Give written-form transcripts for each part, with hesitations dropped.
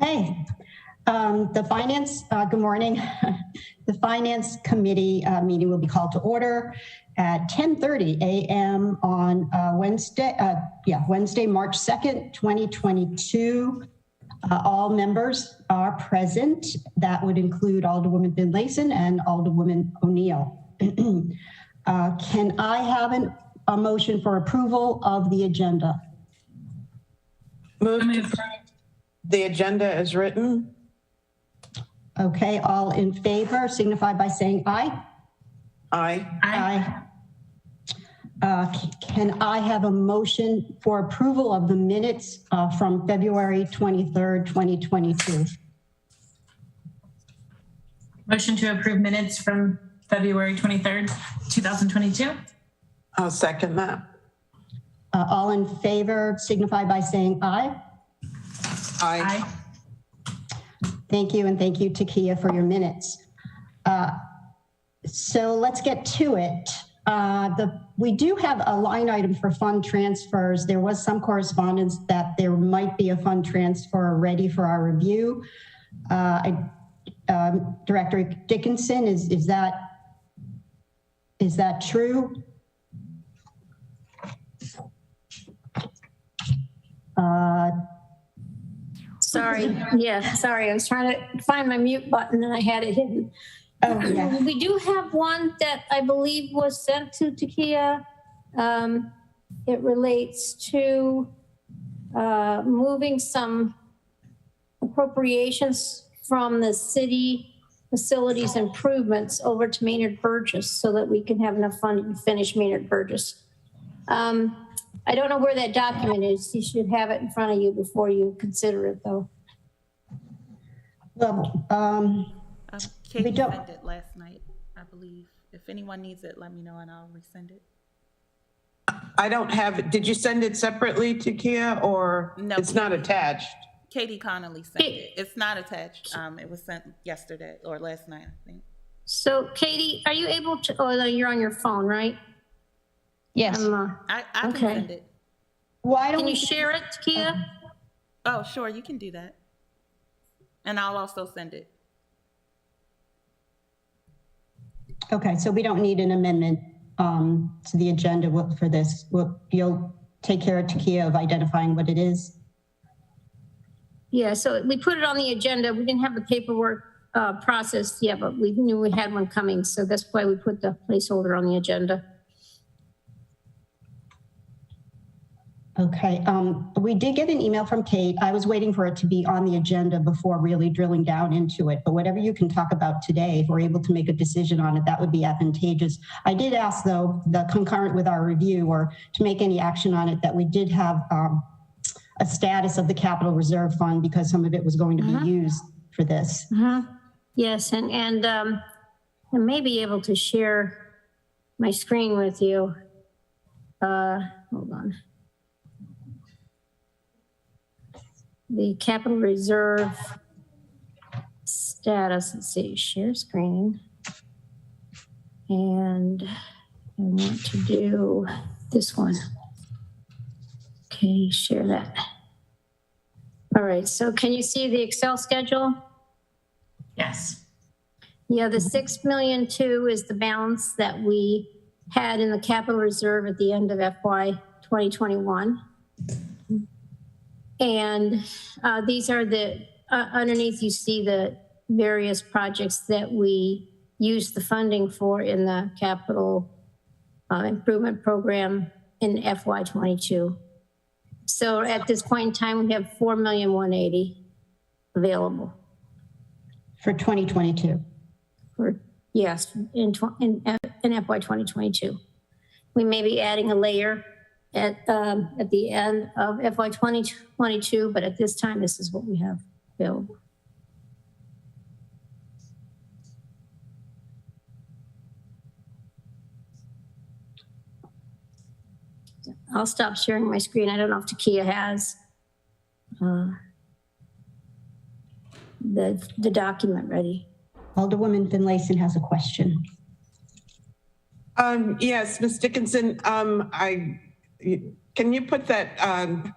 Okay. Good morning. The Finance Committee meeting will be called to order at 10:30 a.m. on Wednesday, March 2nd, 2022. All members are present. That would include Alderwoman Finlayson and Alderwoman O'Neill. Can I have a motion for approval of the agenda? Move to approve the agenda as written. Okay, all in favor signify by saying aye. Aye. Aye. Can I have a motion for approval of the minutes from February 23rd, 2022? Motion to approve minutes from February 23rd, 2022. I'll second that. All in favor signify by saying aye. Aye. Thank you, and thank you, Takia, for your minutes. So let's get to it. We do have a line item for fund transfers. There was some correspondence that there might be a fund transfer ready for our review. Director Dickinson, is that true? Sorry. Yeah, sorry. I was trying to find my mute button and I had it hidden. Oh, yeah. We do have one that I believe was sent to Takia. It relates to moving some appropriations from the city facilities improvements over to Maynard Burgess so that we can have enough funding to finish Maynard Burgess. I don't know where that document is. You should have it in front of you before you consider it, though. Well, Katie sent it last night, I believe. If anyone needs it, let me know and I'll resend it. I don't have it. Did you send it separately to Kia or No, it's not attached? Katie Connolly sent it. It's not attached. It was sent yesterday or last night, I think. So, Katie, are you able to? Oh, you're on your phone, right? Yes. I can send it. why don't Can you we share it, Kia? Oh, sure, you can do that. And I'll also send it. Okay, so we don't need an amendment to the agenda for this. You'll take care of Takia of identifying what it is. Yeah, so we put it on the agenda. We didn't have the paperwork processed yet, but we knew we had one coming. So that's why we put the placeholder on the agenda. Okay, we did get an email from Kate. I was waiting for it to be on the agenda before really drilling down into it, but whatever you can talk about today, if we're able to make a decision on it, that would be advantageous. I did ask, though, the concurrent with our review or to make any action on it, that we did have a status of the capital reserve fund because some of it was going to be used for this. Yes, and I may be able to share my screen with you. Hold on. The capital reserve status, let's see, share screen. And I want to do this one. Okay, share that. All right, so can you see the Excel schedule? Yes. Yeah, the 6,000,002 is the balance that we had in the capital reserve at the end of FY 2021. And these are the, underneath you see the various projects that we use the funding for in the capital improvement program in FY 22. So at this point in time, we have 4,180,000 available. For 2022. Yes, in FY 2022. We may be adding a layer at the end of FY 2022, but at this time, this is what we have available. I'll stop sharing my screen. I don't know if Takia has the document ready. Alderwoman Finlayson has a question. Yes, Ms. Dickinson, can you put that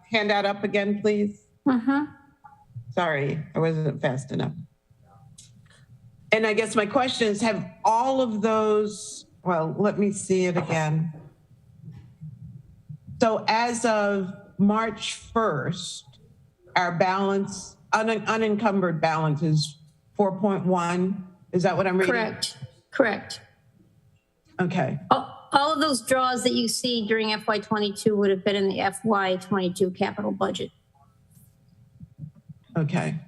handout up again, please? Sorry, I wasn't fast enough. And I guess my question is, have all of those, well, let me see it again. So as of March 1st, our balance, unencumbered balance is 4.1. Is that what I'm reading? Correct. Okay. All of those draws that you see during FY22 would have been in the FY22 capital budget. Okay.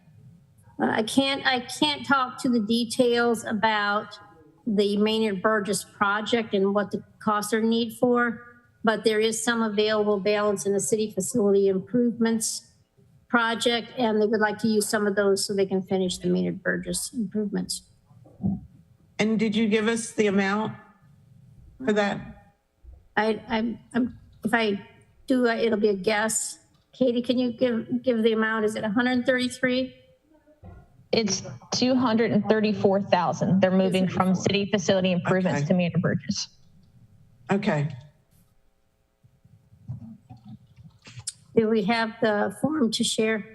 I can't talk to the details about the Maynard Burgess project and what the costs are needed for, but there is some available balance in the city facility improvements project, and they would like to use some of those so they can finish the Maynard Burgess improvements. And did you give us the amount for that? If I do, it'll be a guess. Katie, can you give the amount? Is it 133? It's 234,000. They're moving from city facility improvements Okay. to Maynard Burgess. Okay. Do we have the form to share?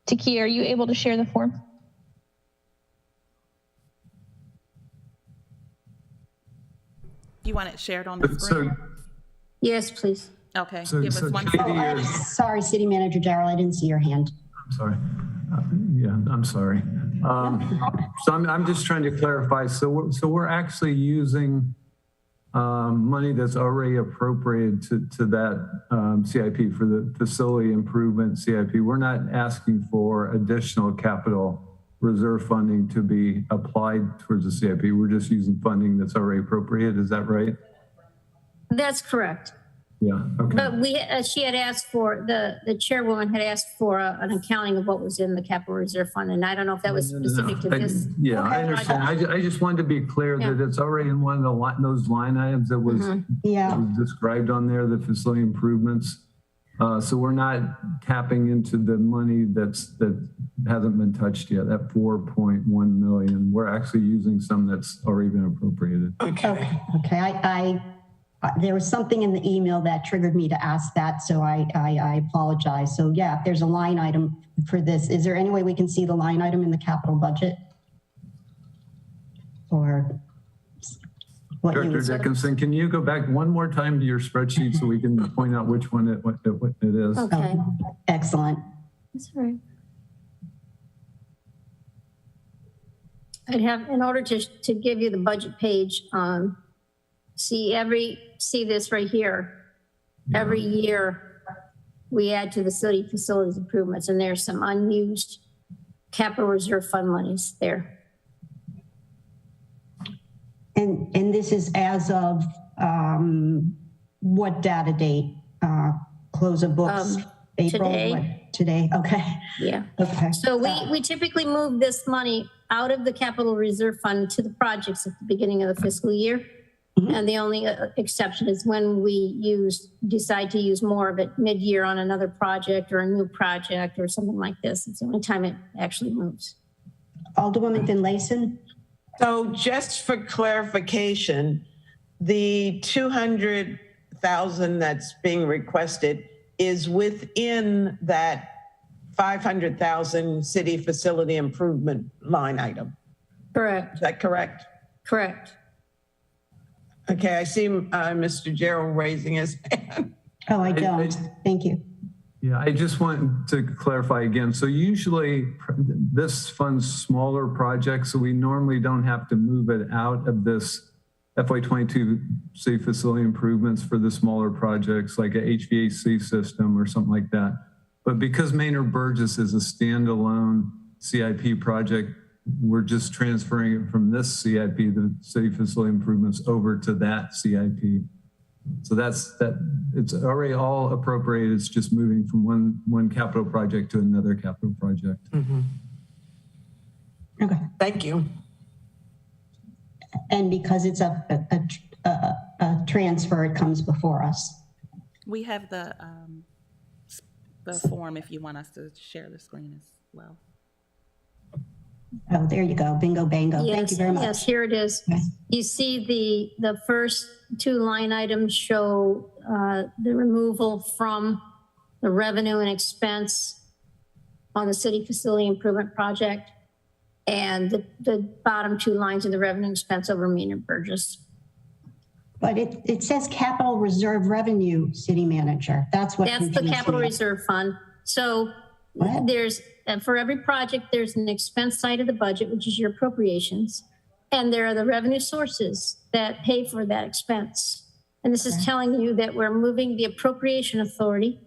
Taki, are you able to share the form? You want it shared on the screen? Yes, please. Okay, So- give so us one Katie second. is- Sorry, City Manager Jarrell, I didn't see your hand. I'm sorry. Yeah, I'm sorry. So I'm just trying to clarify. So we're actually using money that's already appropriated to that CIP for the facility improvement CIP. We're not asking for additional capital reserve funding to be applied towards the CIP. We're just using funding that's already appropriated. Is that right? That's correct. Yeah, okay. But she had asked for, the chairwoman had asked for an accounting of what was in the capital reserve fund, and I don't know if that was specific to this. Yeah, I understand. I just wanted to be clear that it's already in one of those line items that was Yeah. described on there, the facility improvements. So we're not tapping into the money that hasn't been touched yet, that 4.1 million. We're actually using some that's already been appropriated. Okay. Okay, there was something in the email that triggered me to ask that, so I apologize. So yeah, if there's a line item for this, is there any way we can see the line item in the capital budget? Or what you Director Dickinson, can you go back one more time to your spreadsheet so we can point out which one it is? Okay, Excellent. that's all right. I'd have, in order to give you the budget page, see this right here. Every year we add to the city facilities improvements, and there's some unused capital reserve fund monies there. And this is as of what data date? Close of books? April? Today. What? Today, okay. Yeah. Okay. So we typically move this money out of the capital reserve fund to the projects at the beginning of the fiscal year. And the only exception is when we decide to use more of it mid-year on another project or a new project or something like this. It's the only time it actually moves. Alderwoman Finlayson? So just for clarification, the 200,000 that's being requested is within that 500,000 city facility improvement line item. Correct. Is that correct? Correct. Okay, I see Mr. Gerald raising his hand. Oh, I don't. Thank you. Yeah, I just want to clarify again. So usually this funds smaller projects, so we normally don't have to move it out of this FY22 city facility improvements for the smaller projects like a HVAC system or something like that. But because Maynard Burgess is a standalone CIP project, we're just transferring it from this CIP, the city facility improvements, over to that CIP. So it's already all appropriated. It's just moving from one capital project to another capital project. Okay. Thank you. And because it's a transfer, it comes before us. We have the form if you want us to share the screen as well. Oh, there you go. Bingo, bango. Yes, Thank you very much. yes, here it is. Okay. You see the first two line items show the removal from the revenue and expense on the city facility improvement project, and the bottom two lines of the revenue expense over Maynard Burgess. But it says capital reserve revenue, city manager. That's what That's the confused capital me. reserve fund. So What? there's, for every project, there's an expense side of the budget, which is your appropriations. And there are the revenue sources that pay for that expense. And this is telling you that we're moving the appropriation authority,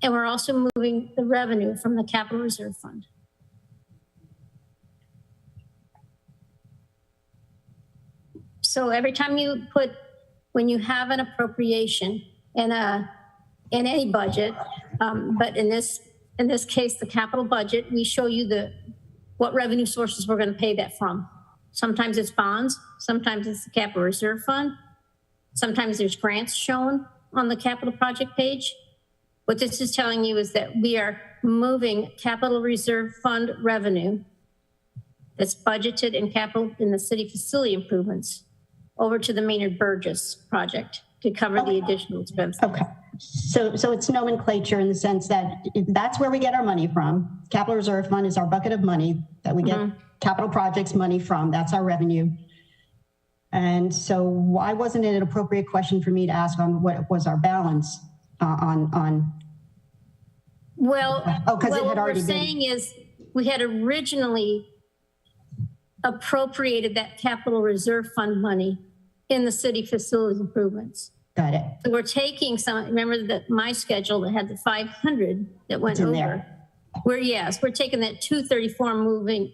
and we're also moving the revenue from the capital reserve fund. So every time you put, when you have an appropriation in any budget, but in this case, the capital budget, we show you what revenue sources we're going to pay that from. Sometimes it's bonds, sometimes it's the capital reserve fund, sometimes there's grants shown on the capital project page. What this is telling you is that we are moving capital reserve fund revenue that's budgeted in the city facility improvements over to the Maynard Burgess project to cover the additional expense. Okay. So it's nomenclature in the sense that that's where we get our money from. Capital reserve fund is our bucket of money that we get capital projects money from. That's our revenue. And so why wasn't it an appropriate question for me to ask on what was our balance on? Well, because it had what already we're been. saying is we had originally appropriated that capital reserve fund money in the city facilities improvements. Got it. So we're taking some, remember that my schedule that had the 500 that went It's in over. there. We're taking that 234, moving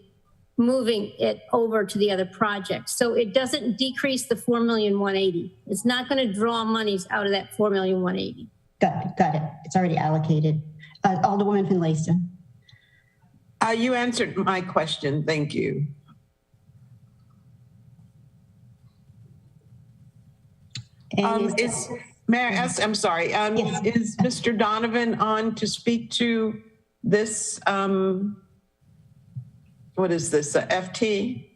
it over to the other projects. So it doesn't decrease the 4,180,000. It's not going to draw monies out of that 4,180,000. Got it. It's already allocated. Alderwoman Finlayson. You answered my question. Thank you. May I ask, I'm sorry, Yes. is Mr. Donovan on to speak to this, what is this, FT?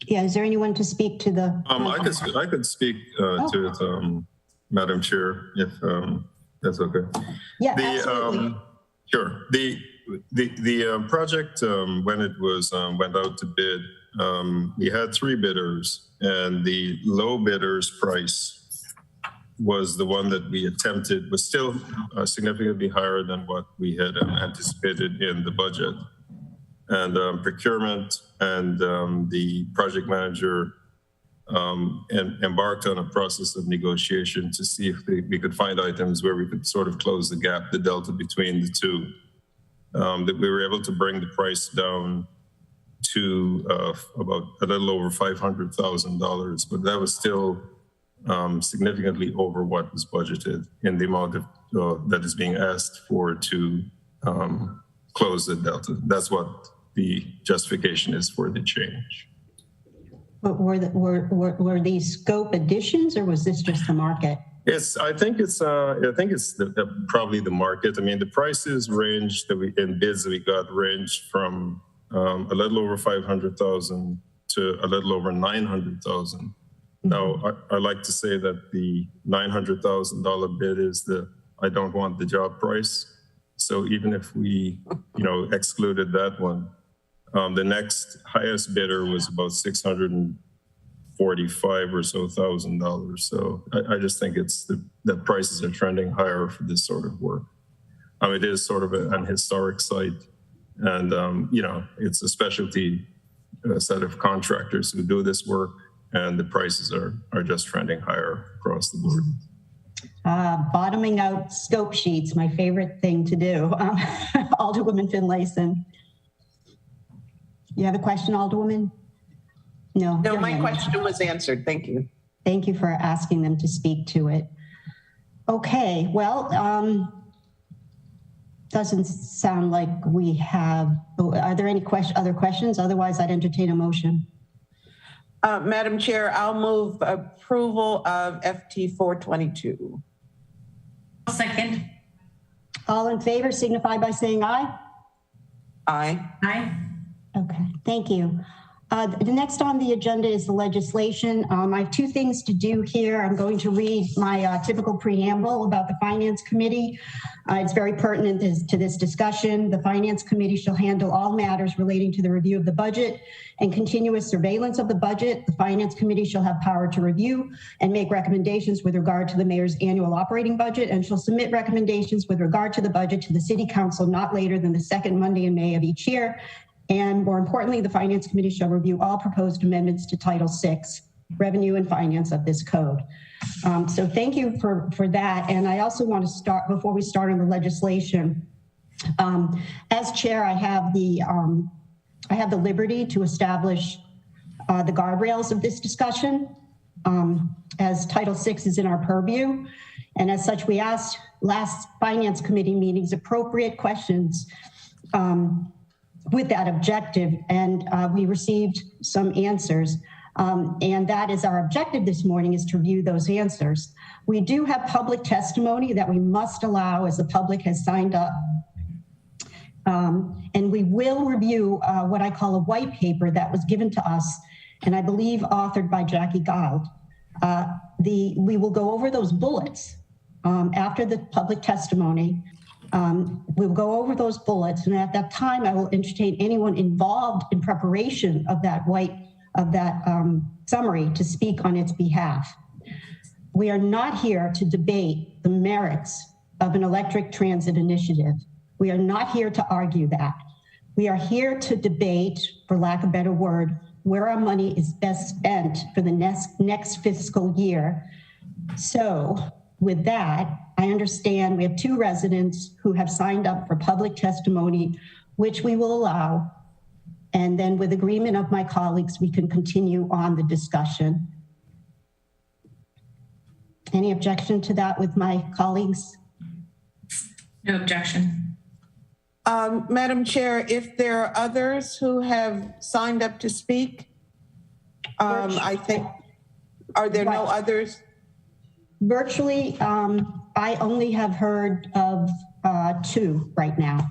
Yeah, is there anyone to speak to the? I could speak to it, Madam Chair, if that's okay. Yeah, absolutely. Sure. The project, when it was went out to bid, we had 3 bidders, and the low bidder's price was the one that we attempted, was still significantly higher than what we had anticipated in the budget. And procurement and the project manager embarked on a process of negotiation to see if we could find items where we could sort of close the gap, the delta between the two. That we were able to bring the price down to about a little over $500,000, but that was still significantly over what was budgeted in the amount of that is being asked for to close the delta. That's what the justification is for the change. But were these scope additions, or was this just the market? I think it's probably the market. I mean, the prices range in bids that we got ranged from a little over 500,000 to a little over 900,000. Now, I like to say that the $900,000 bid is the I don't want the job price. So even if we, excluded that one, the next highest bidder was about $645,000 or so. So I just think it's the prices are trending higher for this sort of work. It is sort of an historic site, and it's a specialty set of contractors who do this work, and the prices are just trending higher across the board. Bottoming out scope sheets, my favorite thing to do. Alderwoman Finlayson. You have a question, Alderwoman? No. No, my question was answered. Thank you. Thank you for asking them to speak to it. Okay, well, doesn't sound like we have, are there any other questions? Otherwise, I'd entertain a motion. Madam Chair, I'll move approval of FT 422. I'll second. All in favor signify by saying aye. Aye. Aye. Okay, thank you. The next on the agenda is the legislation. I have two things to do here. I'm going to read my typical preamble about the Finance Committee. It's very pertinent to this discussion. The Finance Committee shall handle all matters relating to the review of the budget and continuous surveillance of the budget. The Finance Committee shall have power to review and make recommendations with regard to the mayor's annual operating budget, and shall submit recommendations with regard to the budget to the City Council not later than the second Monday in May of each year. And more importantly, the Finance Committee shall review all proposed amendments to Title VI, Revenue and Finance of this code. So thank you for that. And I also want to start, before we start on the legislation, as chair, I have the liberty to establish the guardrails of this discussion, as Title VI is in our purview. And as such, we asked last Finance Committee meetings appropriate questions with that objective, and we received some answers. And that is our objective this morning, is to review those answers. We do have public testimony that we must allow as the public has signed up. And we will review what I call a white paper that was given to us, and I believe authored by Jackie Gild. We will go over those bullets after the public testimony. We'll go over those bullets, and at that time, I will entertain anyone involved in preparation of that summary to speak on its behalf. We are not here to debate the merits of an electric transit initiative. We are not here to argue that. We are here to debate, for lack of a better word, where our money is best spent for the next fiscal year. So with that, I understand we have two residents who have signed up for public testimony, which we will allow. And then with agreement of my colleagues, we can continue on the discussion. Any objection to that with my colleagues? No objection. Madam Chair, if there are others who have signed up to speak, I think, are there no others? Virtually, I only have heard of two right now.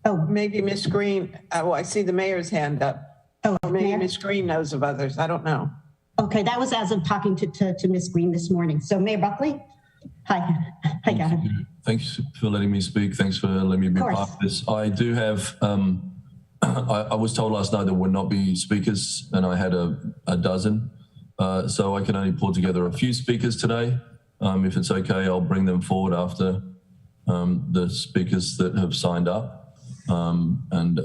Oh, Maybe Ms. Green, I see the mayor's hand up. oh, Or maybe Mayor? Ms. Green knows of others, I don't know. Okay, that was as of talking to Ms. Green this morning. So Mayor Buckley? Hi, Gavin. Thanks for letting me speak. Thanks for letting me be part of this. I do have, I was told last night there would not be speakers, and I had a dozen. So I can only pull together a few speakers today. If it's okay, I'll bring them forward after the speakers that have signed up, and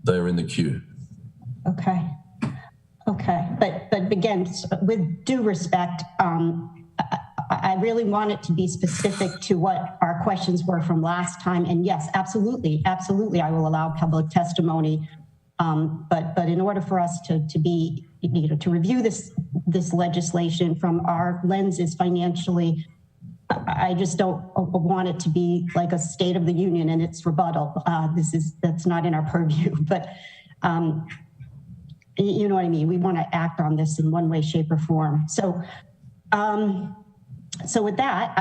they are in the queue. Okay. But again, with due respect, I really want it to be specific to what our questions were from last time. And yes, absolutely, I will allow public testimony. But in order for us to be, to review this legislation from our lenses financially, I just don't want it to be like a State of the Union and its rebuttal. That's not in our purview. But you know what I mean? We want to act on this in one way, shape, or form. So with that,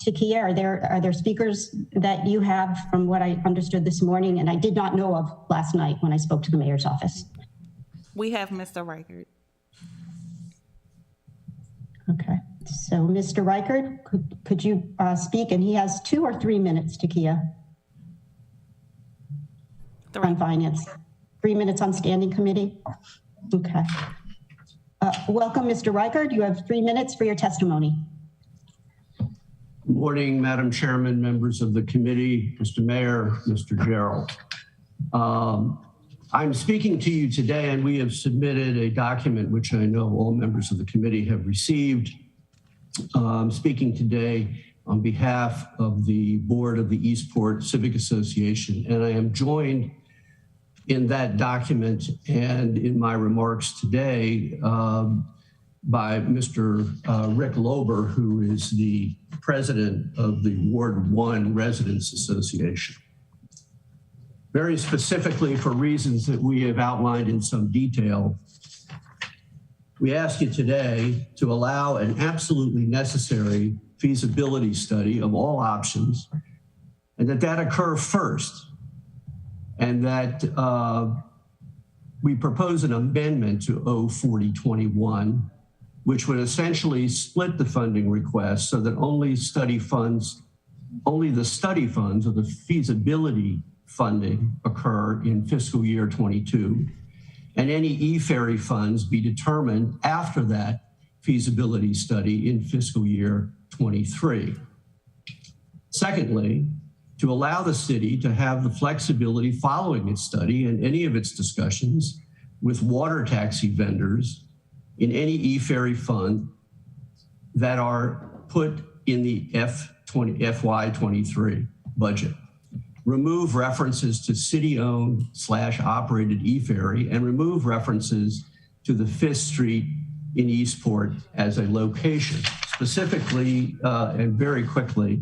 Takia, are there speakers that you have from what I understood this morning and I did not know of last night when I spoke to the mayor's office? We have Mr. Reichert. Okay, so Mr. Reichert, could you speak? And he has 2 or 3 minutes, Takia, on finance. 3 minutes on standing committee. Okay. Welcome, Mr. Reichert. You have 3 minutes for your testimony. Good morning, Madam Chairman, members of the committee, Mr. Mayor, Mr. Gerald. I'm speaking to you today, and we have submitted a document which I know all members of the committee have received. I'm speaking today on behalf of the board of the Eastport Civic Association, and I am joined in that document and in my remarks today by Mr. Rick Lober, who is the president of the Ward 1 Residents Association. Very specifically, for reasons that we have outlined in some detail, we ask you today to allow an absolutely necessary feasibility study of all options, and that occur first and that we propose an amendment to 04021, which would essentially split the funding request so that only the study funds or the feasibility funding occur in fiscal year 22, and any e-ferry funds be determined after that feasibility study in fiscal year 23. Secondly, to allow the city to have the flexibility following its study and any of its discussions with water taxi vendors in any e-ferry fund that are put in the FY23 budget. Remove references to city-owned / operated e-ferry and remove references to the 5th Street in Eastport as a location. Specifically, and very quickly,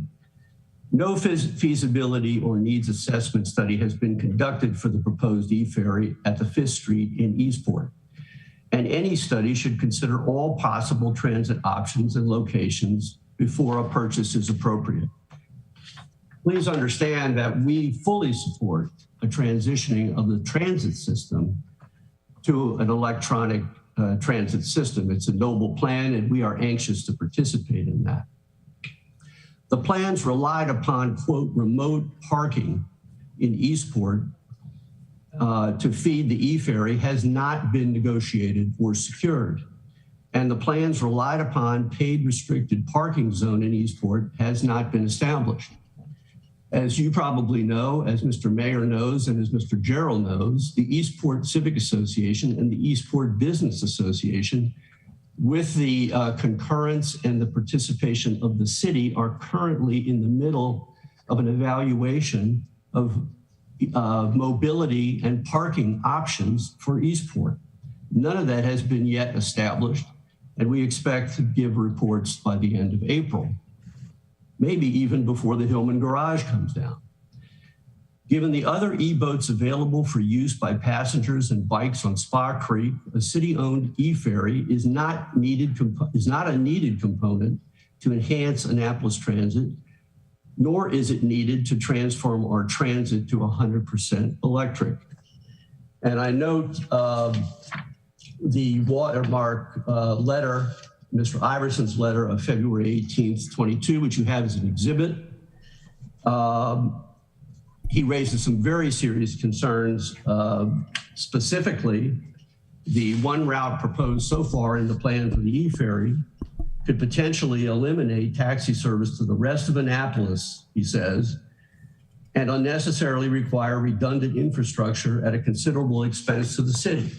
no feasibility or needs assessment study has been conducted for the proposed e-ferry at the 5th Street in Eastport. And any study should consider all possible transit options and locations before a purchase is appropriate. Please understand that we fully support a transitioning of the transit system to an electronic transit system. It's a noble plan, and we are anxious to participate in that. The plans relied upon, quote, remote parking in Eastport to feed the e-ferry has not been negotiated or secured. And the plans relied upon paid restricted parking zone in Eastport has not been established. As you probably know, as Mr. Mayor knows, and as Mr. Gerald knows, the Eastport Civic Association and the Eastport Business Association, with the concurrence and the participation of the city, are currently in the middle of an evaluation of mobility and parking options for Eastport. None of that has been yet established, and we expect to give reports by the end of April, maybe even before the Hillman Garage comes down. Given the other e-boats available for use by passengers and bikes on Spa Creek, a city-owned e-ferry is not a needed component to enhance Annapolis transit, nor is it needed to transform our transit to 100% electric. And I note the watermark letter, Mr. Iverson's letter of February 18th, 22, which you have as an exhibit. He raises some very serious concerns, specifically the one route proposed so far in the plan for the e-ferry could potentially eliminate taxi service to the rest of Annapolis, he says, and unnecessarily require redundant infrastructure at a considerable expense to the city.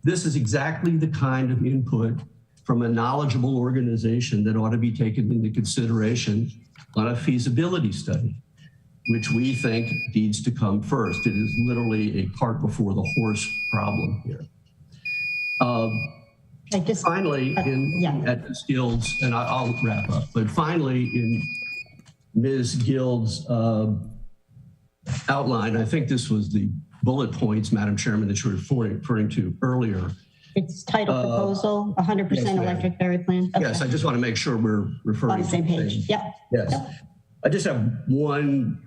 This is exactly the kind of input from a knowledgeable organization that ought to be taken into consideration on a feasibility study, which we think needs to come first. It is literally a cart before the horse problem here. Finally, at Ms. Gild's, and I'll wrap up, but finally in Ms. Gild's outline, I think this was the bullet points, Madam Chairman, that you were referring to earlier. It's titled proposal, 100% yes, electric ferry plan. Okay. Yes, I just want to make sure we're referring on the same page. Yep. Yes. Yep. I just have one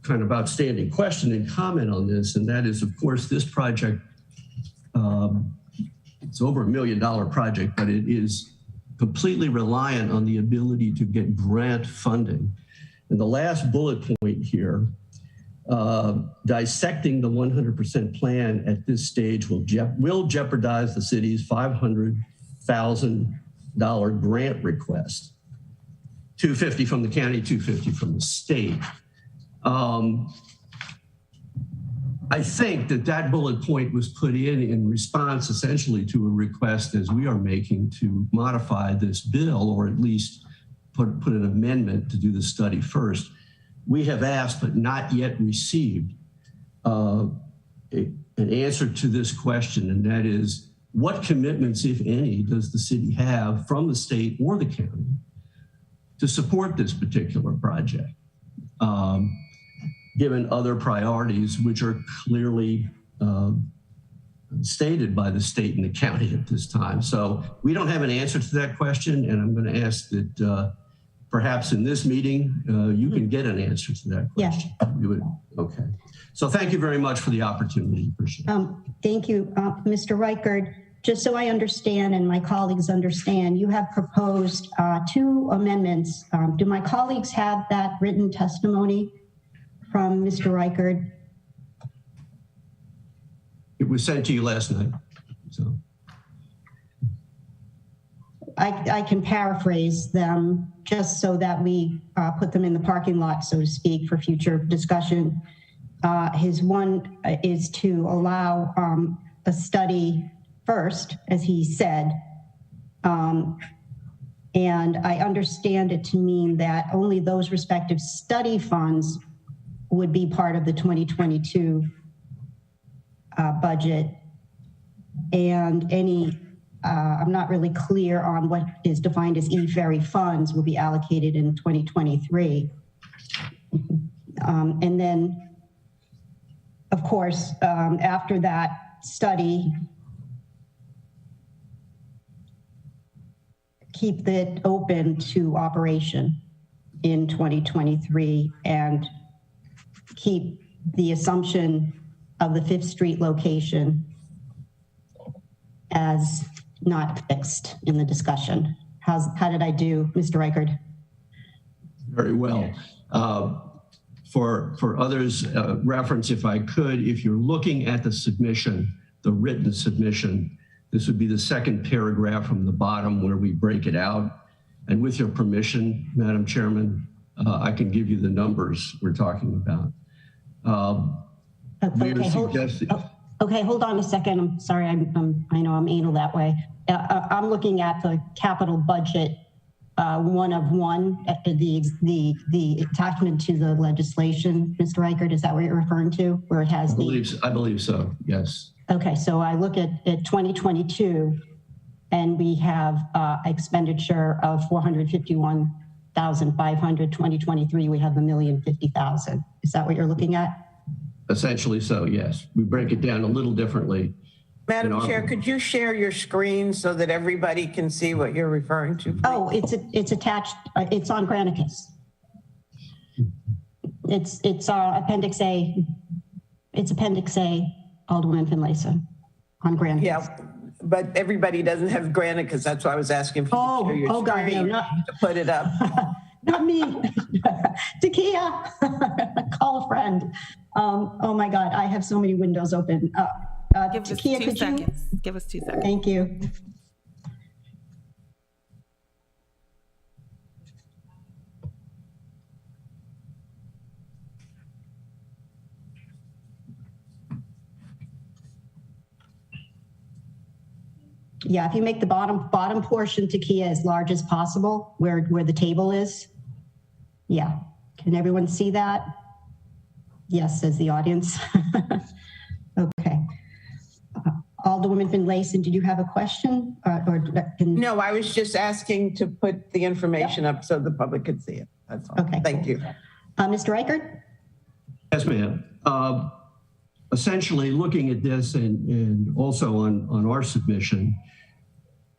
kind of outstanding question and comment on this, and that is, of course, this project, it's over $1 million project, but it is completely reliant on the ability to get grant funding. And the last bullet point here, dissecting the 100% plan at this stage will jeopardize the city's $500,000 grant request. $250 from the county, $250 from the state. I think that bullet point was put in response essentially to a request as we are making to modify this bill, or at least put an amendment to do the study first. We have asked but not yet received an answer to this question, and that is, what commitments, if any, does the city have from the state or the county to support this particular project, given other priorities which are clearly stated by the state and the county at this time? So we don't have an answer to that question, and I'm going to ask that perhaps in this meeting, you can get an answer to that question. You would, okay. So thank you very much for the opportunity. Appreciate it. Thank you, Mr. Reichert. Just so I understand and my colleagues understand, you have proposed 2 amendments. Do my colleagues have that written testimony from Mr. Reichert? It was sent to you last night. So I can paraphrase them just so that we put them in the parking lot, so to speak, for future discussion. His one is to allow a study first, as he said. And I understand it to mean that only those respective study funds would be part of the 2022 budget. And any, I'm not really clear on what is defined as e-ferry funds will be allocated in 2023. And then, of course, after that study, keep it open to operation in 2023 and keep the assumption of the 5th Street location as not fixed in the discussion. How did I do, Mr. Reichert? very well. For others' reference, if I could, if you're looking at the submission, the written submission, this would be the second paragraph from the bottom where we break it out. And with your permission, Madam Chairman, I can give you the numbers we're talking about. Okay, hold on a second. I'm sorry, I know I'm anal that way. I'm looking at the capital budget 1 of 1, the attachment to the legislation. Mr. Reichert, is that what you're referring to? Where it has I believe so, yes. Okay, so I look at 2022 and we have expenditure of 451,500. 2023, we have $1,050,000. Is that what you're looking at? Essentially so, yes. We break it down a little differently. Madam Chair, could you share your screen so that everybody can see what you're referring to, please? Oh, it's attached. It's on Granicus. It's Appendix A. It's Appendix A, Alderman Finlayson, on Granicus. Yeah, but everybody doesn't have Granicus. That's why I was asking if you could share your screen to put it up. Not me. Takia, call a friend. Oh my God, I have so many windows open. Give us Takia, 2 seconds. Give us 2 seconds. Thank you. Yeah, if you make the bottom portion, Takia, as large as possible, where the table is. Yeah, can everyone see that? Yes, says the audience. Okay. Alderwoman Finlayson, did you have a question? No, I was just asking to put the information up so the public could see it. That's all. Okay. Thank you. Mr. Reichert? Yes, ma'am. Essentially, looking at this and also on our submission,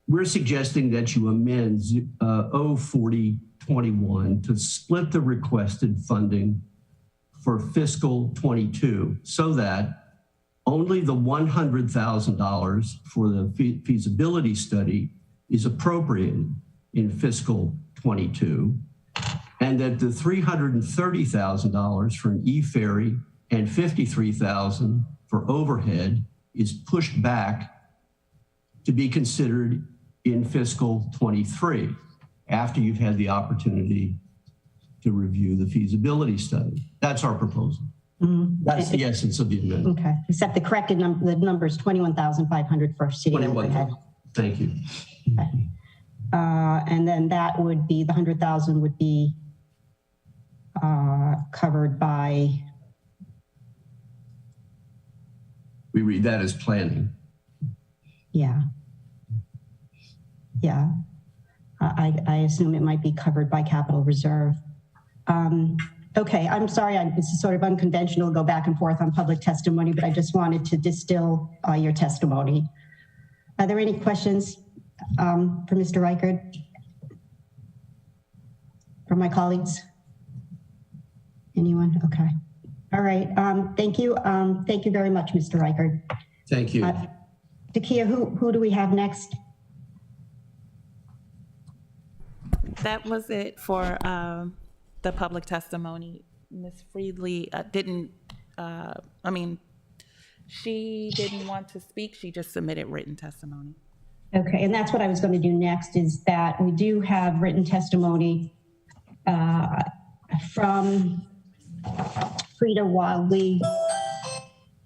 we're suggesting that you amend 04021 to split the requested funding for fiscal 22 so that only the $100,000 for the feasibility study is appropriated in fiscal 22, and that the $330,000 for an e-ferry and $53,000 for overhead is pushed back to be considered in fiscal 23 after you've had the opportunity to review the feasibility study. That's our proposal. That's the essence of the amendment. Okay, except the corrected the number is 21,500 for city overhead. Thank you. Okay. And then that would be, the 100,000 would be covered by? We read that as planning. Yeah. Yeah. I assume it might be covered by capital reserve. Okay, I'm sorry, this is sort of unconventional to go back and forth on public testimony, but I just wanted to distill your testimony. Are there any questions for Mr. Reichert? from my colleagues? Anyone? Okay. All right. Thank you. Thank you very much, Mr. Reichert. Thank you. Takia, who do we have next? That was it for the public testimony. Ms. Friedley she didn't want to speak. She just submitted written testimony. Okay, and that's what I was going to do next, is that we do have written testimony from Frida Wildley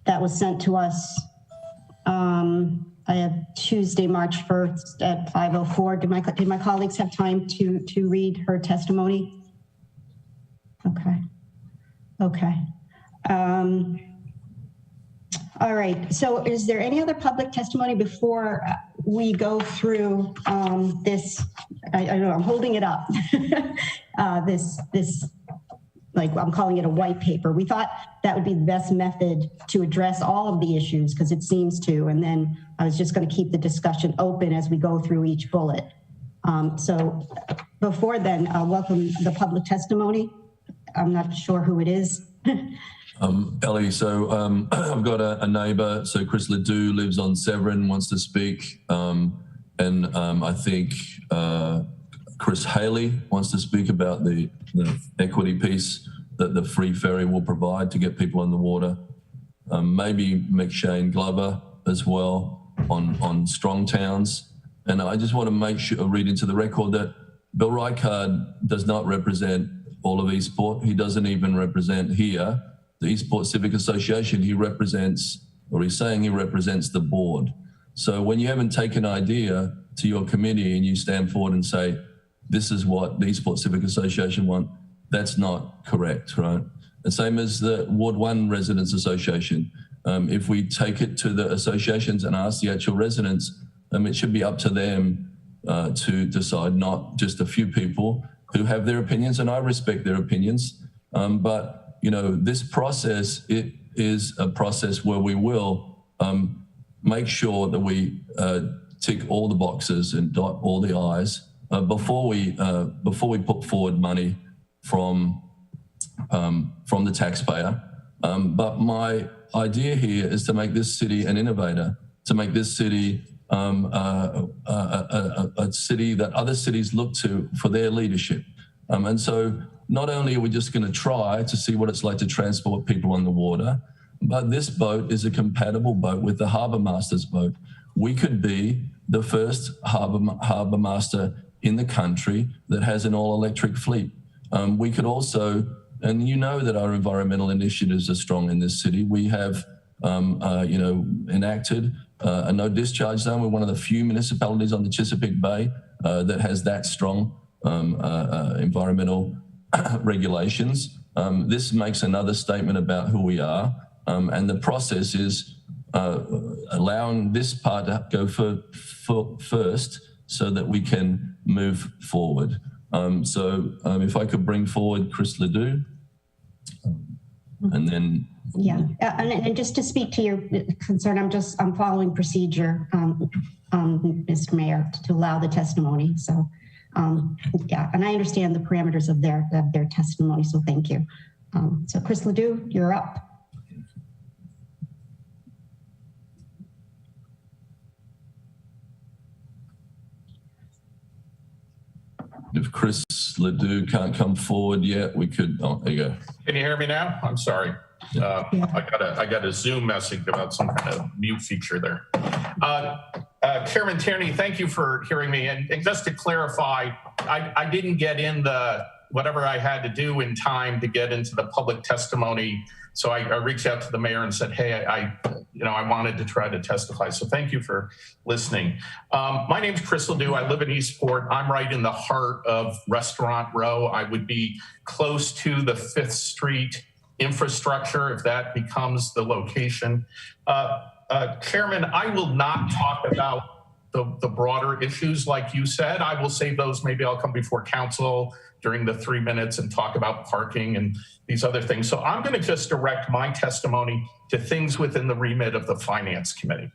that was sent to us. I have Tuesday, March 1st at 5:04. Did my colleagues have time to read her testimony? Okay. All right, so is there any other public testimony before we go through this? I don't know, I'm holding it up. this, like I'm calling it a white paper. We thought that would be the best method to address all of the issues, because it seems to, and then I was just going to keep the discussion open as we go through each bullet. So before then, welcome the public testimony. I'm not sure who it is. Ellie, so I've got a neighbour, so Chris Ledoux lives on Severn, wants to speak, and I think Chris Haley wants to speak about the equity piece that the free ferry will provide to get people on the water. Maybe McShane Glover as well on strong towns. And I just want to make sure, read into the record that Bill Reichard does not represent all of Eastport. He doesn't even represent here the Eastport Civic Association. He represents, or he's saying he represents the board. So when you haven't taken an idea to your committee and you stand forward and say, this is what the Eastport Civic Association want, that's not correct, right? The same as the Ward 1 Residents Association. If we take it to the associations and ask the actual residents, it should be up to them to decide, not just a few people who have their opinions, and I respect their opinions. But you know, this process, it is a process where we will make sure that we tick all the boxes and dot all the I's before we put forward money from the taxpayer. But my idea here is to make this city an innovator, to make this city a city that other cities look to for their leadership. And so not only are we just going to try to see what it's like to transport people on the water, but this boat is a compatible boat with the Harbour Master's boat. We could be the first harbour master in the country that has an all-electric fleet. We could also, and you know that our environmental initiatives are strong in this city. We have, enacted a no discharge zone. We're one of the few municipalities on the Chesapeake Bay that has that strong environmental regulations. This makes another statement about who we are, and the process is allowing this part to go for first so that we can move forward. If I could bring forward Chris Ledoux, and then yeah, and just to speak to your concern, I'm following procedure, Mr. Mayor, to allow the testimony. So yeah, and I understand the parameters of their testimony. So thank you. So Chris Ledoux, you're up. If Chris Ledoux can't come forward yet, we could, oh, there you go. Can you hear me now? I'm sorry. I got a Zoom message about some kind of mute feature there. Chairman Tierney, thank you for hearing me. And just to clarify, I didn't get in whatever I had to do in time to get into the public testimony. So I reached out to the mayor and said, hey, I wanted to try to testify. So thank you for listening. My name's Chris Ledoux. I live in Eastport. I'm right in the heart of Restaurant Row. I would be close to the 5th Street infrastructure if that becomes the location. Chairman, I will not talk about the broader issues like you said. I will save those. Maybe I'll come before council during the 3 minutes and talk about parking and these other things. So I'm going to just direct my testimony to things within the remit of the Finance Committee.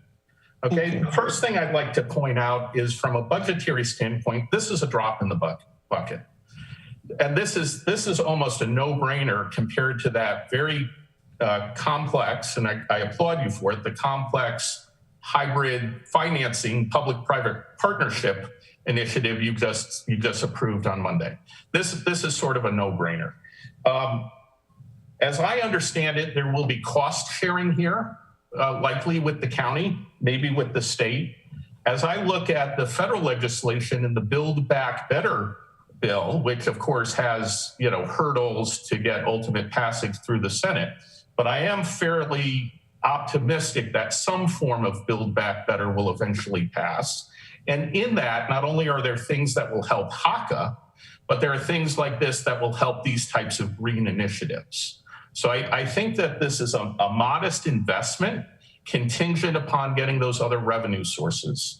Okay, the first thing I'd like to point out is from a budgetary standpoint, this is a drop in the bucket. and this is almost a no-brainer compared to that very complex, and I applaud you for it, the complex hybrid financing public-private partnership initiative you just approved on Monday. This is sort of a no-brainer. As I understand it, there will be cost sharing here, likely with the county, maybe with the state. As I look at the federal legislation and the Build Back Better bill, which of course has, hurdles to get ultimate passage through the Senate, but I am fairly optimistic that some form of Build Back Better will eventually pass. And in that, not only are there things that will help HACA, but there are things like this that will help these types of green initiatives. So I think that this is a modest investment contingent upon getting those other revenue sources.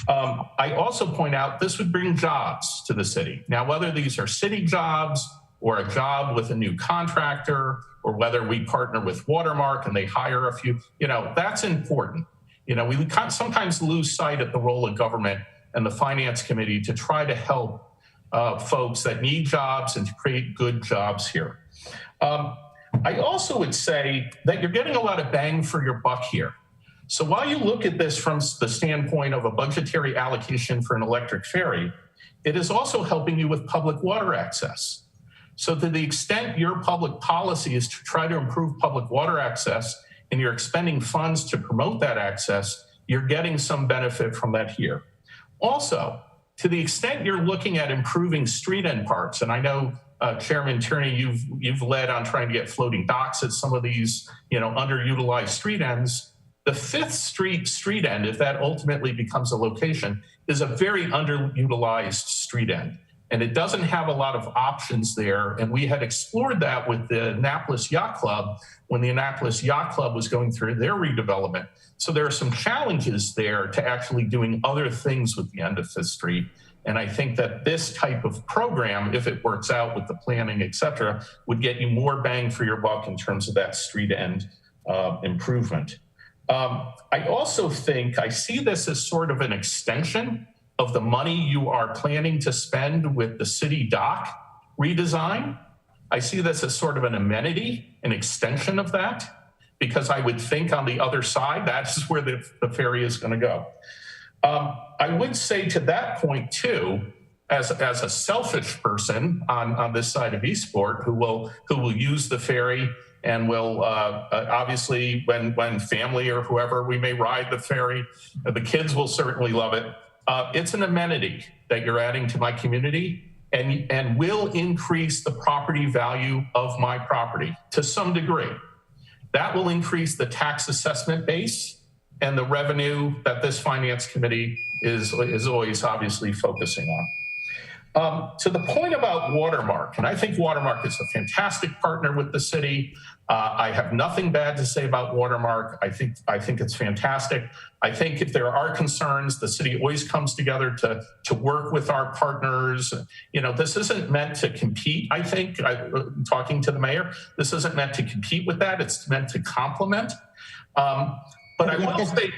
I also point out this would bring jobs to the city. Now, whether these are city jobs or a job with a new contractor, or whether we partner with Watermark and they hire a few, that's important. We sometimes lose sight of the role of government and the finance committee to try to help folks that need jobs and to create good jobs here. I also would say that you're getting a lot of bang for your buck here. So while you look at this from the standpoint of a budgetary allocation for an electric ferry, it is also helping you with public water access. So to the extent your public policy is to try to improve public water access and you're expending funds to promote that access, you're getting some benefit from that here. Also, to the extent you're looking at improving street end parks, and I know Chairman Tierney, you've led on trying to get floating docks at some of these, underutilized street ends. The 5th Street street end, if that ultimately becomes a location, is a very underutilized street end. And it doesn't have a lot of options there. And we had explored that with the Annapolis Yacht Club when the Annapolis Yacht Club was going through their redevelopment. So there are some challenges there to actually doing other things with the end of 5th Street. And I think that this type of program, if it works out with the planning, et cetera, would get you more bang for your buck in terms of that street end improvement. I also think I see this as sort of an extension of the money you are planning to spend with the city dock redesign. I see this as sort of an amenity, an extension of that, because I would think on the other side, that's where the ferry is going to go. I would say to that point too, as a selfish person on this side of Eastport who will use the ferry and will obviously when family or whoever, we may ride the ferry, the kids will certainly love it. It's an amenity that you're adding to my community and will increase the property value of my property to some degree. That will increase the tax assessment base and the revenue that this finance committee is always obviously focusing on. To the point about Watermark, and I think Watermark is a fantastic partner with the city. I have nothing bad to say about Watermark. I think it's fantastic. I think if there are concerns, the city always comes together to work with our partners. This isn't meant to compete, I think, talking to the mayor, this isn't meant to compete with that. It's meant to complement. But I will say,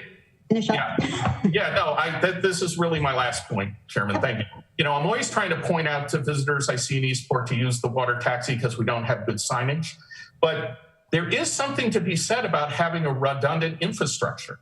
this is really my last point, Chairman. Thank you. I'm always trying to point out to visitors I see in Eastport to use the water taxi because we don't have good signage. But there is something to be said about having a redundant infrastructure.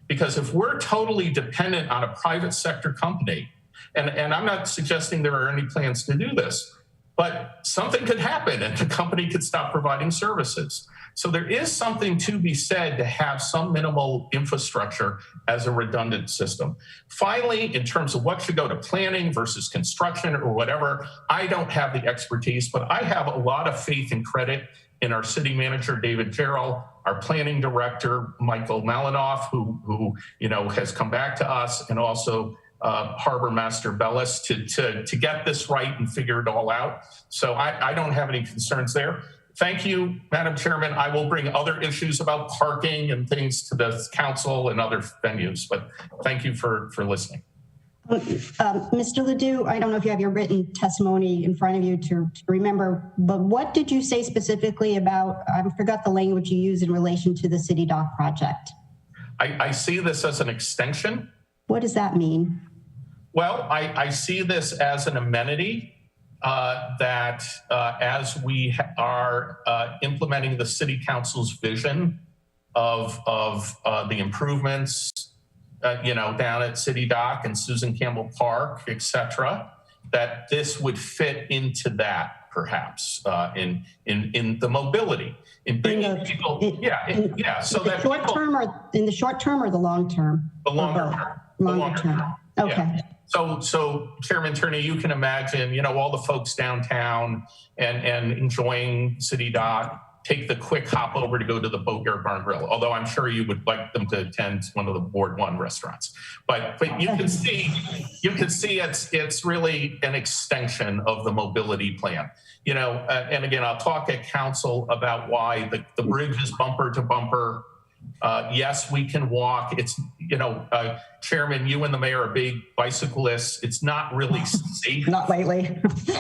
Because if we're totally dependent on a private sector company, and I'm not suggesting there are any plans to do this, but something could happen and the company could stop providing services. So there is something to be said to have some minimal infrastructure as a redundant system. Finally, in terms of what should go to planning versus construction or whatever, I don't have the expertise, but I have a lot of faith and credit in our city manager, David Jarrell, our planning director, Michael Malinoff, who has come back to us, and also Harbor Master Bellis to get this right and figure it all out. So I don't have any concerns there. Thank you, Madam Chairman. I will bring other issues about parking and things to the council and other venues, but thank you for listening. Mr. Ledoux, I don't know if you have your written testimony in front of you to remember, but what did you say specifically about, I forgot the language you used in relation to the city dock project? I see this as an extension. What does that mean? Well, I see this as an amenity that as we are implementing the city council's vision of the improvements, down at City Dock and Susan Campbell Park, et cetera, that this would fit into that perhaps in the mobility, in bringing people, so that short term or in the short term or the long term? The longer term. Longer term. Okay. Yeah. So Chairman Tierney, you can imagine, all the folks downtown and enjoying City Dock, take the quick hop over to go to the Boatyard Bar and Grill, although I'm sure you would like them to attend one of the Ward 1 restaurants. But you can see it's really an extension of the mobility plan. And again, I'll talk at council about why the bridge is bumper to bumper. Yes, we can walk. It's, Chairman, you and the mayor are big bicyclists. It's not really safe. Not lately.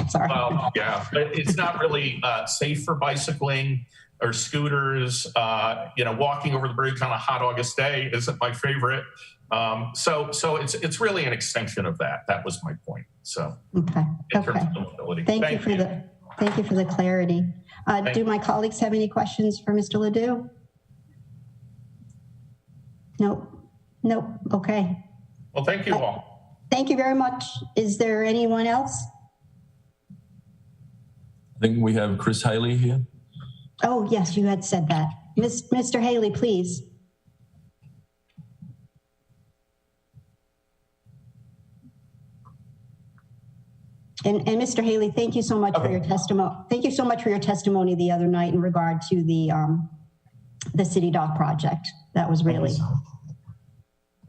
Sorry. Well, yeah, but it's not really safe for bicycling or scooters. Walking over the bridge on a hot August day isn't my favorite. So it's really an extension of that. That was my point. So okay. In terms of mobility. Thank you for the clarity. Do my colleagues have any questions for Mr. Ledoux? Nope. Okay. Well, thank you all. Thank you very much. Is there anyone else? I think we have Chris Haley here. Oh, yes, you had said that. Mr. Haley, please. And Mr. Haley, thank you so much for your testimony. Thank you so much for your testimony the other night in regard to the City Dock project. That was really.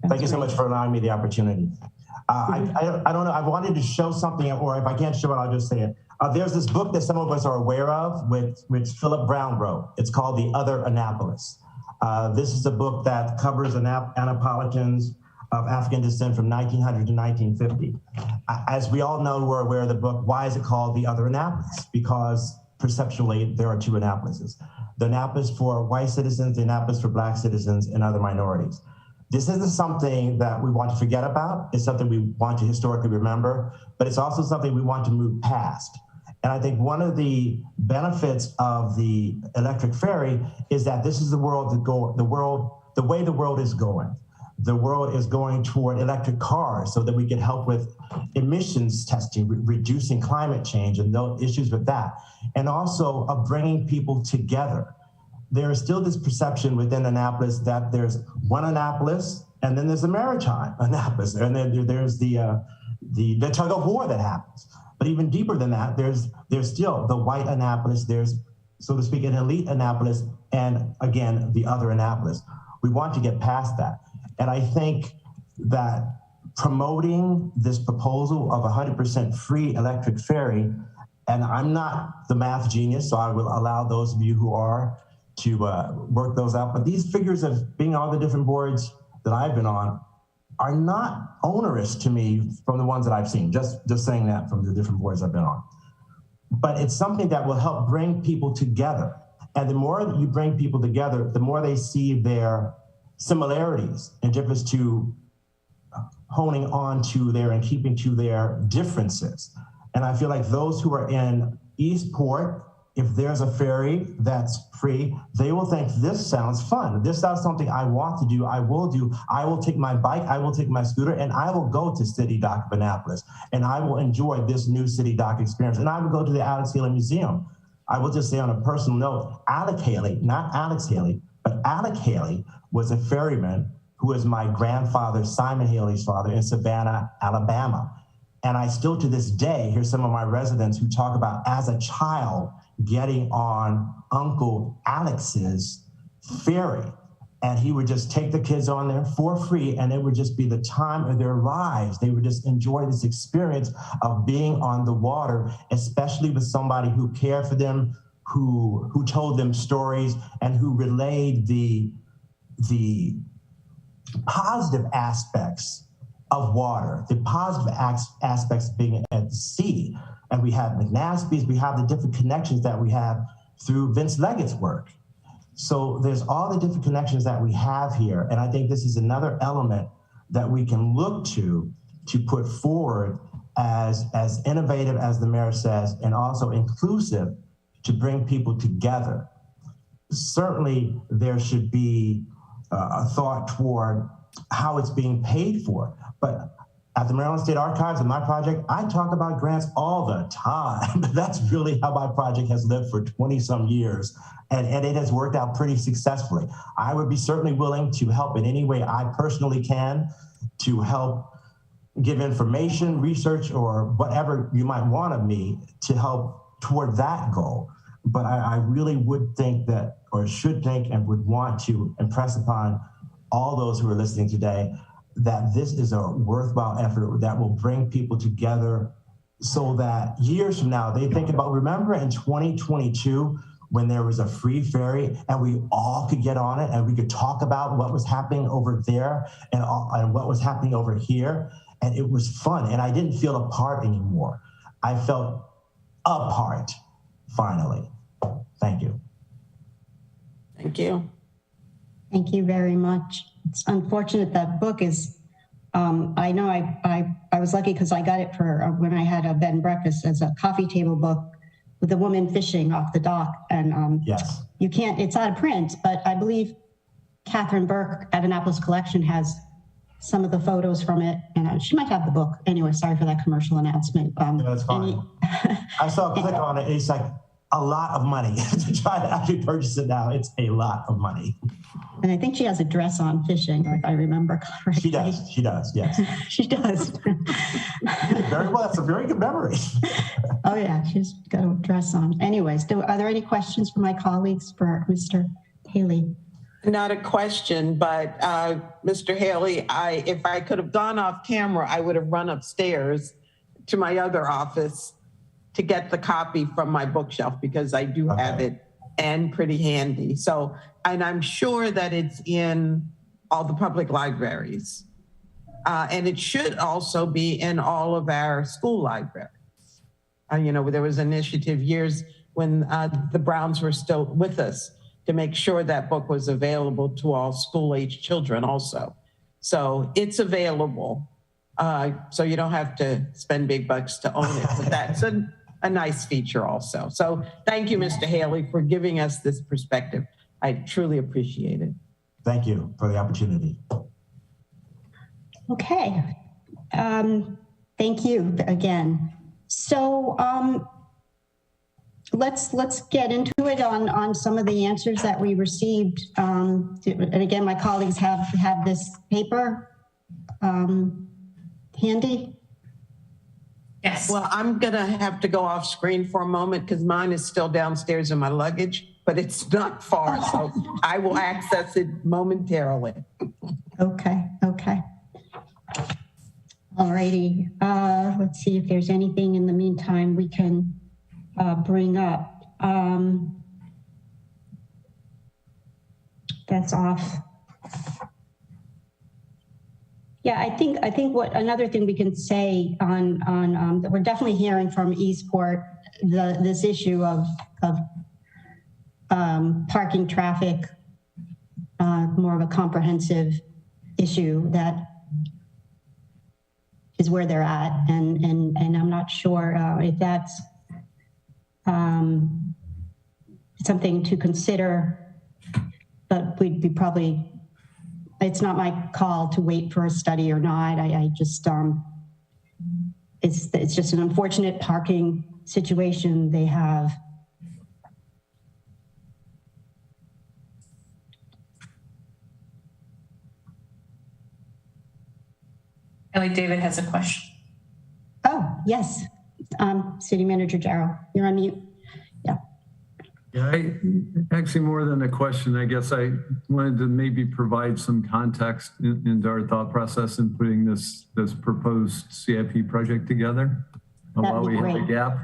Thank you so much for allowing me the opportunity. I don't know, I wanted to show something, or if I can't show it, I'll just say it. There's this book that some of us are aware of, which Philip Brown wrote. It's called The Other Annapolis. This is a book that covers Annapolitans of African descent from 1900 to 1950. As we all know, we're aware of the book. Why is it called The Other Annapolis? Because perceptually, there are two Annapolises. The Annapolis for white citizens, the Annapolis for Black citizens, and other minorities. This isn't something that we want to forget about. It's something we want to historically remember, but it's also something we want to move past. And I think one of the benefits of the electric ferry is that this is the way the world is going. The world is going toward electric cars so that we can help with emissions testing, reducing climate change and those issues with that. And also of bringing people together. There is still this perception within Annapolis that there's one Annapolis and then there's a maritime Annapolis. And then there's the tug of war that happens. But even deeper than that, there's still the white Annapolis, there's, so to speak, an elite Annapolis, and again, the other Annapolis. We want to get past that. And I think that promoting this proposal of 100% free electric ferry, and I'm not the math genius, so I will allow those of you who are to work those out. But these figures of being on the different boards that I've been on are not onerous to me from the ones that I've seen, just saying that from the different boards I've been on. But it's something that will help bring people together. And the more that you bring people together, the more they see their similarities and difference to honing on to their and keeping to their differences. And I feel like those who are in Eastport, if there's a ferry that's free, they will think this sounds fun. This sounds something I want to do. I will take my bike, I will take my scooter, and I will go to City Dock of Annapolis, and I will enjoy this new City Dock experience. And I will go to the Alex Haley Museum. I will just say on a personal note, Alec Haley, not Alex Haley, but Alec Haley was a ferryman who was my grandfather, Simon Haley's father, in Savannah, Alabama. And I still to this day hear some of my residents who talk about as a child getting on Uncle Alex's ferry. And he would just take the kids on there for free, and it would just be the time of their lives. They would just enjoy this experience of being on the water, especially with somebody who cared for them, who told them stories, and who relayed the positive aspects of water, the positive aspects of being at the sea. And we have McNaspy's, we have the different connections that we have through Vince Leggett's work. So there's all the different connections that we have here. And I think this is another element that we can look to put forward as innovative as the mayor says, and also inclusive to bring people together. Certainly, there should be a thought toward how it's being paid for. But at the Maryland State Archives and my project, I talk about grants all the time. That's really how my project has lived for 20 some years. And it has worked out pretty successfully. I would be certainly willing to help in any way I personally can to help give information, research, or whatever you might want of me to help toward that goal. But I really would think that, or should think, and would want to impress upon all those who are listening today that this is a worthwhile effort that will bring people together so that years from now, they think about, remember in 2022, when there was a free ferry and we all could get on it and we could talk about what was happening over there and what was happening over here. And it was fun. And I didn't feel apart anymore. I felt a part, finally. Thank you. Thank you. Thank you very much. It's unfortunate that book is, I know I was lucky because I got it for when I had a bed and breakfast as a coffee table book with a woman fishing off the dock. And yes, you can't, it's out of print, but I believe Catherine Burke at Annapolis Collection has some of the photos from it, and she might have the book. Anyway, sorry for that commercial announcement. Yeah, that's fine. I saw a click on it. It's like a lot of money to try to actually purchase it now. It's a lot of money. And I think she has a dress on fishing, if I remember correctly. She does, yes. She does. Very well, that's a very good memory. Oh yeah, she's got a dress on. Anyways, are there any questions for my colleagues for Mr. Haley? Not a question, but Mr. Haley, if I could have gone off camera, I would have run upstairs to my other office to get the copy from my bookshelf because I do have it and pretty handy. So, and I'm sure that it's in all the public libraries. And it should also be in all of our school libraries. You know, there was an initiative years when the Browns were still with us to make sure that book was available to all school-age children also. So it's available. So you don't have to spend big bucks to own it, but that's a nice feature also. So thank you, Mr. Haley, for giving us this perspective. I truly appreciate it. Thank you for the opportunity. Okay, thank you again. So let's get into it on some of the answers that we received. And again, my colleagues have this paper handy. Yes. Well, I'm gonna have to go off screen for a moment because mine is still downstairs in my luggage, but it's not far, so I will access it momentarily. Okay. All righty. Let's see if there's anything in the meantime we can bring up. That's off. Yeah, I think what another thing we can say on that we're definitely hearing from Eastport this issue of parking traffic, more of a comprehensive issue that is where they're at, and I'm not sure if that's something to consider, but we'd be probably. It's not my call to wait for a study or not. I just, it's just an unfortunate parking situation they have. Ellie, David has a question. Oh, yes. City Manager Jarrow, you're on mute. Yeah, actually more than a question, I guess I wanted to maybe provide some context into our thought process in putting this proposed CIP project together while we have a gap.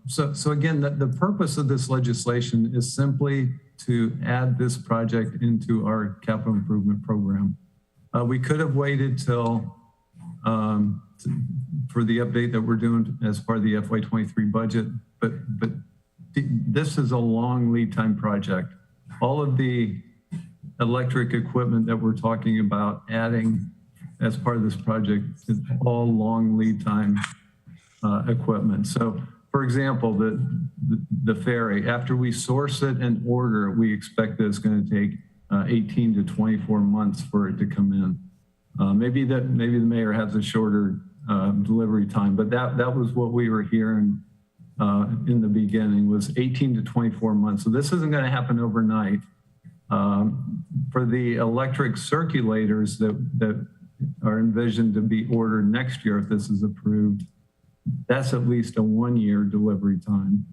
So again, the purpose of this legislation is simply to add this project into our capital improvement program. We could have waited till for the update that we're doing as part of the FY23 budget, but this is a long lead time project. All of the electric equipment that we're talking about adding as part of this project is all long lead time equipment. So for example, the ferry, after we source it and order, we expect that it's going to take 18 to 24 months for it to come in. Maybe the mayor has a shorter delivery time, but that was what we were hearing in the beginning, was 18 to 24 months. So this isn't going to happen overnight. For the electric circulators that are envisioned to be ordered next year, if this is approved, that's at least a 1-year delivery time.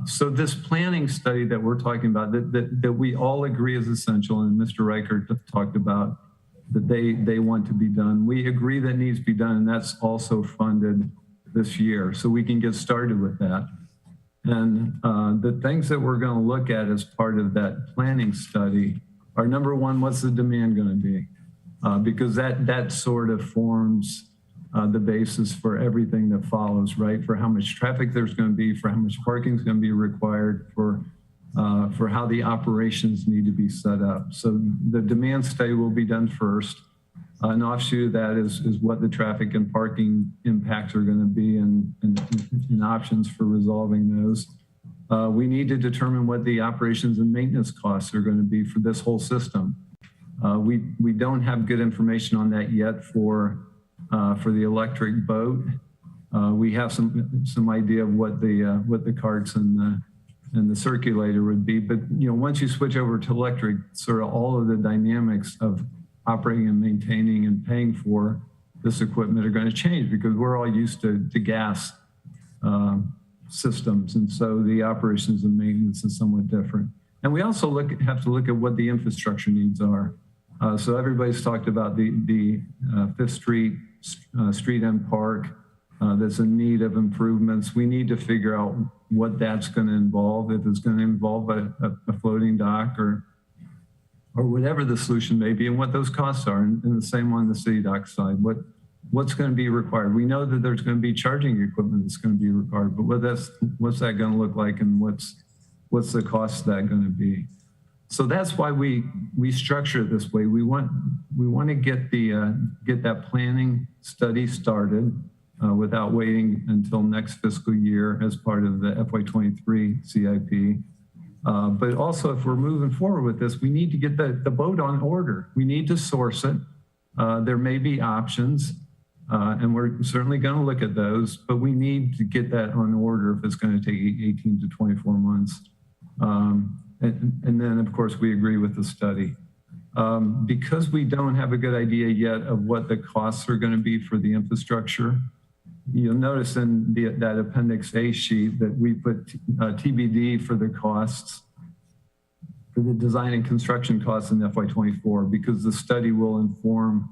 So this planning study that we're talking about, that we all agree is essential, and Mr. Reichert talked about that they want to be done. We agree that needs to be done, and that's also funded this year, so we can get started with that. And the things that we're going to look at as part of that planning study are, number one, what's the demand going to be? Because that sort of forms the basis for everything that follows, right? For how much traffic there's going to be, for how much parking is going to be required, for how the operations need to be set up. So the demand study will be done first. An offshoot of that is what the traffic and parking impacts are going to be and options for resolving those. We need to determine what the operations and maintenance costs are going to be for this whole system. We don't have good information on that yet for the electric boat. We have some idea of what the carts and the circulator would be, but once you switch over to electric, sort of all of the dynamics of operating and maintaining and paying for this equipment are going to change, because we're all used to gas systems, and so the operations and maintenance is somewhat different. And we also have to look at what the infrastructure needs are. So everybody's talked about the Fifth Street Street End Park that's in need of improvements. We need to figure out what that's going to involve, if it's going to involve a floating dock or whatever the solution may be, and what those costs are. And the same on the city dock side, what's going to be required. We know that there's going to be charging equipment that's going to be required, but what's that going to look like, and what's the cost of that going to be? So that's why we structure it this way. We want to get that planning study started without waiting until next fiscal year as part of the FY23 CIP. But also, if we're moving forward with this, we need to get the boat on order. We need to source it. There may be options, and we're certainly going to look at those, but we need to get that on order if it's going to take 18 to 24 months. And then, of course, we agree with the study. Because we don't have a good idea yet of what the costs are going to be for the infrastructure, you'll notice in that Appendix A sheet that we put TBD for the costs, for the design and construction costs in FY24, because the study will inform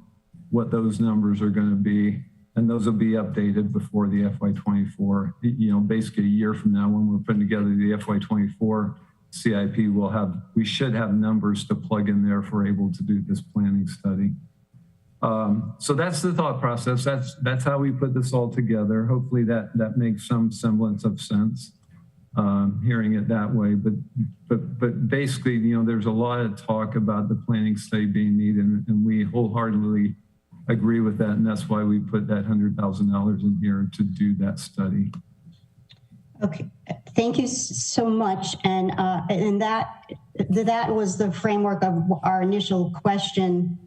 what those numbers are going to be, and those will be updated before the FY24. Basically a year from now, when we're putting together the FY24 CIP, we should have numbers to plug in there if we're able to do this planning study. So that's the thought process. That's how we put this all together. Hopefully that makes some semblance of sense, hearing it that way. But basically, there's a lot of talk about the planning study being needed, and we wholeheartedly agree with that, and that's why we put that $100,000 in here to do that study. Okay, thank you so much. And that was the framework of our initial question.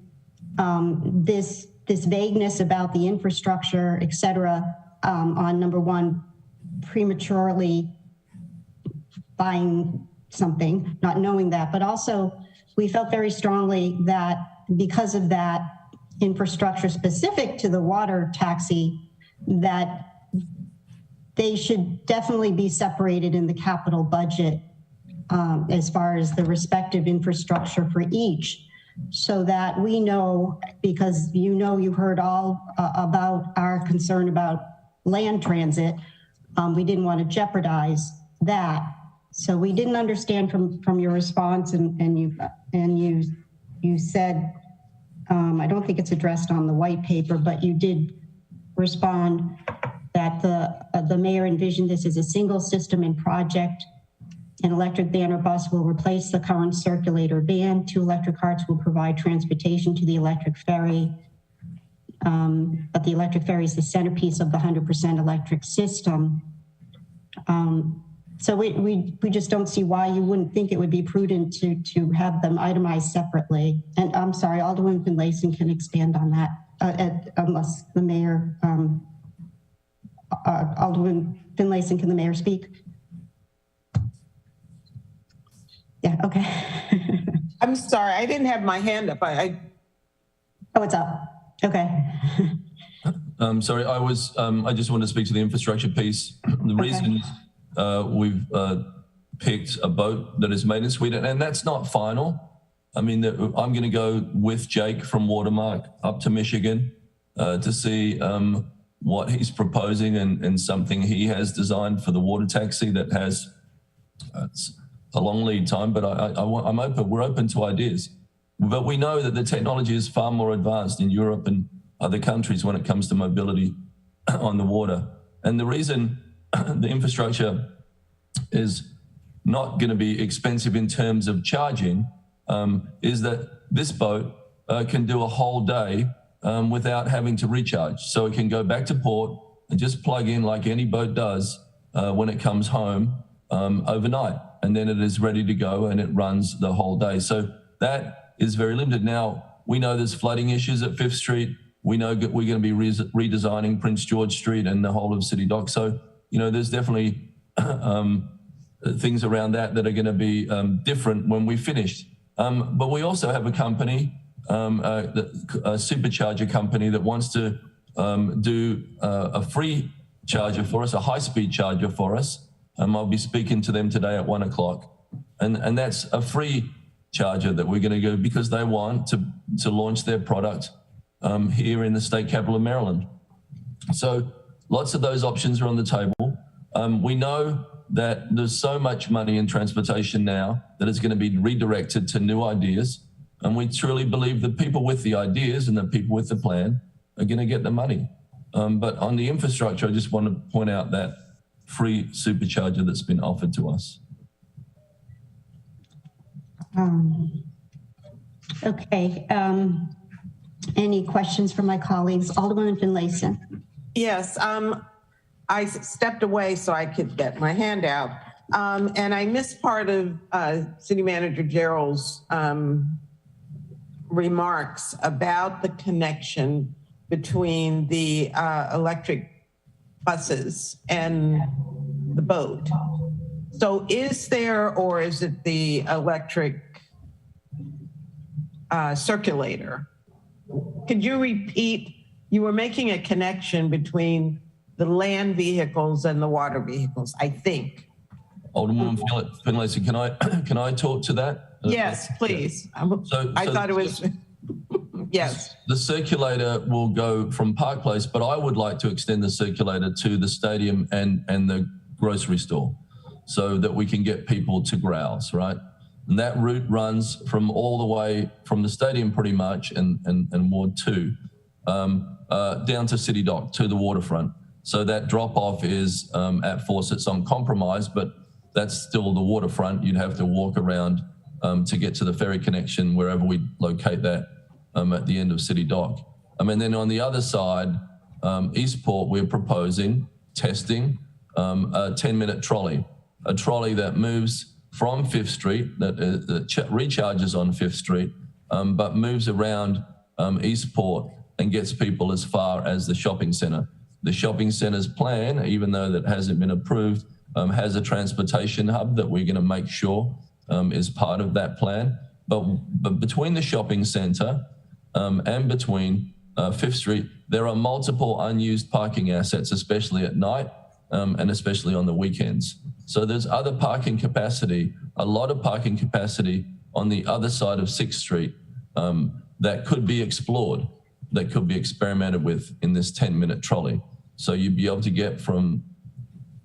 This vagueness about the infrastructure, et cetera, on number one, prematurely buying something, not knowing that, but also we felt very strongly that because of that infrastructure specific to the water taxi, that they should definitely be separated in the capital budget as far as the respective infrastructure for each, so that we know, because you heard all about our concern about land transit. We didn't want to jeopardize that. So we didn't understand from your response, and you said, I don't think it's addressed on the white paper, but you did respond that the mayor envisioned this as a single system and project An electric van or bus will replace the current circulator van. 2 electric carts will provide transportation to the electric ferry. But the electric ferry is the centerpiece of the 100% electric system. So we just don't see why you wouldn't think it would be prudent to have them itemized separately. And I'm sorry, Alderman Finlayson can expand on that unless the mayor, Alderman Finlayson, can the mayor speak? Yeah, okay. I'm sorry, I didn't have my hand up. Oh, it's up. Okay. Sorry, I just want to speak to the infrastructure piece. The reason we've picked a boat that is made in Sweden, and that's not final. I mean, I'm going to go with Jake from Watermark up to Michigan to see what he's proposing and something he has designed for the water taxi that has a long lead time, but I'm open. We're open to ideas. But we know that the technology is far more advanced in Europe and other countries when it comes to mobility on the water. And the reason the infrastructure is not going to be expensive in terms of charging is that this boat can do a whole day without having to recharge. So it can go back to port and just plug in like any boat does when it comes home overnight. And then it is ready to go and it runs the whole day. So that is very limited. Now, we know there's flooding issues at 5th Street. We know that we're going to be redesigning Prince George Street and the whole of City Dock. So, you know, there's definitely things around that are going to be different when we finished. But we also have a company, a supercharger company that wants to do a free charger for us, a high-speed charger for us. I'll be speaking to them today at 1 o'clock. And that's a free charger that we're going to go because they want to launch their product here in the state capital of Maryland. So lots of those options are on the table. We know that there's so much money in transportation now that is going to be redirected to new ideas. And we truly believe that people with the ideas and the people with the plan are going to get the money. But on the infrastructure, I just want to point out that free supercharger that's been offered to us. Okay. Any questions from my colleagues? Alderwoman Finlayson. Yes, I stepped away so I could get my hand out. And I missed part of City Manager Gerald's remarks about the connection between the electric buses and the boat. So is there, or is it the electric circulator? Could you repeat? You were making a connection between the land vehicles and the water vehicles, I think. Alderman Finlayson, can I talk to that? Yes, please. I thought it was, yes. The circulator will go from Park Place, but I would like to extend the circulator to the stadium and the grocery store so that we can get people to Growls, right? And that route runs from all the way from the stadium pretty much and Ward 2 down to City Dock to the waterfront. So that drop off is at Fawcett's on Compromise, but that's still the waterfront. You'd have to walk around to get to the ferry connection wherever we locate that at the end of City Dock. And then on the other side, Eastport, we're proposing testing a 10-minute trolley, a trolley that moves from 5th Street, that recharges on 5th Street, but moves around Eastport and gets people as far as the shopping center. The shopping center's plan, even though that hasn't been approved, has a transportation hub that we're going to make sure is part of that plan. But between the shopping center and between 5th Street, there are multiple unused parking assets, especially at night and especially on the weekends. So there's other parking capacity, a lot of parking capacity on the other side of 6th Street that could be explored, that could be experimented with in this 10-minute trolley. So you'd be able to get from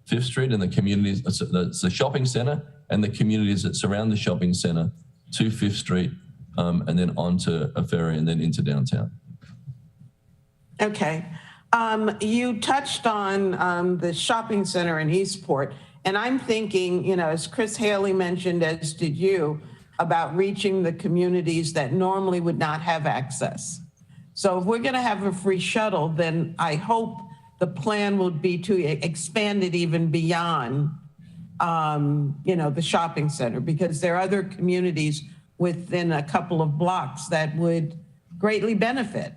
5th Street and the communities, it's the shopping center and the communities that surround the shopping center to 5th Street and then onto a ferry and then into downtown. Okay. You touched on the shopping center in Eastport, And I'm thinking, you know, as Chris Haley mentioned, as did you, about reaching the communities that normally would not have access. So if we're going to have a free shuttle, then I hope the plan would be to expand it even beyond, you know, the shopping center, because there are other communities within a couple of blocks that would greatly benefit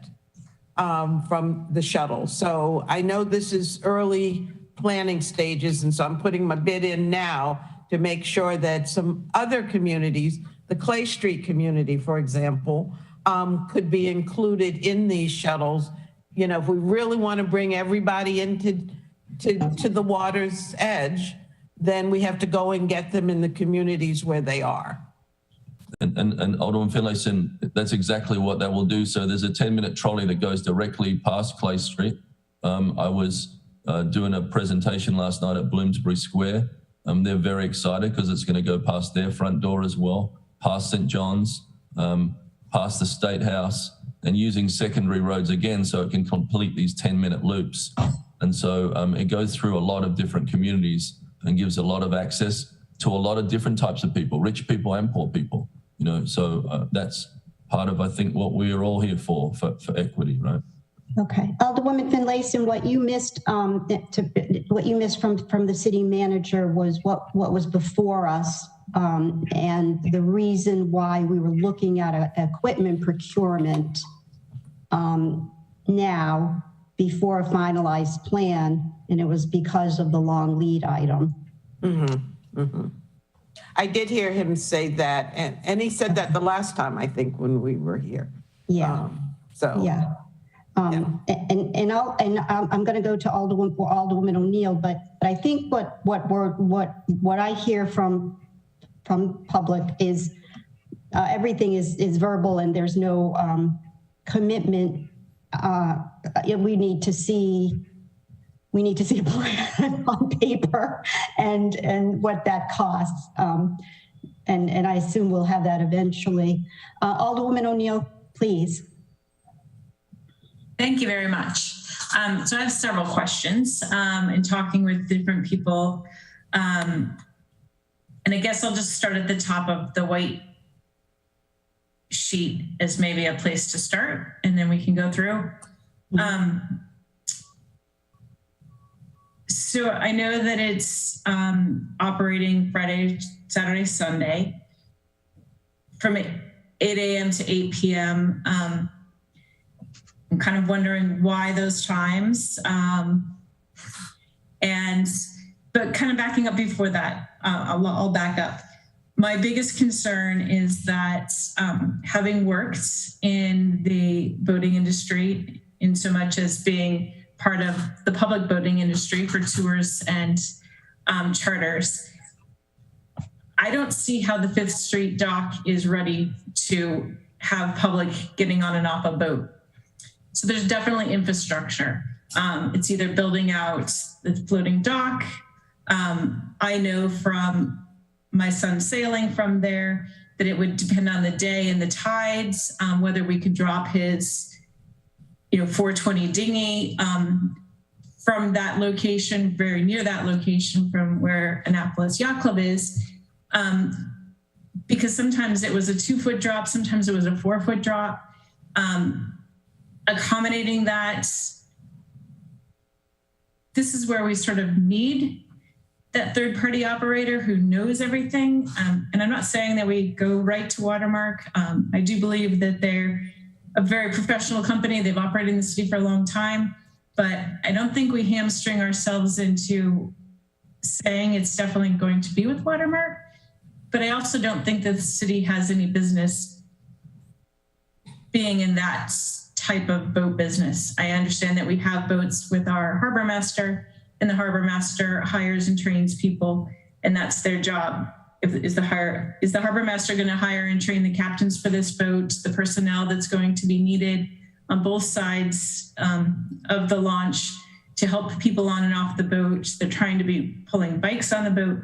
from the shuttle. So I know this is early planning stages, and so I'm putting my bid in now to make sure that some other communities, the Clay Street community, for example, could be included in these shuttles. You know, if we really want to bring everybody into to the water's edge, then we have to go and get them in the communities where they are. And Alderman Finlayson, that's exactly what that will do. So there's a 10-minute trolley that goes directly past Clay Street. I was doing a presentation last night at Bloomsbury Square. They're very excited because it's going to go past their front door as well, past St. John's, past the State House, and using secondary roads again so it can complete these 10-minute loops. And so it goes through a lot of different communities and gives a lot of access to a lot of different types of people, rich people and poor people, you know. So that's part of, I think, what we are all here for equity, right? Okay, Alderwoman Finlayson, what you missed, what you missed from the city manager was what was before us, and the reason why we were looking at equipment procurement now before a finalized plan, and it was because of the long lead item. Mm-hmm. Mm-hmm. I did hear him say that, and he said that the last time, I think, when we were here. Yeah. Yeah. And I'm going to go to Alderwoman O'Neill, but I think what I hear from public is everything is verbal, and there's no commitment. We need to see a plan on paper and what that costs. And I assume we'll have that eventually. Alderwoman O'Neill, please. Thank you very much. So I have several questions in talking with different people. And I guess I'll just start at the top of the white sheet as maybe a place to start, and then we can go through. So I know that it's operating Friday, Saturday, Sunday from 8 a.m. to 8 p.m. I'm kind of wondering why those times. But kind of backing up before that, I'll back up. My biggest concern is that having worked in the boating industry in so much as being part of the public boating industry for tours and charters, I don't see how the 5th Street dock is ready to have public getting on and off a boat. So there's definitely infrastructure. It's either building out the floating dock. I know from my son sailing from there that it would depend on the day and the tides, whether we could drop his 420 dinghy from that location, very near that location from where Annapolis Yacht Club is, because sometimes it was a 2-foot drop, sometimes it was a 4-foot drop. Accommodating that, this is where we sort of need that third-party operator who knows everything. And I'm not saying that we go right to Watermark. I do believe that they're a very professional company. They've operated in the city for a long time, but I don't think we hamstring ourselves into saying it's definitely going to be with Watermark. But I also don't think that the city has any business being in that type of boat business. I understand that we have boats with our harbor master, and the harbor master hires and trains people, and that's their job. Is the harbor master going to hire and train the captains for this boat, the personnel that's going to be needed on both sides of the launch to help people on and off the boat? They're trying to be pulling bikes on the boat.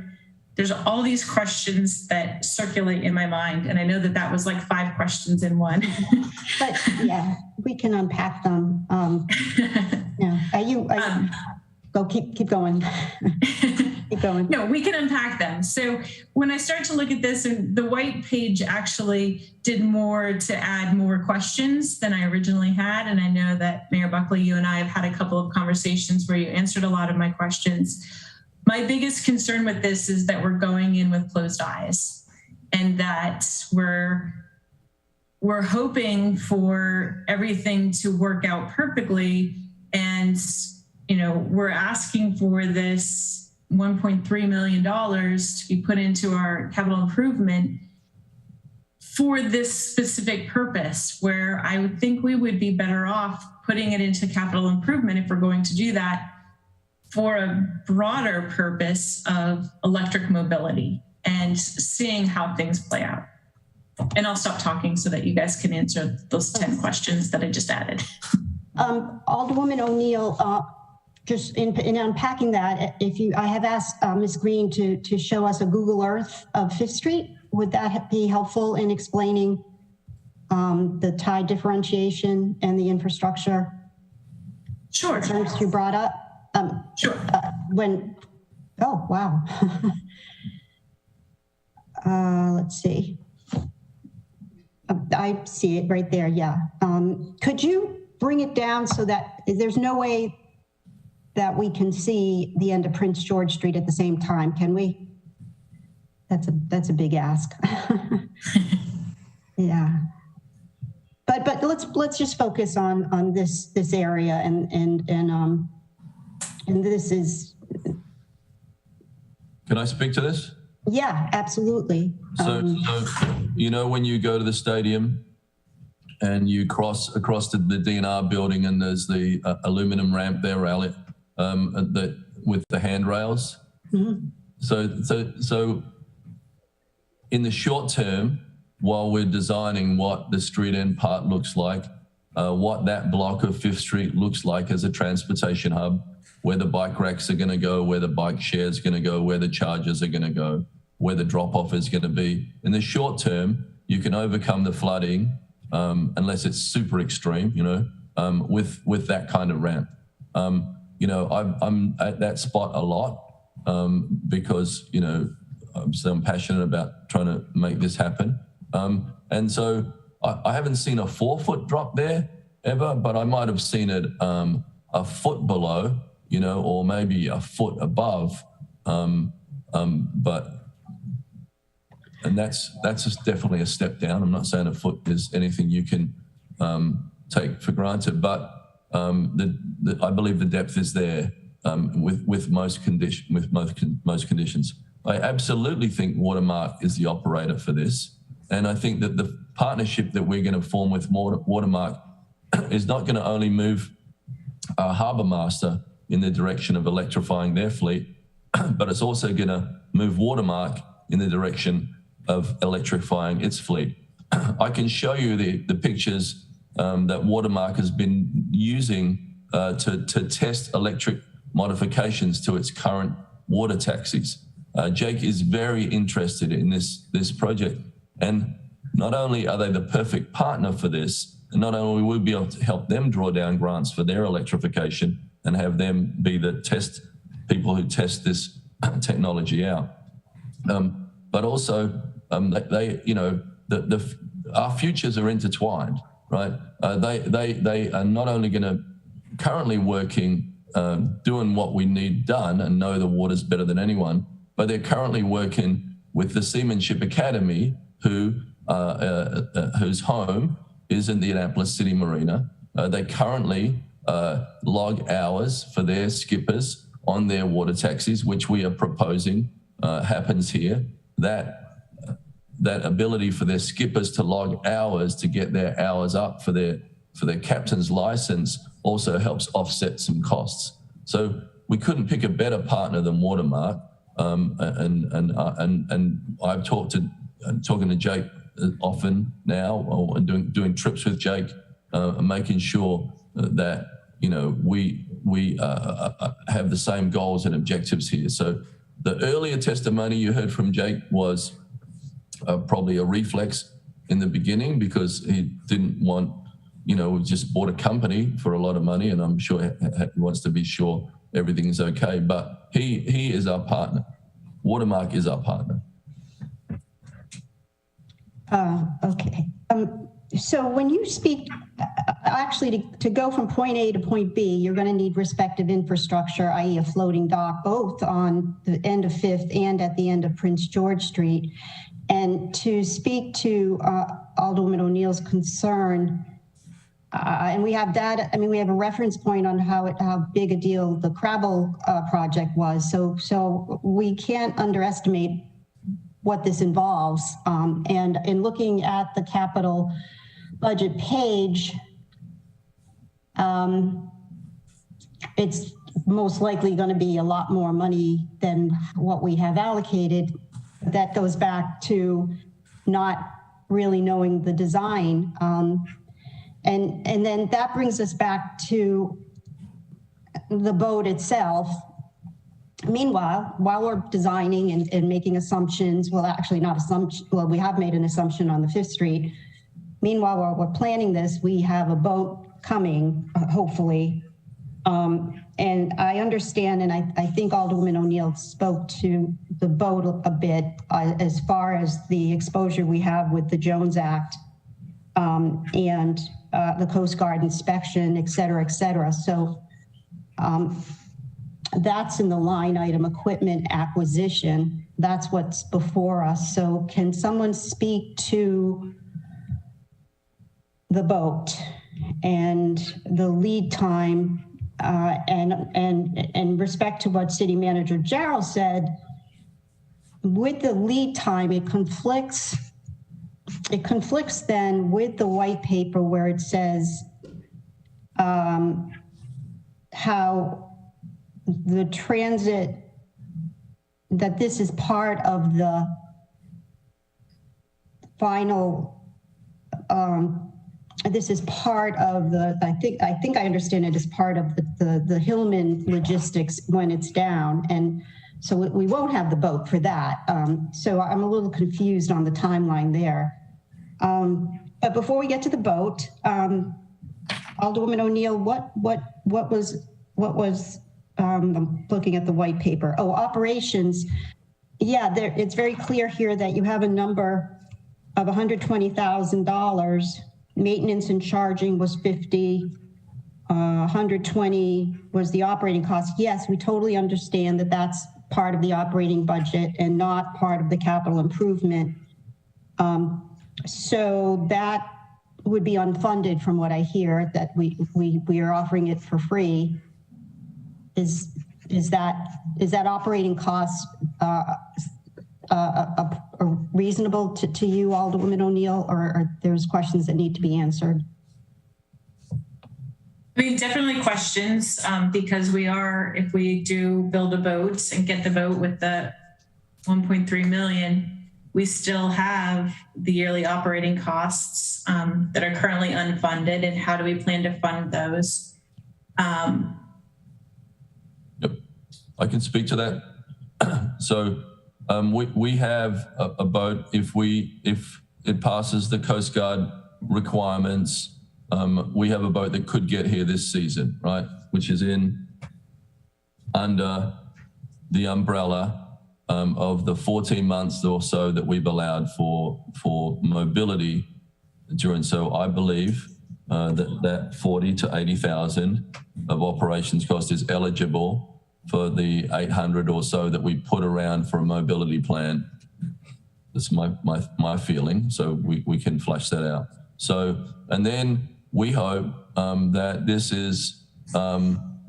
There's all these questions that circulate in my mind. And I know that that was like 5 questions in one. But yeah, we can unpack them. Yeah. Go keep going. Keep going. No, we can unpack them. So when I start to look at this, and the white page actually did more to add more questions than I originally had. And I know that Mayor Buckley, you and I have had a couple of conversations where you answered a lot of my questions. My biggest concern with this is that we're going in with closed eyes, and that we're hoping for everything to work out perfectly. And, we're asking for this $1.3 million to be put into our capital improvement for this specific purpose, where I would think we would be better off putting it into capital improvement if we're going to do that for a broader purpose of electric mobility and seeing how things play out. And I'll stop talking so that you guys can answer those 10 questions that I just added. Alderwoman O'Neill, just in unpacking that, I have asked Ms. Green to show us a Google Earth of Fifth Street. Would that be helpful in explaining the tide differentiation and the infrastructure? Sure. Concerns you brought up. Sure. Oh, wow. Let's see. I see it right there, yeah. Could you bring it down so that there's no way that we can see the end of Prince George Street at the same time, can we? That's a big ask. Yeah. But let's just focus on this area and this is. Can I speak to this? Yeah, absolutely. So when you go to the stadium and you cross across the DNR building, and there's the aluminum ramp there, with the handrails. Mm-hmm. So in the short term, while we're designing what the street end part looks like, what that block of Fifth Street looks like as a transportation hub, where the bike racks are going to go, where the bike share is going to go, where the chargers are going to go, where the drop-off is going to be. In the short term, you can overcome the flooding, unless it's super extreme, with that kind of ramp. I'm at that spot a lot because, I'm passionate about trying to make this happen. And so I haven't seen a 4-foot drop there ever, but I might have seen it a foot below, or maybe a foot above. And that's just definitely a step down. I'm not saying a foot is anything you can take for granted, but I believe the depth is there with most conditions. I absolutely think Watermark is the operator for this, and I think that the partnership that we're going to form with Watermark is not going to only move Harbour Master in the direction of electrifying their fleet, but it's also going to move Watermark in the direction of electrifying its fleet. I can show you the pictures that Watermark has been using to test electric modifications to its current water taxis. Jake is very interested in this project, and not only are they the perfect partner for this, and not only will we be able to help them draw down grants for their electrification and have them be the people who test this technology out, but also our futures are intertwined, right? They are not only going to currently working doing what we need done and know the water's better than anyone, but they're currently working with the Seamanship Academy, whose home is in the Annapolis City Marina. They currently log hours for their skippers on their water taxis, which we are proposing happens here. That ability for their skippers to log hours to get their hours up for their captain's license also helps offset some costs. So we couldn't pick a better partner than Watermark. And I've talking to Jake often now, or doing trips with Jake, making sure that we have the same goals and objectives here. So the earlier testimony you heard from Jake was probably a reflex in the beginning because he didn't want we just bought a company for a lot of money, and I'm sure he wants to be sure everything's okay. But he is our partner. Watermark is our partner. Okay. So when you speak, actually to go from point A to point B, you're going to need respective infrastructure, i.e. a floating dock, both on the end of 5th and at the end of Prince George Street. And to speak to Alderwoman O'Neill's concern, and we have data, we have a reference point on how big a deal the Crabble project was. So we can't underestimate what this involves. And in looking at the capital budget page, it's most likely going to be a lot more money than what we have allocated. That goes back to not really knowing the design. And then that brings us back to the boat itself. Meanwhile, while we're designing and making assumptions, well, actually not assumption, well, we have made an assumption on the 5th Street. Meanwhile, while we're planning this, we have a boat coming, hopefully. And I understand, and I think Alderwoman O'Neill spoke to the boat a bit as far as the exposure we have with the Jones Act and the Coast Guard inspection, et cetera, et cetera. So that's in the line item equipment acquisition. That's what's before us. So can someone speak to the boat and the lead time and respect to what City Manager Jarrell said, with the lead time, it conflicts then with the white paper where it says how the transit, that this is part of the final, this is part of the, I think I understand it as part of the Hillman logistics when it's down. And so we won't have the boat for that. So I'm a little confused on the timeline there. But before we get to the boat, Alderwoman O'Neill, what was I'm looking at the white paper. Oh, operations. Yeah, it's very clear here that you have a number of $120,000. Maintenance and charging was 50. 120 was the operating cost. Yes, we totally understand that that's part of the operating budget and not part of the capital improvement. So that would be unfunded from what I hear, that we are offering it for free. Is that operating cost reasonable to you, Alderwoman O'Neill, or there's questions that need to be answered? I mean, definitely questions, because if we do build a boat and get the boat with the 1.3 million, we still have the yearly operating costs that are currently unfunded, and how do we plan to fund those? Yep, I can speak to that. So we have a boat. If it passes the Coast Guard requirements, we have a boat that could get here this season, right? Which is under the umbrella of the 14 months or so that we've allowed for mobility during. So I believe that 40 to 80,000 of operations cost is eligible for the 800 or so that we put around for a mobility plan. That's my feeling. So we can flush that out. So, and then we hope that this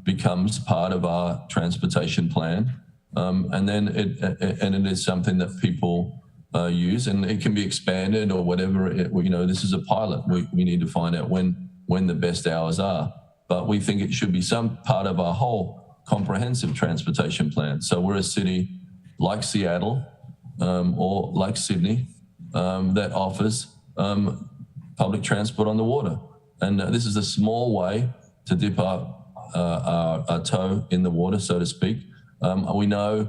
becomes part of our transportation plan. And then it is something that people use, and it can be expanded or whatever. This is a pilot. We need to find out when the best hours are. But we think it should be some part of our whole comprehensive transportation plan. So we're a city like Seattle or like Sydney that offers public transport on the water. And this is a small way to dip our toe in the water, so to speak. We know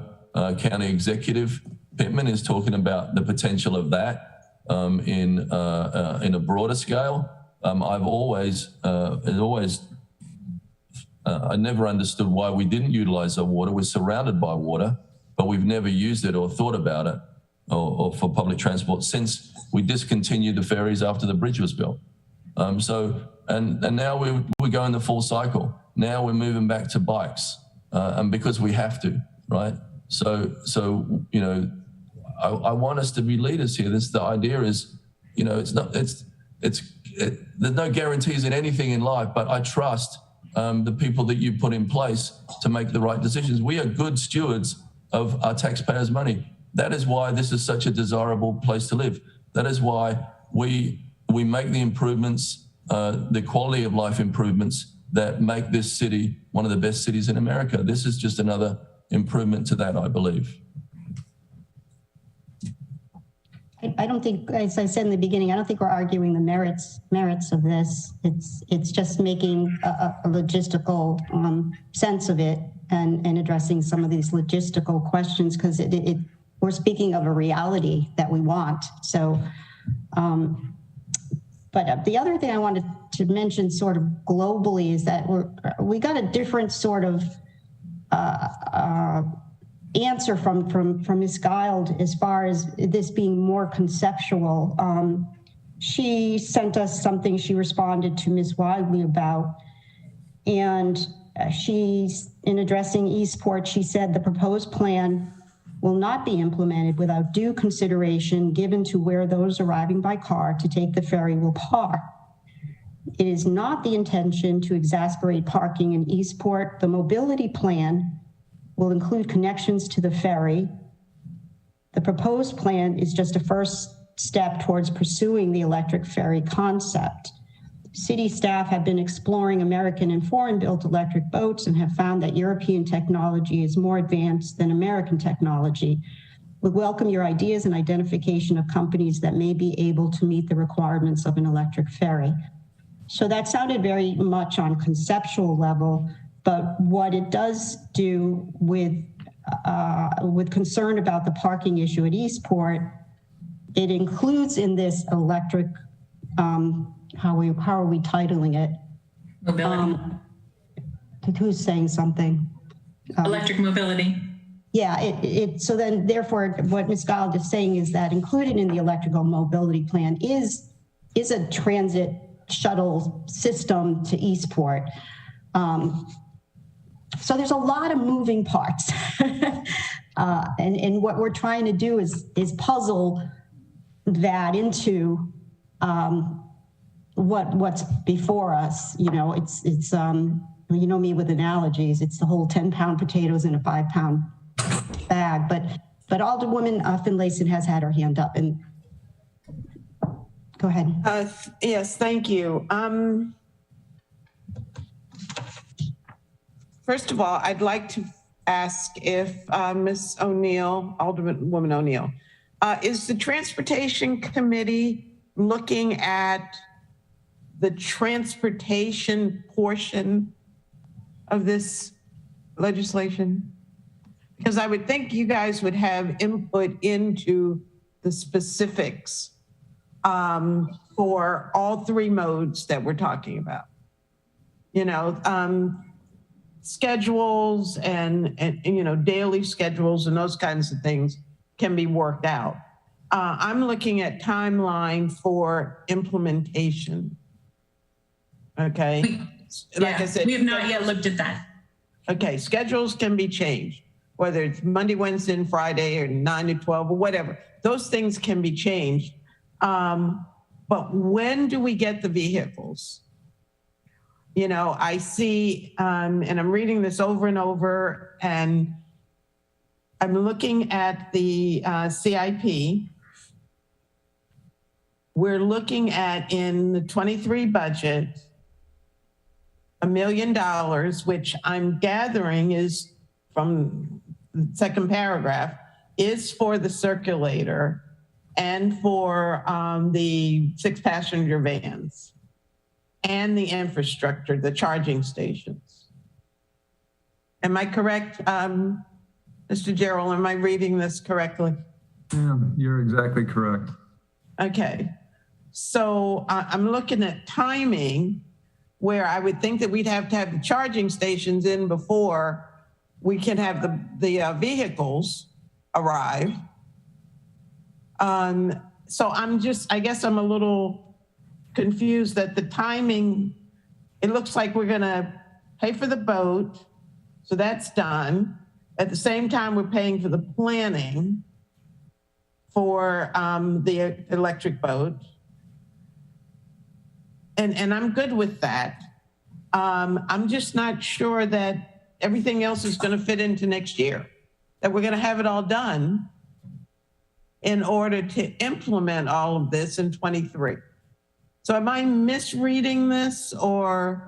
County Executive Pittman is talking about the potential of that in a broader scale. I've always, I never understood why we didn't utilize our water. We're surrounded by water, but we've never used it or thought about it or for public transport since we discontinued the ferries after the bridge was built. And now we're going the full cycle. Now we're moving back to bikes, and because we have to, right? So you know, I want us to be leaders here. The idea is, you know, there's no guarantees in anything in life, but I trust the people that you put in place to make the right decisions. We are good stewards of our taxpayers' money. That is why this is such a desirable place to live. That is why we make the improvements, the quality of life improvements that make this city one of the best cities in America. This is just another improvement to that, I believe. I don't think, as I said in the beginning, I don't think we're arguing the merits of this. It's just making a logistical sense of it and addressing some of these logistical questions, because we're speaking of a reality that we want. So, but the other thing I wanted to mention sort of globally is that we got a different sort of answer from Ms. Guild as far as this being more conceptual. She sent us something she responded to Ms. Wiley about, and she's, in addressing Eastport, she said the proposed plan will not be implemented without due consideration given to where those arriving by car to take the ferry will park. It is not the intention to exacerbate parking in Eastport. The mobility plan will include connections to the ferry. The proposed plan is just a first step towards pursuing the electric ferry concept. City staff have been exploring American and foreign-built electric boats and have found that European technology is more advanced than American technology. We welcome your ideas and identification of companies that may be able to meet the requirements of an electric ferry. So that sounded very much on conceptual level, but what it does do with concern about the parking issue at Eastport, it includes in this electric, how are we titling it? Mobility. Who's saying something? Electric mobility. Yeah, so then therefore what Ms. Guild is saying is that included in the electrical mobility plan is a transit shuttle system to Eastport. So there's a lot of moving parts. And what we're trying to do is puzzle that into what's before us. You know, it's you know me with analogies, it's the whole 10-pound potatoes in a 5-pound bag. But Alderwoman Finlayson has had her hand up, and go ahead. Yes, thank you. First of all, I'd like to ask if Ms. O'Neill, Alderwoman O'Neill, is the Transportation Committee looking at the transportation portion of this legislation? Because I would think you guys would have input into the specifics for all three modes that we're talking about. You know, schedules and you know, daily schedules and those kinds of things can be worked out. I'm looking at timeline for implementation. Okay. Like I said, we have not yet looked at that. Okay, schedules can be changed, whether it's Monday, Wednesday, and Friday, or 9 to 12, or whatever. Those things can be changed. But when do we get the vehicles? You know, I see, and I'm reading this over and over, and I'm looking at the CIP. We're looking at, in the 23 budget, $1 million, which I'm gathering is from the second paragraph, is for the circulator and for the 6-passenger vans and the infrastructure, the charging stations. Am I correct, Mr. Gerald? Am I reading this correctly? Yeah, you're exactly correct. Okay. So I'm looking at timing where I would think that we'd have to have the charging stations in before we can have the vehicles arrive. So I guess I'm a little confused that the timing, it looks like we're gonna pay for the boat, so that's done. At the same time, we're paying for the planning for the electric boat. And I'm good with that. I'm just not sure that everything else is gonna fit into next year, that we're gonna have it all done in order to implement all of this in 23. So am I misreading this, or,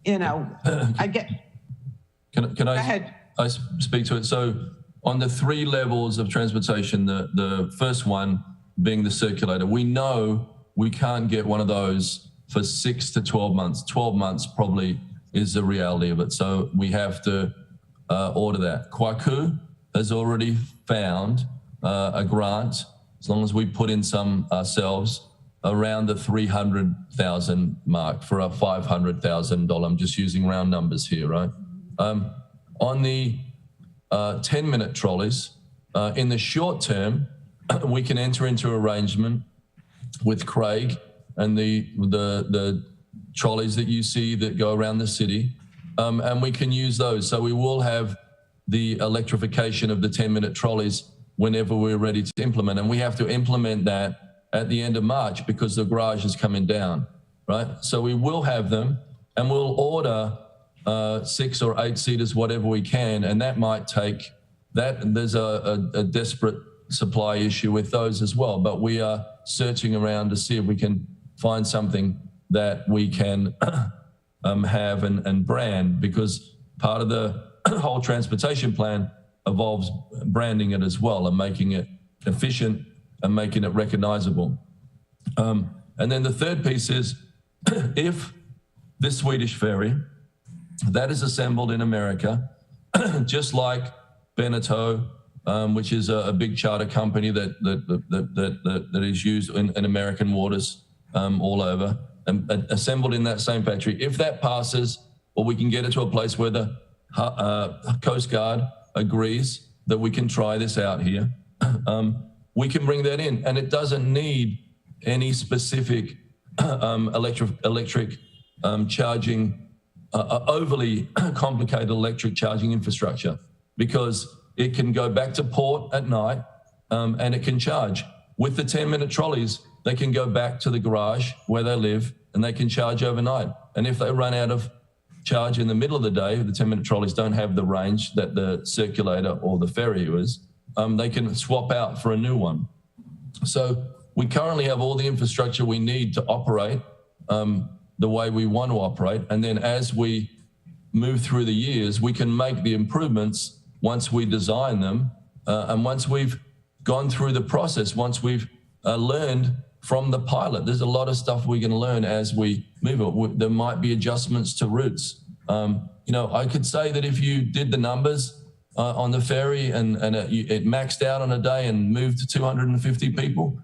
I get. Can I speak to it? So on the 3 levels of transportation, the first one being the circulator, we know we can't get one of those for 6 to 12 months. 12 months probably is the reality of it. So we have to order that. Kwaku has already found a grant, as long as we put in some ourselves, around the 300,000 mark for a $500,000. I'm just using round numbers here, right? On the 10-minute trolleys, in the short term, we can enter into arrangement with Craig and the trolleys that you see that go around the city, and we can use those. So we will have the electrification of the 10-minute trolleys whenever we're ready to implement. And we have to implement that at the end of March because the garage is coming down, right? So we will have them, and we'll order 6 or 8 seaters, whatever we can. And that might take that. There's a desperate supply issue with those as well. But we are searching around to see if we can find something that we can have and brand, because part of the whole transportation plan involves branding it as well and making it efficient and making it recognizable. And then the third piece is if this Swedish ferry that is assembled in America, just like Beneteau, which is a big charter company that is used in American waters all over, and assembled in that same factory. If that passes, or we can get it to a place where the Coast Guard agrees that we can try this out here, we can bring that in, and it doesn't need any specific electric charging, overly complicated electric charging infrastructure, because it can go back to port at night and it can charge. With the 10-minute trolleys, they can go back to the garage where they live and they can charge overnight. And if they run out of charge in the middle of the day, the 10-minute trolleys don't have the range that the circulator or the ferry is, they can swap out for a new one. So we currently have all the infrastructure we need to operate the way we want to operate. And then as we move through the years, we can make the improvements once we design them, and once we've gone through the process, once we've learned from the pilot. There's a lot of stuff we're going to learn as we move it. There might be adjustments to routes. I could say that if you did the numbers on the ferry and it maxed out on a day and moved to 250 people,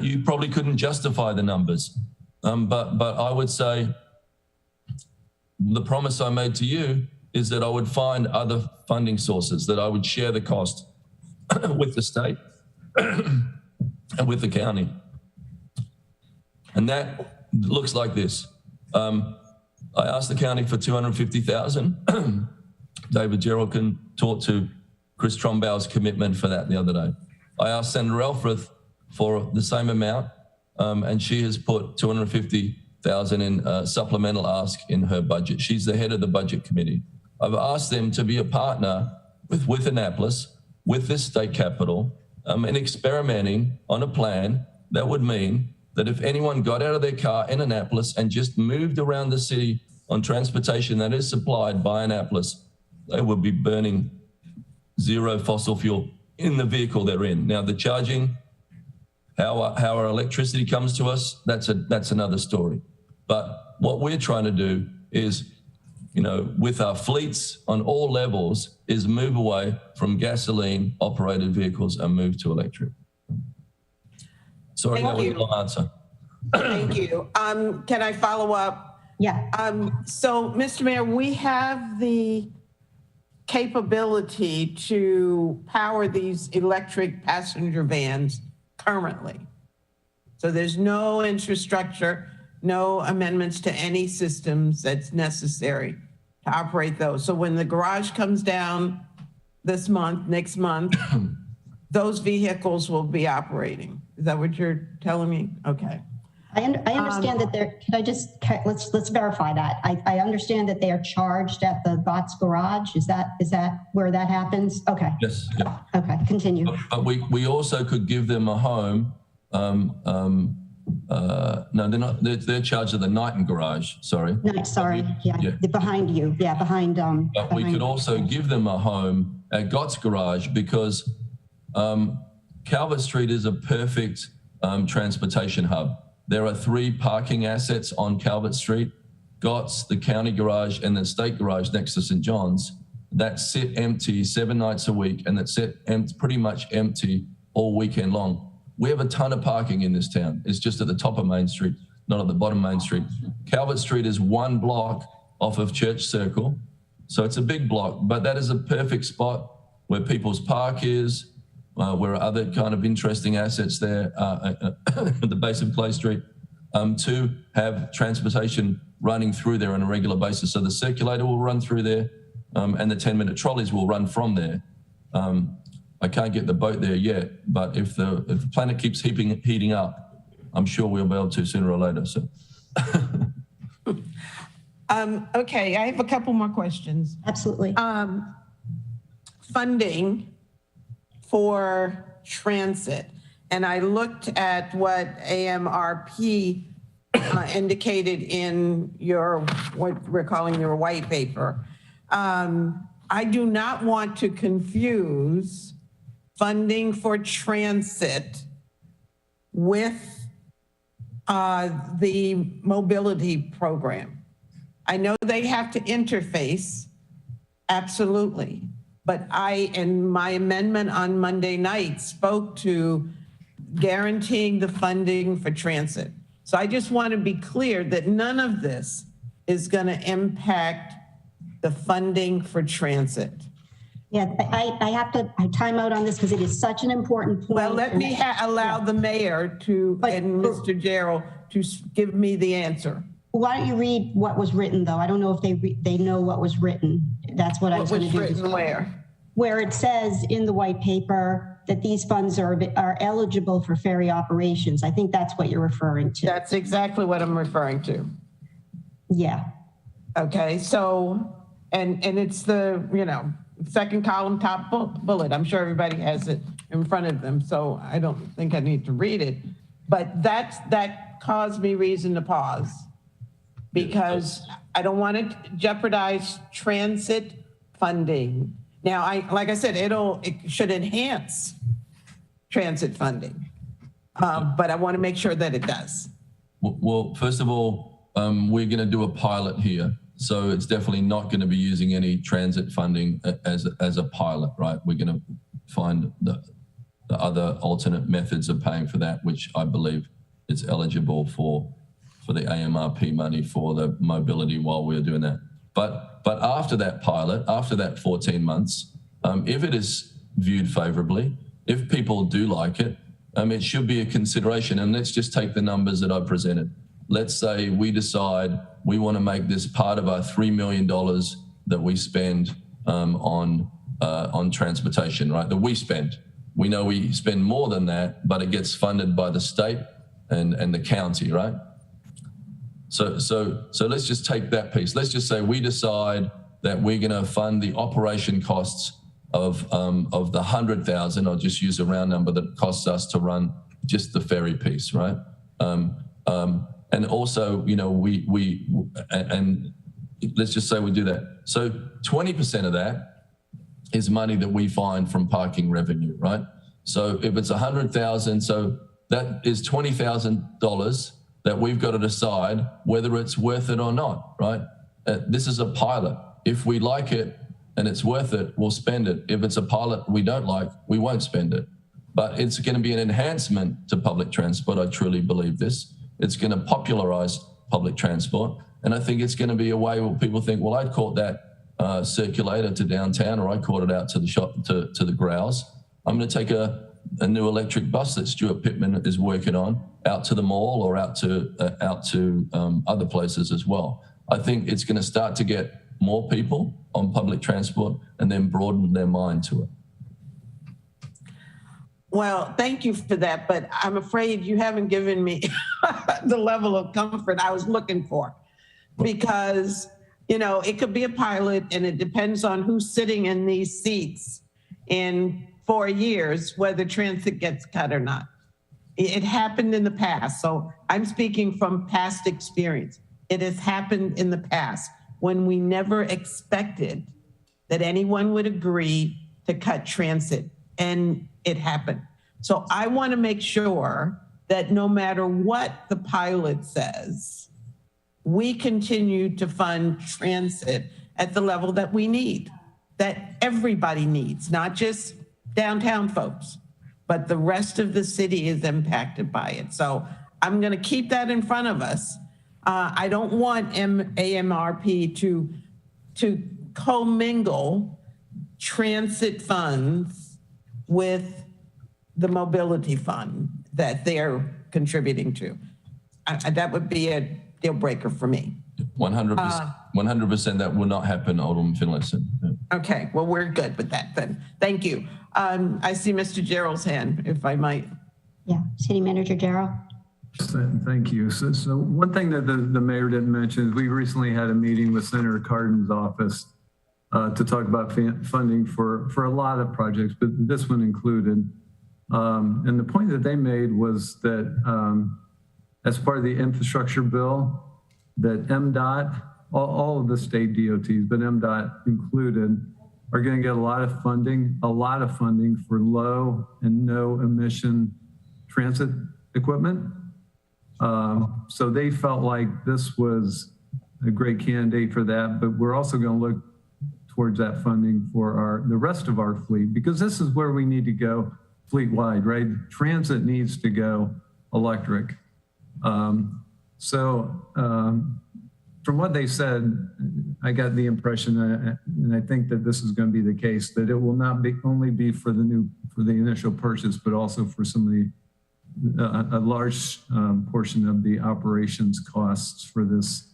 you probably couldn't justify the numbers. But I would say the promise I made to you is that I would find other funding sources, that I would share the cost with the state and with the county. And that looks like this. I asked the county for $250,000. David Gerald can talk to Chris Trombau's commitment for that the other day. I asked Senator Elfreth for the same amount, and she has put $250,000 in supplemental ask in her budget. She's the head of the budget committee. I've asked them to be a partner with Annapolis, with this state capital, and experimenting on a plan that would mean that if anyone got out of their car in Annapolis and just moved around the city on transportation that is supplied by Annapolis, they would be burning zero fossil fuel in the vehicle they're in. Now, the charging, how our electricity comes to us, that's another story. But what we're trying to do is, with our fleets on all levels, is move away from gasoline operated vehicles and move to electric. Sorry, that was a long answer. Thank you. Can I follow up? Yeah. So, Mr. Mayor, we have the capability to power these electric passenger vans currently. So there's no infrastructure, no amendments to any systems that's necessary to operate those. So when the garage comes down this month, next month, those vehicles will be operating. Is that what you're telling me? Okay. I understand that they're, let's verify that. I understand that they are charged at the GOTS garage. Is that where that happens? Okay. Yes. Yeah. Okay, continue. But we also could give them a home. No, they're not. They're charged at the Knighton garage. Sorry. No, sorry. Yeah. Behind you. Yeah, behind. But we could also give them a home at GOTS garage because Calvert Street is a perfect transportation hub. There are 3 parking assets on Calvert Street, GOTS, the county garage, and the state garage next to St. John's that sit empty 7 nights a week and that sit pretty much empty all weekend long. We have a ton of parking in this town. It's just at the top of Main Street, not at the bottom Main Street. Calvert Street is 1 block off of Church Circle. So it's a big block, but that is a perfect spot where People's Park is, where are other kind of interesting assets there at the base of Clay Street, to have transportation running through there on a regular basis. So the circulator will run through there and the 10-minute trolleys will run from there. I can't get the boat there yet, but if the planet keeps heating up, I'm sure we'll be able to sooner or later. So. Okay, I have a couple more questions. Absolutely. Funding for transit. And I looked at what AMRP indicated in what we're calling your white paper. I do not want to confuse funding for transit with the mobility program. I know they have to interface, absolutely. But in my amendment on Monday night, spoke to guaranteeing the funding for transit. So I just want to be clear that none of this is going to impact the funding for transit. Yeah, I have to time out on this because it is such an important point. Well, let me allow the mayor and Mr. Gerald to give me the answer. Why don't you read what was written, though? I don't know if they know what was written. That's what I was going to do. What was written where? Where it says in the white paper that these funds are eligible for ferry operations. I think that's what you're referring to. That's exactly what I'm referring to. Yeah. Okay, so, and it's the, second column, top bullet. I'm sure everybody has it in front of them, so I don't think I need to read it. But that caused me reason to pause, because I don't want to jeopardize transit funding. Now, like I said, it should enhance transit funding, but I want to make sure that it does. Well, first of all, we're going to do a pilot here. So it's definitely not going to be using any transit funding as a pilot, right? We're going to find the other alternate methods of paying for that, which I believe it's eligible for the AMRP money for the mobility while we're doing that. But after that pilot, after that 14 months, if it is viewed favorably, if people do like it, it should be a consideration. And let's just take the numbers that I presented. Let's say we decide we want to make this part of our $3 million that we spend on transportation, right? That we spend. We know we spend more than that, but it gets funded by the state and the county, right? So let's just take that piece. Let's just say we decide that we're going to fund the operation costs of the 100,000. I'll just use a round number that costs us to run just the ferry piece, right? And also, and let's just say we do that. So 20% of that is money that we find from parking revenue, right? So if it's 100,000, so that is $20,000 that we've got to decide whether it's worth it or not, right? This is a pilot. If we like it and it's worth it, we'll spend it. If it's a pilot we don't like, we won't spend it. but it's going to be an enhancement to public transport. I truly believe this. It's going to popularize public transport. And I think it's going to be a way where people think, well, I caught that circulator to downtown, or I caught it out to the shop, to the grouse. I'm going to take a new electric bus that Stuart Pittman is working on out to the mall or out to other places as well. I think it's going to start to get more people on public transport and then broaden their mind to it. Well, thank you for that, but I'm afraid you haven't given me the level of comfort I was looking for, because, you know, it could be a pilot and it depends on who's sitting in these seats in 4 years, whether transit gets cut or not. It happened in the past. So I'm speaking from past experience. It has happened in the past when we never expected that anyone would agree to cut transit, and it happened. So I want to make sure that no matter what the pilot says, we continue to fund transit at the level that we need, that everybody needs, not just downtown folks, but the rest of the city is impacted by it. So I'm going to keep that in front of us. I don't want AMRP to commingle transit funds with the mobility fund that they're contributing to. That would be a deal breaker for me. 100%, that will not happen, Alderman Finlayson. Okay, well, we're good with that then. Thank you. I see Mr. Gerald's hand, if I might. Yeah, City Manager Gerald. Thank you. So one thing that the mayor didn't mention is we recently had a meeting with Senator Cardin's office to talk about funding for a lot of projects, but this one included. And the point that they made was that as part of the infrastructure bill, that MDOT, all of the state DOTs, but MDOT included, are going to get a lot of funding for low and no emission transit equipment. So they felt like this was a great candidate for that, but we're also going to look towards that funding for the rest of our fleet, because this is where we need to go fleet-wide, right? Transit needs to go electric. From what they said, I got the impression, and I think that this is going to be the case, that it will not only be for the initial purchase, but also for some of a large portion of the operations costs for this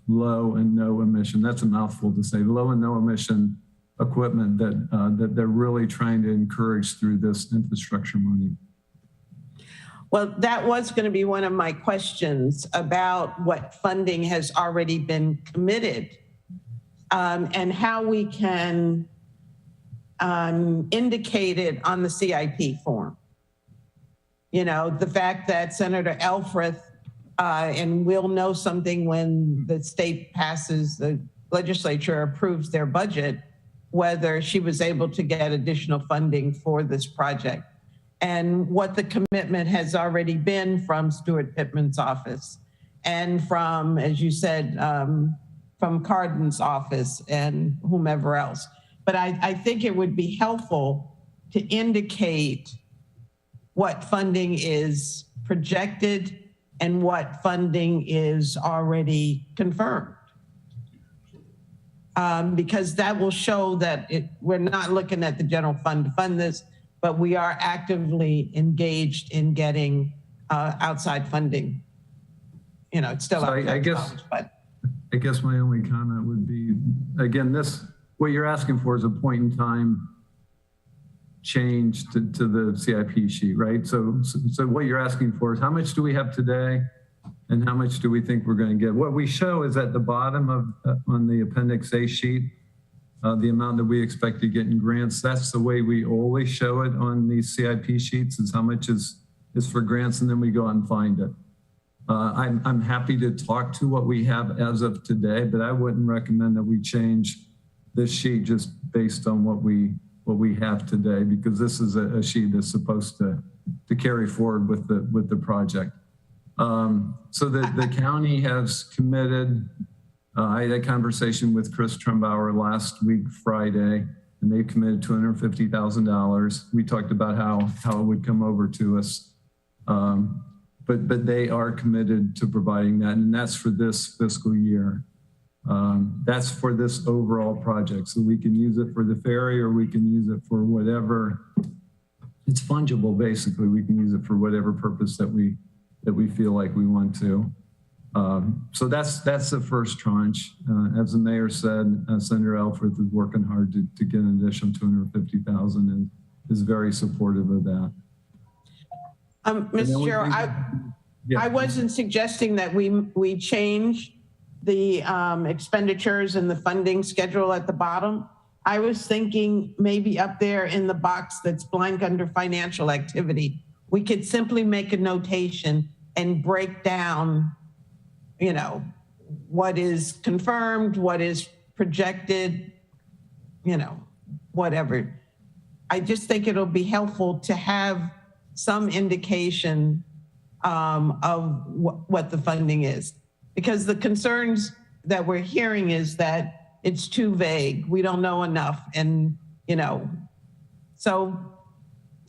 low and no emission. That's a mouthful to say. Low and no emission equipment that they're really trying to encourage through this infrastructure money. Well, that was going to be one of my questions about what funding has already been committed and how we can indicate it on the CIP form. You know, the fact that Senator Elfreth, and we'll know something when the state passes, the legislature approves their budget, whether she was able to get additional funding for this project, and what the commitment has already been from Stuart Pittman's office and from, as you said, from Cardin's office and whomever else. But I think it would be helpful to indicate what funding is projected and what funding is already confirmed. Because that will show that we're not looking at the general fund to fund this, but we are actively engaged in getting outside funding. You know, it's still so outside I guess, college, but I guess my only comment would be, again, what you're asking for is a point in time change to the CIP sheet, right? So what you're asking for is how much do we have today and how much do we think we're going to get? What we show is at the bottom of on the Appendix A sheet, the amount that we expect to get in grants. That's the way we always show it on these CIP sheets, is how much is for grants, and then we go out and find it. I'm happy to talk to what we have as of today, but I wouldn't recommend that we change this sheet just based on what we have today, because this is a sheet that's supposed to carry forward with the project. So the county has committed. I had a conversation with Chris Trumbauer last week, Friday, and they committed $250,000. We talked about how it would come over to us. But they are committed to providing that, and that's for this fiscal year. That's for this overall project. So we can use it for the ferry, or we can use it for whatever. It's fungible, basically. We can use it for whatever purpose that we feel like we want to. So that's the first tranche. As the mayor said, Senator Elfrith is working hard to get an additional $250,000 and is very supportive of that. Mr. Chair, I wasn't suggesting that we change the expenditures and the funding schedule at the bottom. I was thinking maybe up there in the box that's blank under financial activity, we could simply make a notation and break down, you know, what is confirmed, what is projected, you know, whatever. I just think it'll be helpful to have some indication of what the funding is, because the concerns that we're hearing is that it's too vague. We don't know enough. And, you know, so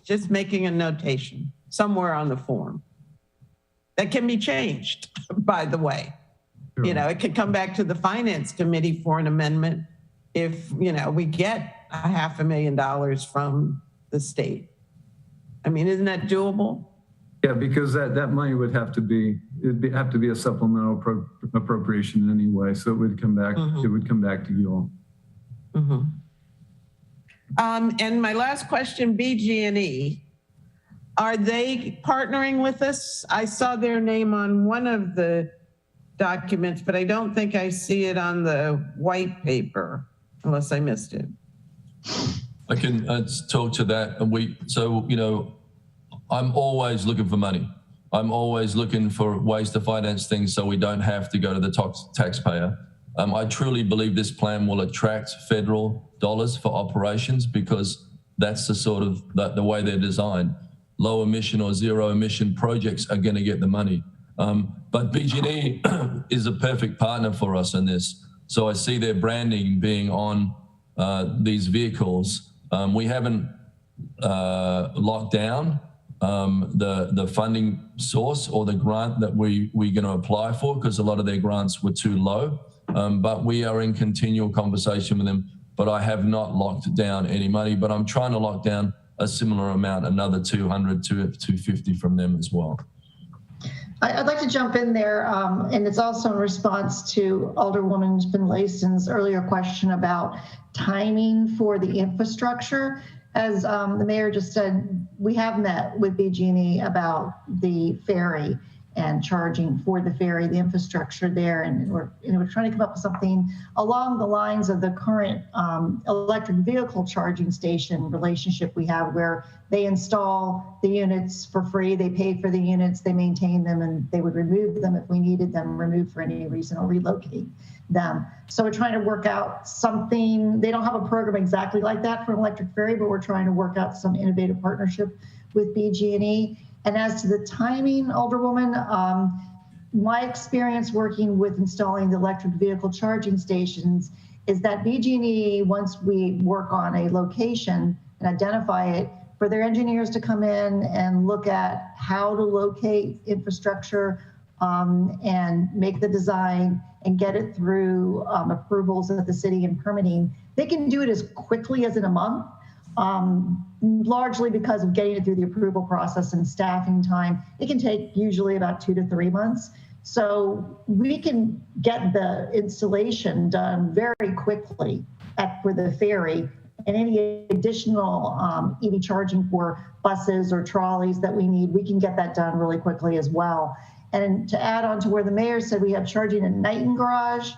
just making a notation somewhere on the form that can be changed, by the way. Sure. You know, it could come back to the Finance Committee for an amendment if, you know, we get $500,000 from the state. I mean, isn't that doable? Yeah, because that money would have to be, have to be a supplemental appropriation anyway. So it would come back, it would come back to you all. And my last question, BG&E, are they partnering with us? I saw their name on one of the documents, but I don't think I see it on the white paper, unless I missed it. I can talk to that. And so, you know, I'm always looking for money. I'm always looking for ways to finance things so we don't have to go to the taxpayer. I truly believe this plan will attract federal dollars for operations because that's the sort of the way they're designed. Low emission or zero emission projects are going to get the money. But BG&E is a perfect partner for us in this. So I see their branding being on these vehicles. We haven't locked down the funding source or the grant that we're going to apply for because a lot of their grants were too low. But we are in continual conversation with them. But I have not locked down any money, but I'm trying to lock down a similar amount, another 200 to 250 from them as well. I'd like to jump in there, and it's also in response to Alderwoman Finlayson's earlier question about timing for the infrastructure. As the mayor just said, we have met with BG&E about the ferry and charging for the ferry, the infrastructure there, and we're trying to come up with something along the lines of the current electric vehicle charging station relationship we have, where they install the units for free, they pay for the units, they maintain them, and they would remove them if we needed them removed for any reason or relocate them. So we're trying to work out something. They don't have a program exactly like that for an electric ferry, but we're trying to work out some innovative partnership with BG&E. And as to the timing, Alderwoman, my experience working with installing the electric vehicle charging stations is that BG&E, once we work on a location and identify it, for their engineers to come in and look at how to locate infrastructure and make the design and get it through approvals at the city and permitting, they can do it as quickly as in a month. Largely because of getting it through the approval process and staffing time. It can take usually about 2 to 3 months. So we can get the installation done very quickly for the ferry, and any additional EV charging for buses or trolleys that we need, we can get that done really quickly as well. And to add on to where the mayor said we have charging at Knighton Garage,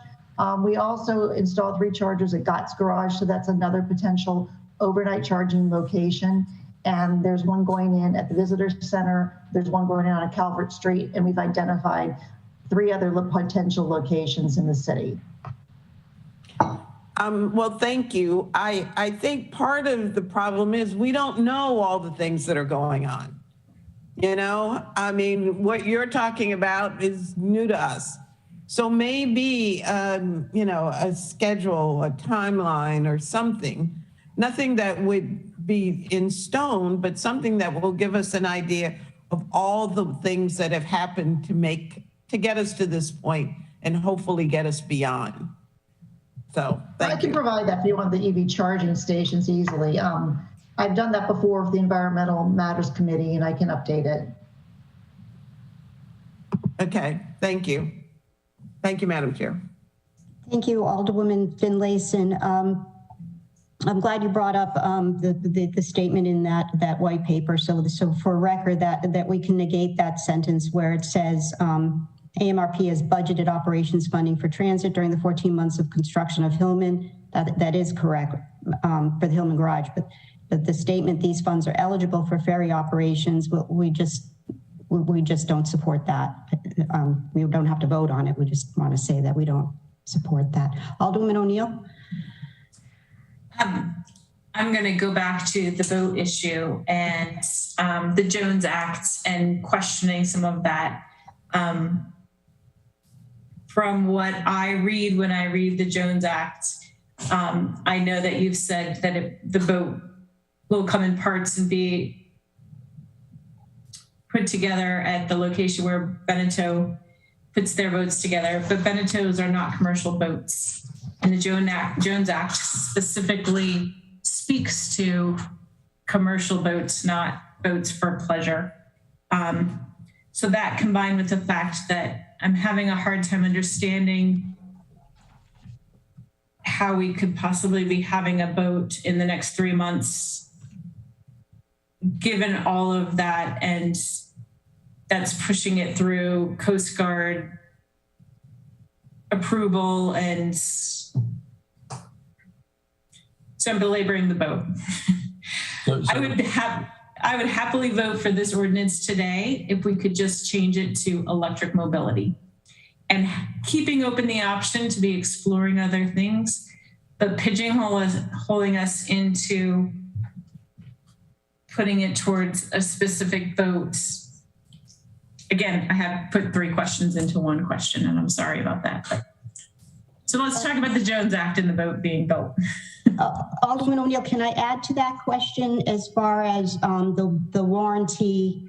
we also installed 3 chargers at Gott's Garage, so that's another potential overnight charging location. And there's one going in at the Visitor Center. There's one going in on Calvert Street, and we've identified 3 other potential locations in the city. Well, thank you. I think part of the problem is we don't know all the things that are going on. You know, I mean, what you're talking about is new to us. So maybe, you know, a schedule, a timeline or something nothing that would be in stone, but something that will give us an idea of all the things that have happened to get us to this point and hopefully get us beyond. So I can provide that if you want the EV charging stations easily. I've done that before with the Environmental Matters Committee, and I can update it. Okay, thank you. Thank you, Madam Chair. Thank you, Alderwoman Finlayson. I'm glad you brought up the statement in that white paper. So for record that we can negate that sentence where it says AMRP has budgeted operations funding for transit during the 14 months of construction of Hillman. That is correct for the Hillman Garage, but the statement these funds are eligible for ferry operations, we just don't support that. We don't have to vote on it. We just want to say that we don't support that. Alderwoman O'Neill. I'm going to go back to the boat issue and the Jones Act and questioning some of that. From what I read when I read the Jones Act, I know that you've said that the boat will come in parts and be put together at the location where Beneteau puts their boats together, but Beneteaus are not commercial boats. And the Jones Act specifically speaks to commercial boats, not boats for pleasure. So that combined with the fact that I'm having a hard time understanding how we could possibly be having a boat in the next 3 months, given all of that, and that's pushing it through Coast Guard approval, and so I'm belaboring the boat. I would happily vote for this ordinance today if we could just change it to electric mobility and keeping open the option to be exploring other things, but pigeonholing us into putting it towards a specific boat. Again, I have put 3 questions into 1 question, and I'm sorry about that. So let's talk about the Jones Act and the boat being built. Alderman O'Neill, can I add to that question as far as the warranty?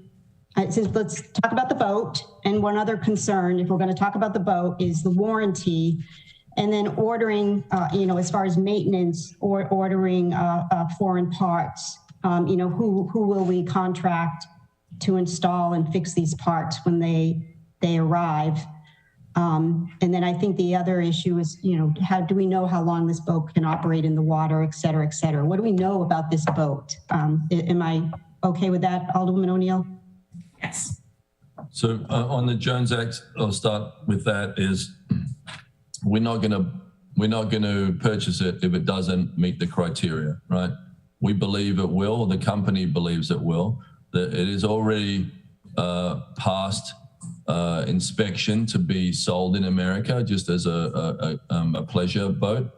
Let's talk about the boat, and one other concern, if we're going to talk about the boat, is the warranty, and then ordering, as far as maintenance or ordering foreign parts. Who will we contract to install and fix these parts when they arrive? And then I think the other issue is, how do we know how long this boat can operate in the water, et cetera, et cetera? What do we know about this boat? Am I okay with that, Alderwoman O'Neill? Yes. So on the Jones Act, I'll start with that, is we're not going to purchase it if it doesn't meet the criteria, right? We believe it will. The company believes it will. That it is already passed inspection to be sold in America, just as a pleasure boat.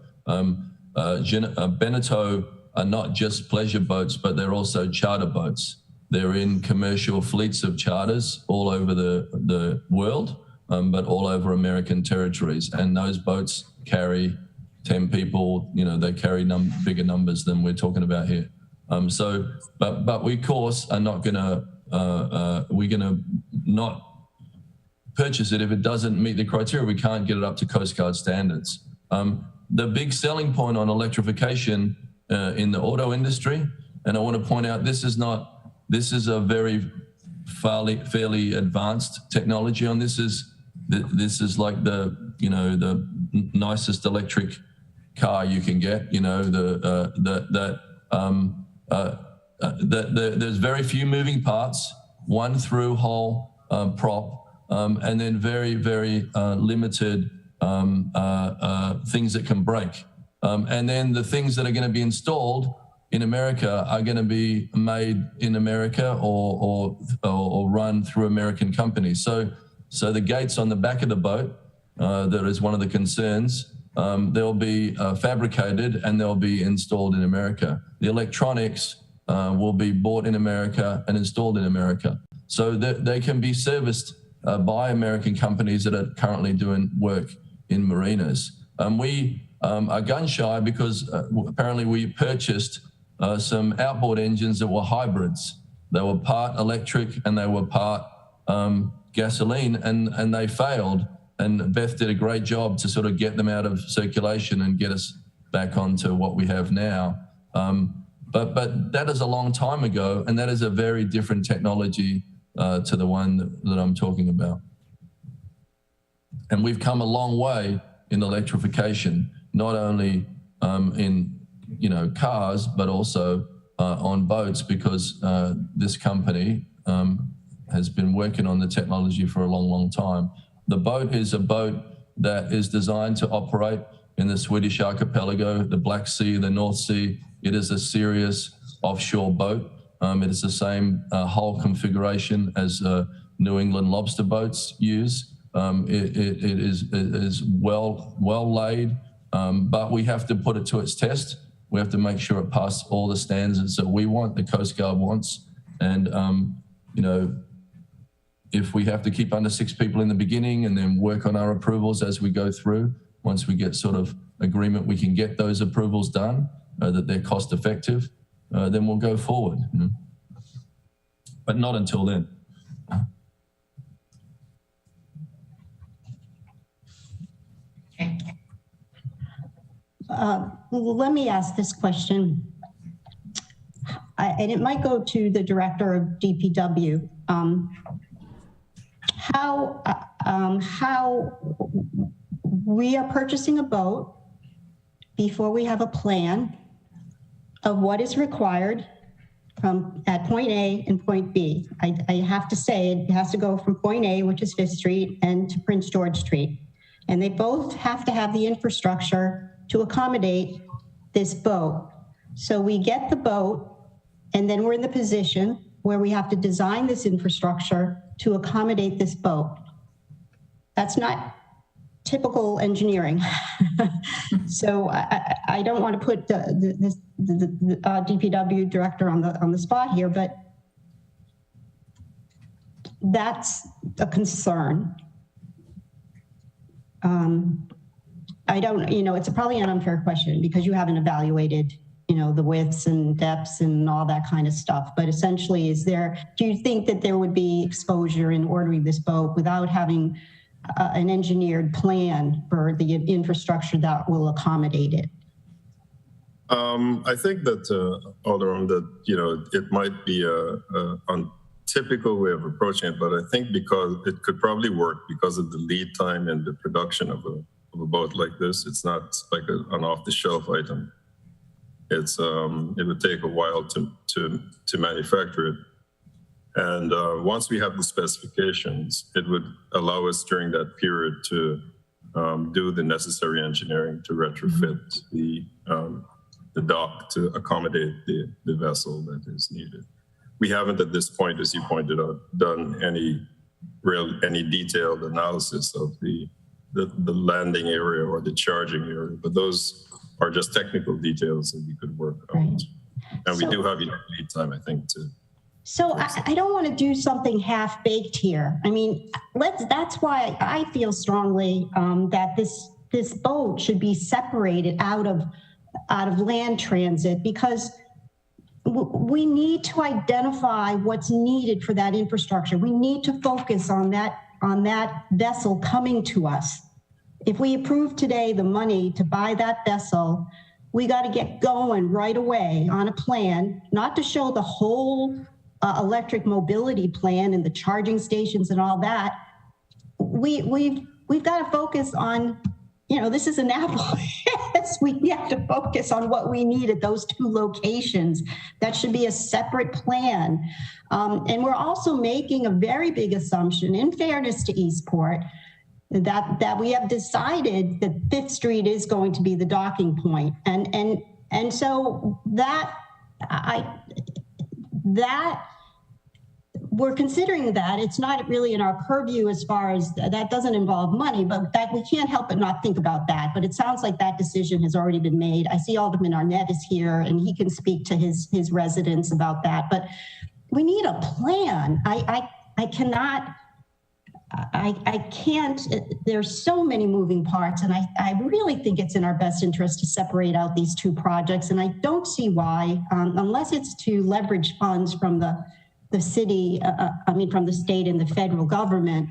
Beneteau are not just pleasure boats, but they're also charter boats. They're in commercial fleets of charters all over the world, but all over American territories. And those boats carry 10 people, they carry bigger numbers than we're talking about here. But we, of course, are not we're gonna not purchase it if it doesn't meet the criteria. We can't get it up to Coast Guard standards. The big selling point on electrification in the auto industry, and I want to point out, this is a very fairly advanced technology on this. This is like the nicest electric car you can get. There's very few moving parts, one through hole prop, and then very, very limited things that can break. And then the things that are going to be installed in America are going to be made in America or run through American companies. So the gates on the back of the boat, that is one of the concerns, they'll be fabricated and they'll be installed in America. The electronics will be bought in America and installed in America. So that they can be serviced by American companies that are currently doing work in marinas. We are gun shy because apparently we purchased some outboard engines that were hybrids. They were part electric and they were part gasoline, and they failed. And Beth did a great job to sort of get them out of circulation and get us back onto what we have now. But that is a long time ago, and that is a very different technology to the one that I'm talking about. And we've come a long way in electrification, not only in cars, but also on boats, because this company has been working on the technology for a long, long time. The boat is a boat that is designed to operate in the Swedish archipelago, the Black Sea, the North Sea. It is a serious offshore boat. It is the same hull configuration as New England lobster boats use. It is well laid, but we have to put it to its test. We have to make sure it passes all the standards that we want, the Coast Guard wants. And, if we have to keep under 6 people in the beginning and then work on our approvals as we go through, once we get sort of agreement, we can get those approvals done, that they're cost effective, then we'll go forward. But not until then. Let me ask this question, and it might go to the director of DPW. How we are purchasing a boat before we have a plan of what is required at point A and point B. I have to say it has to go from point A, which is 5th Street, and to Prince George Street. And they both have to have the infrastructure to accommodate this boat. So we get the boat, and then we're in the position where we have to design this infrastructure to accommodate this boat. That's not typical engineering. So I don't want to put the DPW director on the spot here, but that's a concern. I don't, it's probably an unfair question because you haven't evaluated, the widths and depths and all that kind of stuff. But essentially, do you think that there would be exposure in ordering this boat without having an engineered plan for the infrastructure that will accommodate it? I think that, Alderman, that, it might be a untypical way of approaching it, but I think because it could probably work because of the lead time and the production of a boat like this. It's not like an off-the-shelf item. It's it would take a while to manufacture it. And once we have the specifications, it would allow us during that period to do the necessary engineering to retrofit the dock to accommodate the vessel that is needed. We haven't at this point, as you pointed out, done any detailed analysis of the landing area or the charging area, but those are just technical details that we could work out. And we do have enough lead time, I think, to. So I don't want to do something half-baked here. I mean, that's why I feel strongly that this boat should be separated out of land transit, because we need to identify what's needed for that infrastructure. We need to focus on that vessel coming to us. If we approve today the money to buy that vessel, we got to get going right away on a plan, not to show the whole electric mobility plan and the charging stations and all that. We've got to focus on, this is Annapolis. We have to focus on what we need at those 2 locations. That should be a separate plan. And we're also making a very big assumption, in fairness to Eastport, that we have decided that 5th Street is going to be the docking point. And so that we're considering that. It's not really in our purview as far as that doesn't involve money, but that we can't help but not think about that. But it sounds like that decision has already been made. I see Alderman Arnett is here and he can speak to his residents about that, but we need a plan. I cannot, I can't, there's so many moving parts, and I really think it's in our best interest to separate out these two projects, and I don't see why, unless it's to leverage funds from the city, from the state and the federal government.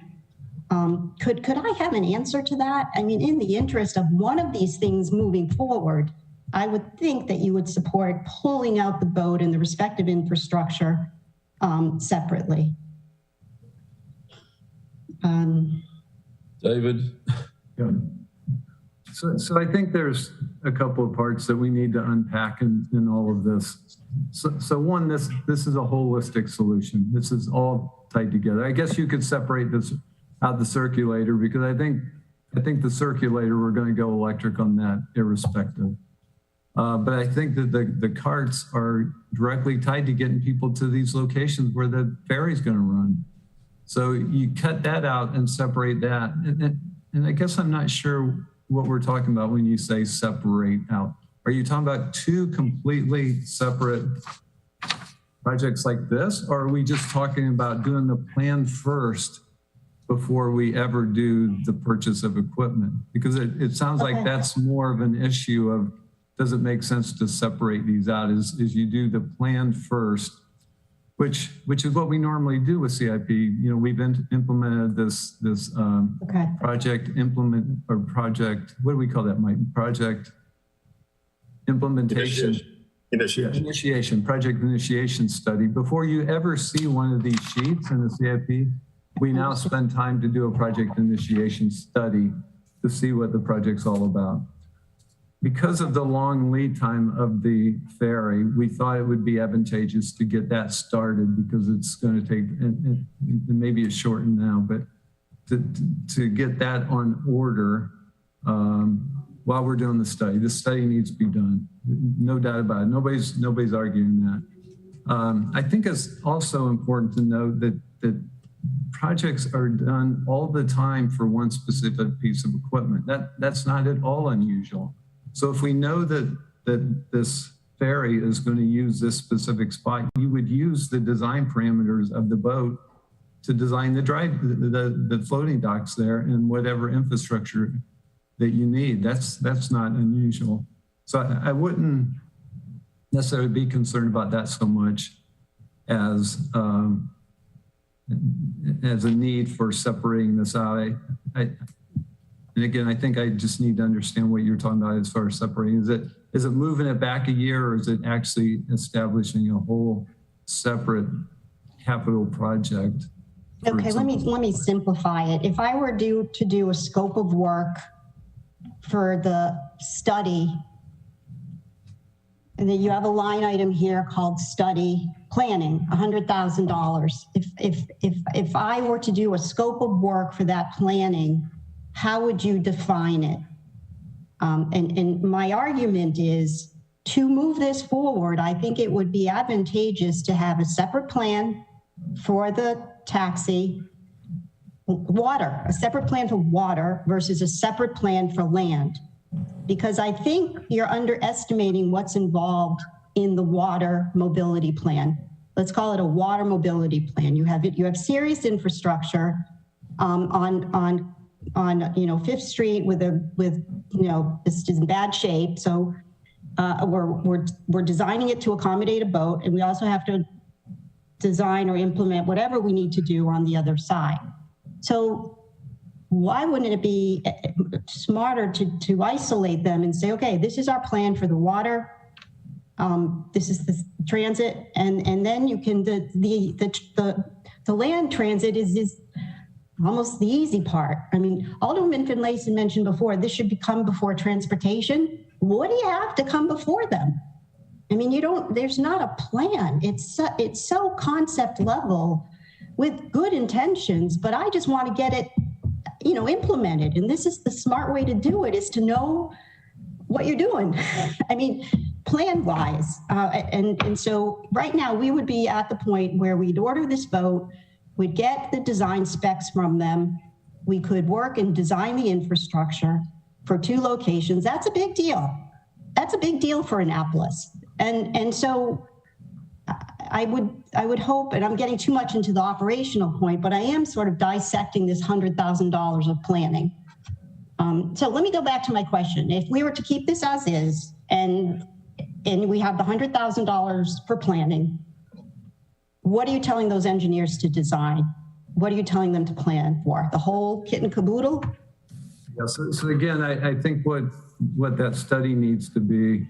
Could I have an answer to that? I mean, in the interest of one of these things moving forward, I would think that you would support pulling out the boat and the respective infrastructure separately. David? Yeah. So I think there's a couple of parts that we need to unpack in all of this. So one, this is a holistic solution. This is all tied together. I guess you could separate this out, the circulator, because I think the circulator, we're going to go electric on that irrespective. But I think that the carts are directly tied to getting people to these locations where the ferry's going to run. So you cut that out and separate that. And I guess I'm not sure what we're talking about when you say separate out. Are you talking about two completely separate projects like this? Or are we just talking about doing the plan first before we ever do the purchase of equipment? Because it sounds like that's more of an issue of, does it make sense to separate these out? Is you do the plan first, which is what we normally do with CIP. You know, we've implemented this project what do we call that, Mike? Project implementation. Initiation, project initiation study. Before you ever see one of these sheets in the CIP, we now spend time to do a project initiation study to see what the project's all about. Because of the long lead time of the ferry, we thought it would be advantageous to get that started, because it's going to take, and maybe it's shortened now, but to get that on order while we're doing the study. The study needs to be done, no doubt about it. Nobody's arguing that. I think it's also important to note that projects are done all the time for one specific piece of equipment. That's not at all unusual. So if we know that this ferry is going to use this specific spot, you would use the design parameters of the boat to design the floating docks there and whatever infrastructure that you need. That's not unusual. So I wouldn't necessarily be concerned about that so much as a need for separating this out. And again, I think I just need to understand what you're talking about as far as separating. Is it moving it back a year, or is it actually establishing a whole separate capital project? Okay, let me simplify it. If I were to do a scope of work for the study, and then you have a line item here called study planning, $100,000. If I were to do a scope of work for that planning, how would you define it? And my argument is, to move this forward, I think it would be advantageous to have a separate plan for the taxi, a separate plan for water versus a separate plan for land. Because I think you're underestimating what's involved in the water mobility plan. Let's call it a water mobility plan. You have serious infrastructure on 5th Street it's in bad shape. So we're designing it to accommodate a boat, and we also have to design or implement whatever we need to do on the other side. So why wouldn't it be smarter to isolate them and say, okay, this is our plan for the water, this is the transit, and then you can the land transit is almost the easy part. I mean, Alderman Finlayson mentioned before, this should come before transportation. What do you have to come before them? I mean, there's not a plan. It's so concept level with good intentions, but I just want to get it, implemented. And this is the smart way to do it, is to know what you're doing. I mean, plan wise. And so right now we would be at the point where we'd order this boat, we'd get the design specs from them. We could work and design the infrastructure for 2 locations. That's a big deal. That's a big deal for Annapolis. And so I would hope, and I'm getting too much into the operational point, but I am sort of dissecting this $100,000 of planning. So let me go back to my question. If we were to keep this as is, and we have the $100,000 for planning, what are you telling those engineers to design? What are you telling them to plan for? The whole kit and caboodle? Yeah, so again, I think what that study needs to be,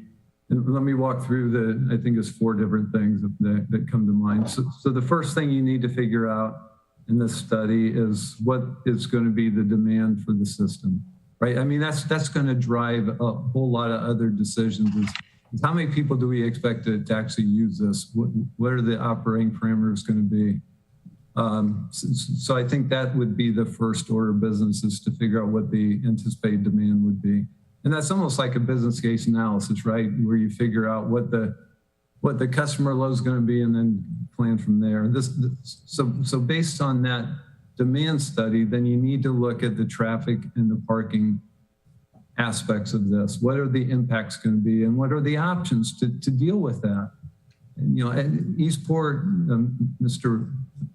and let me walk through I think it's 4 different things that come to mind. So the first thing you need to figure out in this study is what is going to be the demand for the system, right? I mean, that's going to drive a whole lot of other decisions. Is how many people do we expect to actually use this? What are the operating parameters going to be? So I think that would be the first order of business, is to figure out what the anticipated demand would be. And that's almost like a business case analysis, right? Where you figure out what the customer load is going to be and then plan from there. So based on that demand study, then you need to look at the traffic and the parking aspects of this. What are the impacts going to be, and what are the options to deal with that? And, at Eastport, Mr.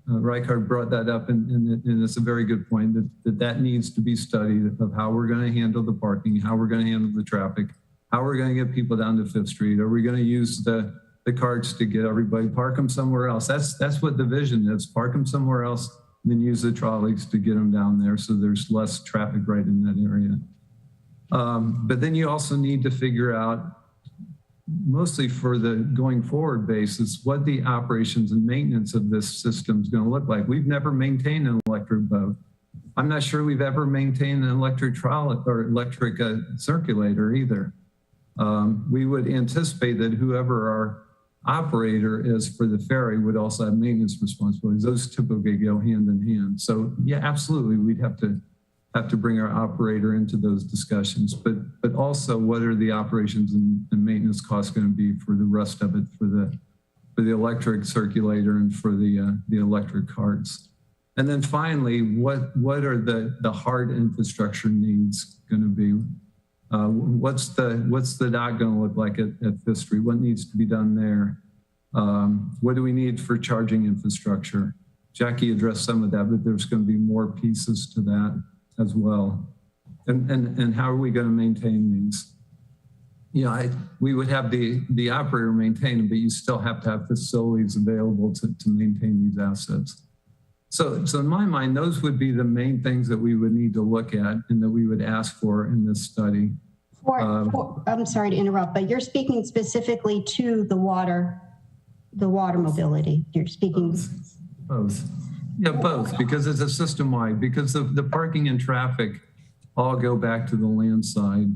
Reichard brought that up, and it's a very good point that needs to be studied, of how we're going to handle the parking, how we're going to handle the traffic, how we're going to get people down to 5th Street. Are we going to use the carts to get everybody, park them somewhere else? That's what the vision is. Park them somewhere else, and then use the trolleys to get them down there, so there's less traffic right in that area. But then you also need to figure out, mostly for the going forward basis, what the operations and maintenance of this system is going to look like. We've never maintained an electric boat. I'm not sure we've ever maintained an electric trolley or electric circulator either. We would anticipate that whoever our operator is for the ferry would also have maintenance responsibilities. Those typically go hand in hand. So yeah, absolutely, we'd have to bring our operator into those discussions, but also what are the operations and maintenance costs going to be for the rest of it, for the electric circulator and for the electric carts. And then finally, what are the hard infrastructure needs going to be? What's the dock going to look like at 5th Street? What needs to be done there? What do we need for charging infrastructure? Jackie addressed some of that, but there's going to be more pieces to that as well. And how are we going to maintain these? We would have the operator maintain them, but you still have to have facilities available to maintain these assets. So in my mind, those would be the main things that we would need to look at and that we would ask for in this study. I'm sorry to interrupt, but you're speaking specifically to the water mobility. You're speaking both. Yeah, both, because it's a system-wide, because the parking and traffic all go back to the land side,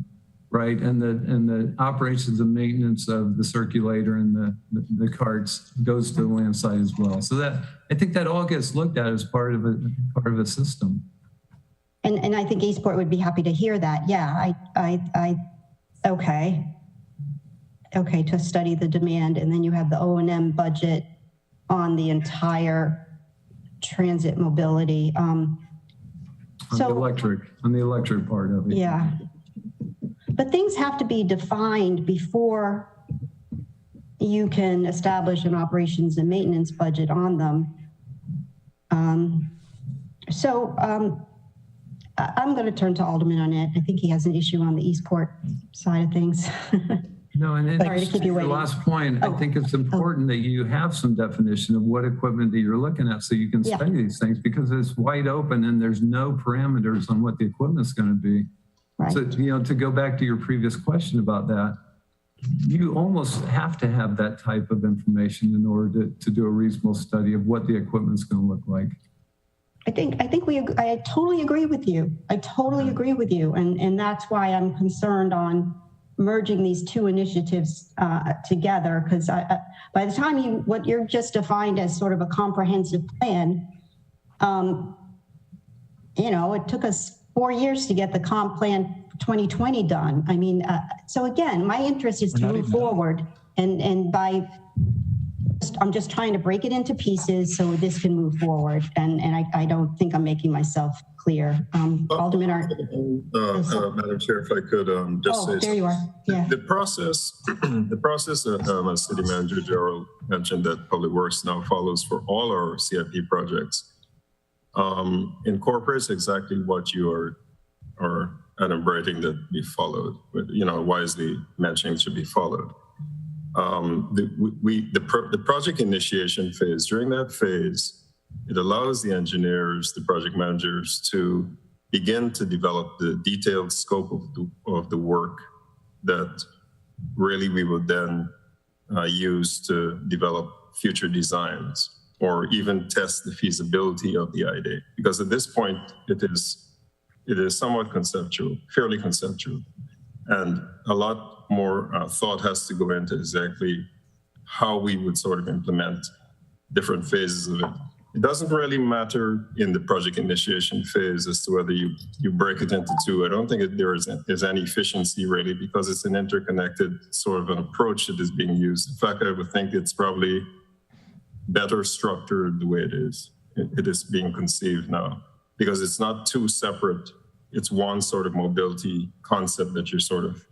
right? And the operations and maintenance of the circulator and the carts goes to the land side as well. So that, I think that all gets looked at as part of a system. And I think Eastport would be happy to hear that. Yeah, okay, to study the demand, and then you have the O&M budget on the entire transit mobility. On the electric part of it. Yeah, but things have to be defined before you can establish an operations and maintenance budget on them. I'm going to turn to Alderman Arnett. I think he has an issue on the Eastport side of things. No, and sorry to keep you waiting. The last point, I think it's important that you have some definition of what equipment that you're looking at so you can study these things, because it's wide open and there's no parameters on what the equipment's going to be. Right. So, to go back to your previous question about that, you almost have to have that type of information in order to do a reasonable study of what the equipment's going to look like. I totally agree with you. I totally agree with you. And that's why I'm concerned on merging these two initiatives together, because by the time what you're just defined as sort of a comprehensive plan, it took us 4 years to get the comp plan 2020 done. I mean, so again, my interest is to move forward, and by I'm just trying to break it into pieces so this can move forward. And I don't think I'm making myself clear. Alderman Madam Chair, if I could just say. There you are. Yeah. The process that as City Manager Gerald mentioned that Public Works now follows for all our CIP projects incorporates exactly what you are adumbrating that be followed, wisely mentioning should be followed. The project initiation phase, during that phase, it allows the engineers, the project managers to begin to develop the detailed scope of the work that really we would then use to develop future designs or even test the feasibility of the idea. Because at this point, it is somewhat conceptual, fairly conceptual. And a lot more thought has to go into exactly how we would sort of implement different phases of it. It doesn't really matter in the project initiation phase as to whether you break it into two. I don't think there's any efficiency really, because it's an interconnected sort of an approach that is being used. In fact, I would think it's probably better structured the way it is. It is being conceived now because it's not two separate. It's one sort of mobility concept that you're sort of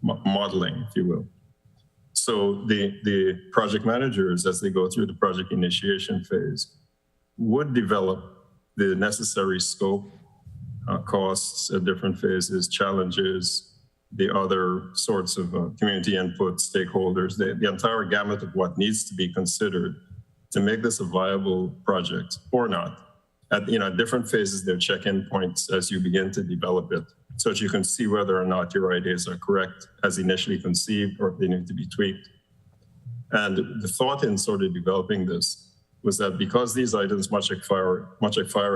modeling, if you will. So the project managers, as they go through the project initiation phase, would develop the necessary scope, costs at different phases, challenges, the other sorts of community input, stakeholders, the entire gamut of what needs to be considered to make this a viable project or not. At different phases, there are check-in points as you begin to develop it, so that you can see whether or not your ideas are correct as initially conceived or if they need to be tweaked. And the thought in sort of developing this was that because these items, much like fire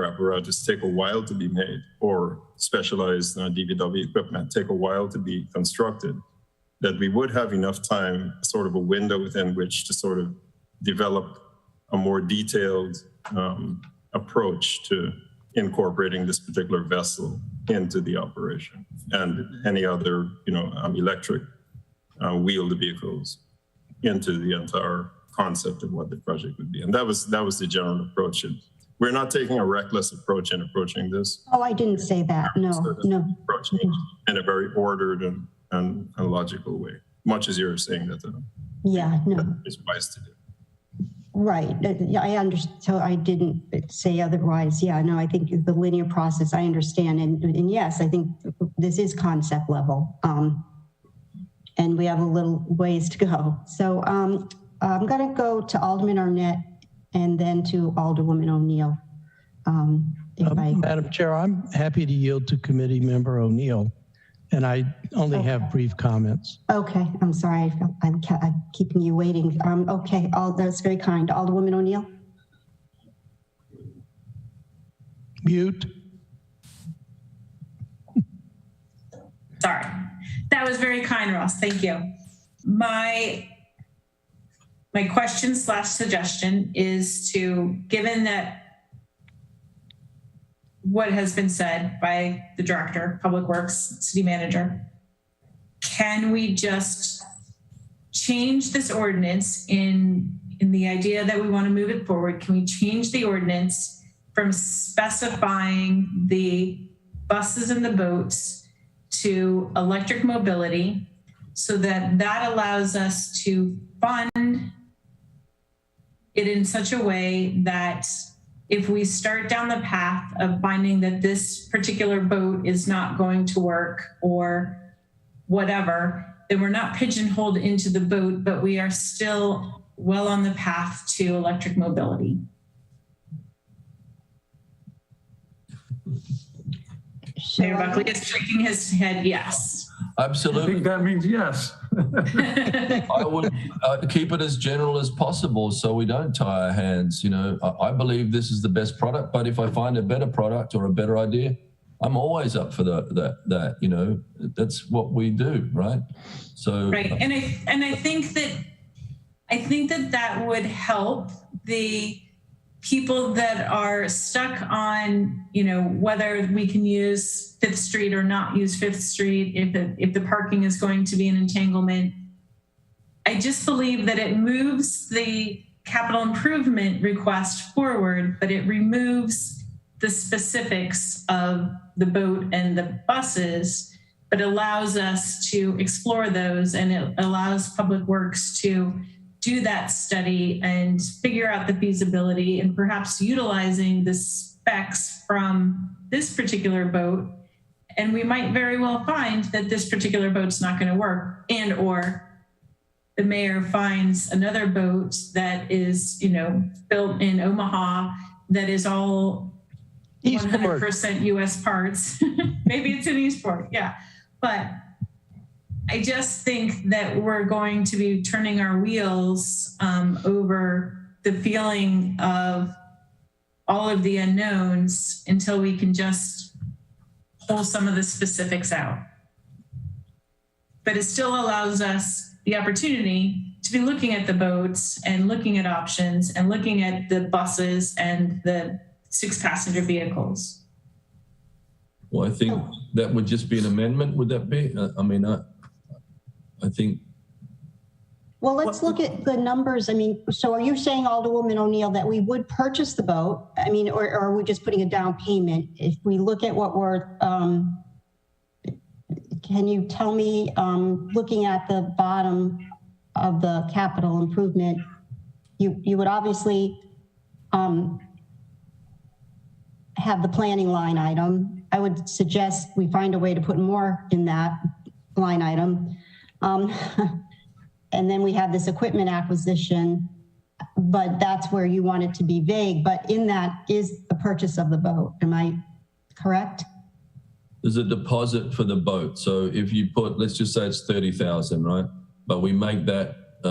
apparatus, take a while to be made, or specialized DVW equipment take a while to be constructed, that we would have enough time, sort of a window within which to sort of develop a more detailed approach to incorporating this particular vessel into the operation and any other, electric wheeled vehicles into the entire concept of what the project would be. And that was the general approach. And we're not taking a reckless approach in approaching this. Oh, I didn't say that. No. Approaching in a very ordered and logical way, much as you're saying that it's wise to do. Right. Yeah, I understand. So I didn't say otherwise. Yeah, no, I think the linear process, I understand. And yes, I think this is concept level. And we have a little ways to go. So I'm going to go to Alderman Arnett and then to Alderwoman O'Neill. Madam Chair, I'm happy to yield to Committee Member O'Neill. And I only have brief comments. Okay, I'm sorry. I'm keeping you waiting. Okay, that's very kind. Alderwoman O'Neill? Mute. Sorry. That was very kind, Ross. Thank you. My question / suggestion is to, given that what has been said by the director, Public Works, city manager, can we just change this ordinance in the idea that we want to move it forward? Can we change the ordinance from specifying the buses and the boats to electric mobility so that allows us to fund it in such a way that if we start down the path of finding that this particular boat is not going to work or whatever, then we're not pigeonholed into the boat, but we are still well on the path to electric mobility. Mayor Buckley is shaking his head yes. Absolutely. I think that means yes. I would keep it as general as possible so we don't tie our hands. I believe this is the best product, but if I find a better product or a better idea, I'm always up for that. That's what we do, right? So right, and I think that would help the people that are stuck on, whether we can use 5th Street or not use 5th Street, if the parking is going to be an entanglement. I just believe that it moves the capital improvement request forward, but it removes the specifics of the boat and the buses, but allows us to explore those, and it allows Public Works to do that study and figure out the feasibility and perhaps utilizing the specs from this particular boat. And we might very well find that this particular boat's not going to work, and or the mayor finds another boat that is, built in Omaha that is all 100% US parts. Maybe it's in Eastport, yeah. But I just think that we're going to be turning our wheels over the feeling of all of the unknowns until we can just pull some of the specifics out. But it still allows us the opportunity to be looking at the boats and looking at options and looking at the buses and the 6-passenger vehicles. Well, I think that would just be an amendment. Would that be? I think. Well, let's look at the numbers. So are you saying, Alderwoman O'Neill, that we would purchase the boat? Or are we just putting a down payment? If we look at what we're, can you tell me, looking at the bottom of the capital improvement, you would obviously have the planning line item. I would suggest we find a way to put more in that line item. And then we have this equipment acquisition, but that's where you want it to be vague. But in that is the purchase of the boat. Am I correct? There's a deposit for the boat. So if you put, let's just say it's 30,000, right? But we make that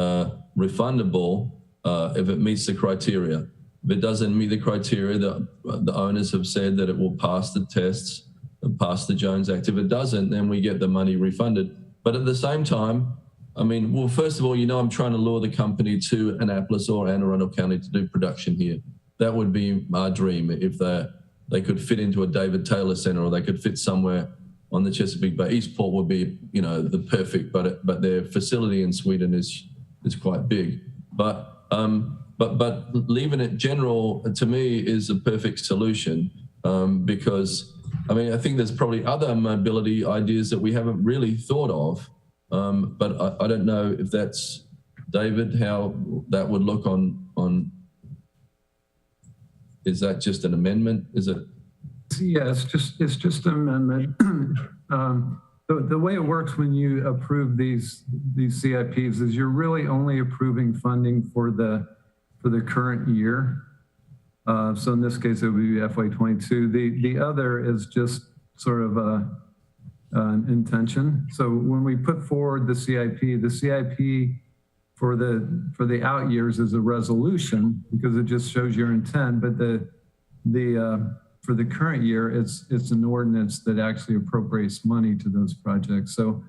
refundable if it meets the criteria. If it doesn't meet the criteria, the owners have said that it will pass the tests and pass the Jones Act. If it doesn't, then we get the money refunded. But at the same time, well, first of all, I'm trying to lure the company to Annapolis or Anne Arundel County to do production here. That would be our dream if they could fit into a David Taylor Center, or they could fit somewhere on the Chesapeake Bay. Eastport would be, the perfect, but their facility in Sweden is quite big. But leaving it general to me is a perfect solution because I think there's probably other mobility ideas that we haven't really thought of. But I don't know if that's, David, how that would look on, is that just an amendment? Is it? Yeah, it's just an amendment. The way it works when you approve these CIPs is you're really only approving funding for the current year. So in this case, it would be FY22. The other is just sort of an intention. So when we put forward the CIP for the out years is a resolution because it just shows your intent. But for the current year, it's an ordinance that actually appropriates money to those projects. So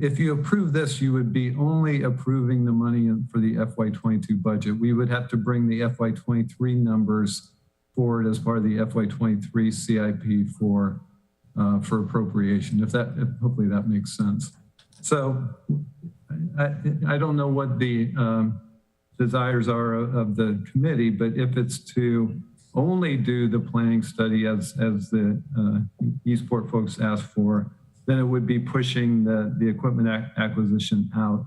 if you approve this, you would be only approving the money for the FY22 budget. We would have to bring the FY23 numbers forward as part of the FY23 CIP for appropriation. Hopefully that makes sense. So I don't know what the desires are of the committee, but if it's to only do the planning study as the Eastport folks asked for, then it would be pushing the equipment acquisition out.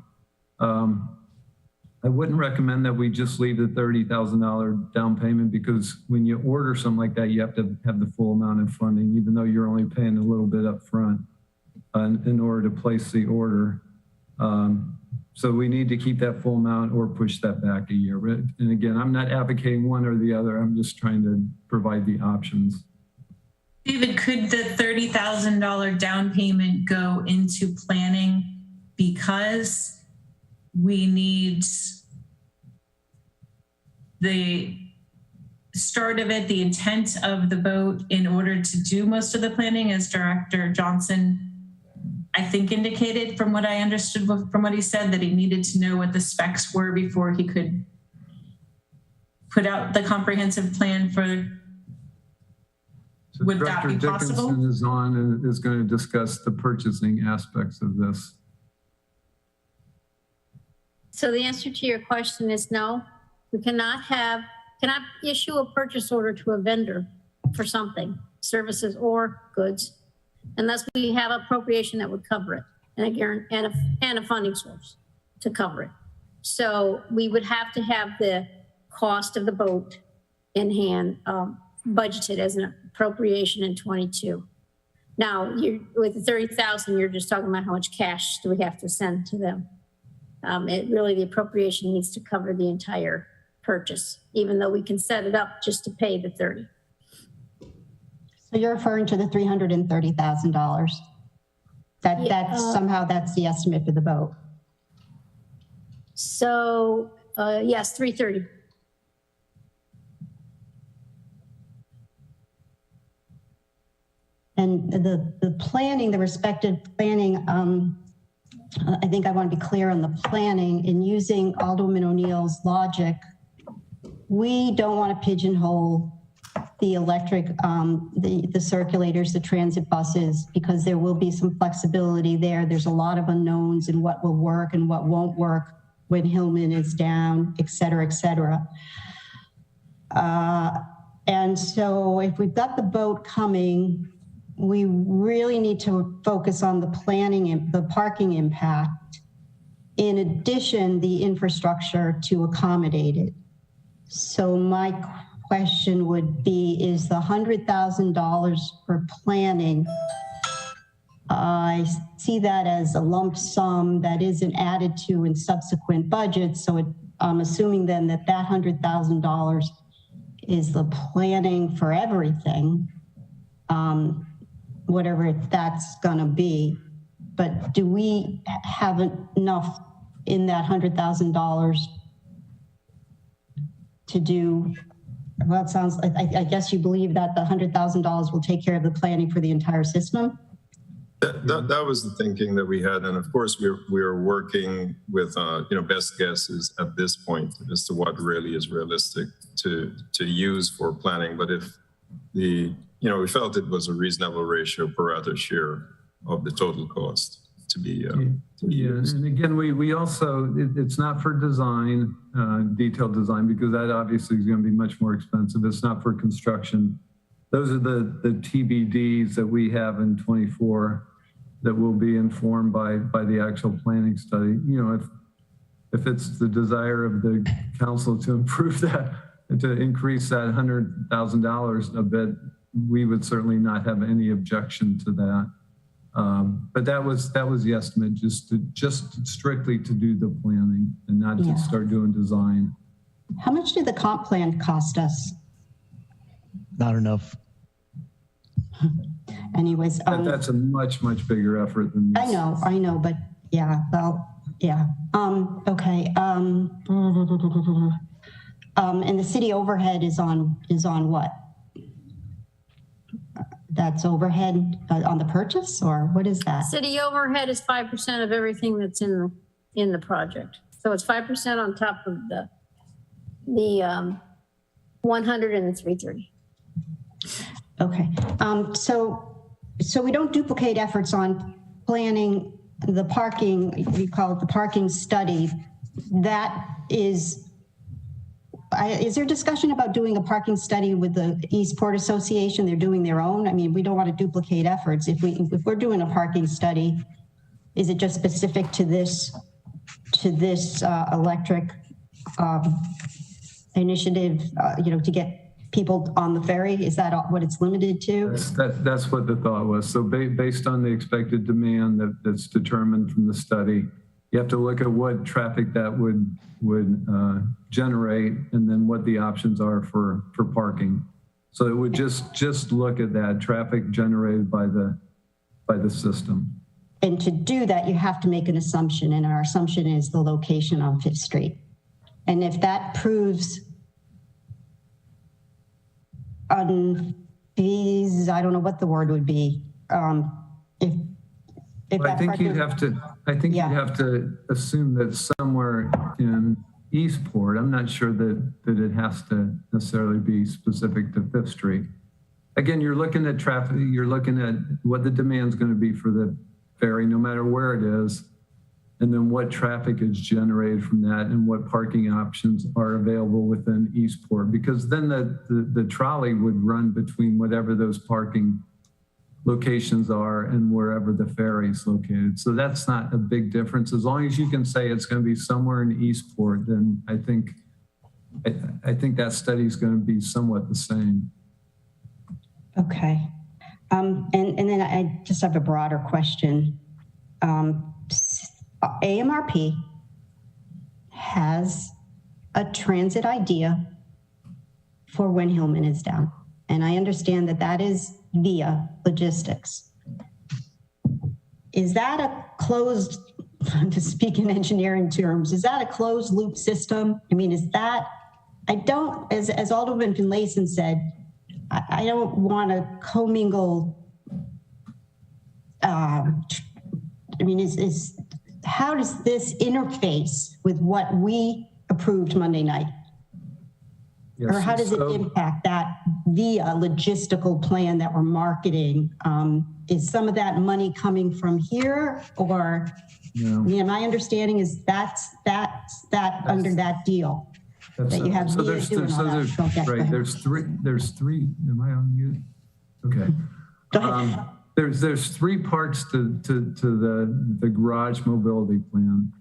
I wouldn't recommend that we just leave the $30,000 down payment because when you order something like that, you have to have the full amount of funding, even though you're only paying a little bit up front in order to place the order. So we need to keep that full amount or push that back a year. And again, I'm not advocating one or the other. I'm just trying to provide the options. David, could the $30,000 down payment go into planning because we need the start of it, the intent of the boat in order to do most of the planning, as Director Johnson, I think, indicated from what I understood from what he said, that he needed to know what the specs were before he could put out the comprehensive plan for. So would Director that be possible? Dickinson is on and is going to discuss the purchasing aspects of this. So the answer to your question is no. We cannot issue a purchase order to a vendor for something, services or goods, unless we have appropriation that would cover it and a funding source to cover it. So we would have to have the cost of the boat in hand, budgeted as an appropriation in 22. Now, with the 30,000, you're just talking about how much cash do we have to send to them. The appropriation needs to cover the entire purchase, even though we can set it up just to pay the 30. So you're referring to the $330,000. Somehow that's the estimate for the boat. So yes, 330. And the planning, the respective planning, I think I want to be clear on the planning. In using Alderman O'Neill's logic, we don't want to pigeonhole the electric, the circulators, the transit buses, because there will be some flexibility there. There's a lot of unknowns in what will work and what won't work when Hillman is down, et cetera, et cetera. And so if we've got the boat coming, we really need to focus on the planning and the parking impact. In addition, the infrastructure to accommodate it. So my question would be, is the $100,000 for planning, I see that as a lump sum that isn't added to in subsequent budgets. So I'm assuming then that $100,000 is the planning for everything, whatever that's gonna be. But do we have enough in that $100,000 to do? Well, it sounds like, I guess you believe that the $100,000 will take care of the planning for the entire system? That was the thinking that we had. And of course, we are working with, best guesses at this point as to what really is realistic to use for planning. But if we felt it was a reasonable ratio per rata share of the total cost to be used. And again, we also, it's not for design, detailed design, because that obviously is going to be much more expensive. It's not for construction. Those are the TBDs that we have in 24 that will be informed by the actual planning study. If it's the desire of the council to improve that, to increase that $100,000 a bit, we would certainly not have any objection to that. But that was the estimate, just strictly to do the planning and not to start doing design. How much did the comp plan cost us? Not enough. Anyways, that's a much bigger effort than this. I know, but yeah, well, yeah. Okay. And the city overhead is on what? That's overhead on the purchase, or what is that? City overhead is 5% of everything that's in the project. So it's 5% on top of the 100 and the 330. Okay. So we don't duplicate efforts on planning the parking. We call it the parking study. That is there discussion about doing a parking study with the Eastport Association? They're doing their own. I mean, we don't want to duplicate efforts. If we're doing a parking study, is it just specific to this electric initiative? To get people on the ferry? Is that what it's limited to? That's what the thought was. So based on the expected demand that's determined from the study, you have to look at what traffic that would generate, and then what the options are for parking. So it would just look at that traffic generated by the system. And to do that, you have to make an assumption, and our assumption is the location on 5th Street. And if that proves I don't know what the word would be. If I think you'd have to assume that somewhere in Eastport, I'm not sure that it has to necessarily be specific to 5th Street. Again, you're looking at traffic, you're looking at what the demand's going to be for the ferry, no matter where it is. and then what traffic is generated from that and what parking options are available within Eastport, because then the trolley would run between whatever those parking locations are and wherever the ferry is located. So that's not a big difference. As long as you can say it's going to be somewhere in Eastport, then I think that study is going to be somewhat the same. Okay. And then I just have a broader question. AMRP has a transit idea for when Hillman is down. And I understand that that is via logistics. Is that a closed, to speak in engineering terms, is that a closed loop system? I mean, is that, I don't, as Alderman Finlayson said, I don't want to commingle. I mean, how does this interface with what we approved Monday night? Yes, or how does it impact that via logistical plan that we're marketing? Is some of that money coming from here, or my understanding is that's under that deal that you have. So there's right. There's three. Am I on mute? Okay. Go ahead. There's three parts to the garage mobility plan.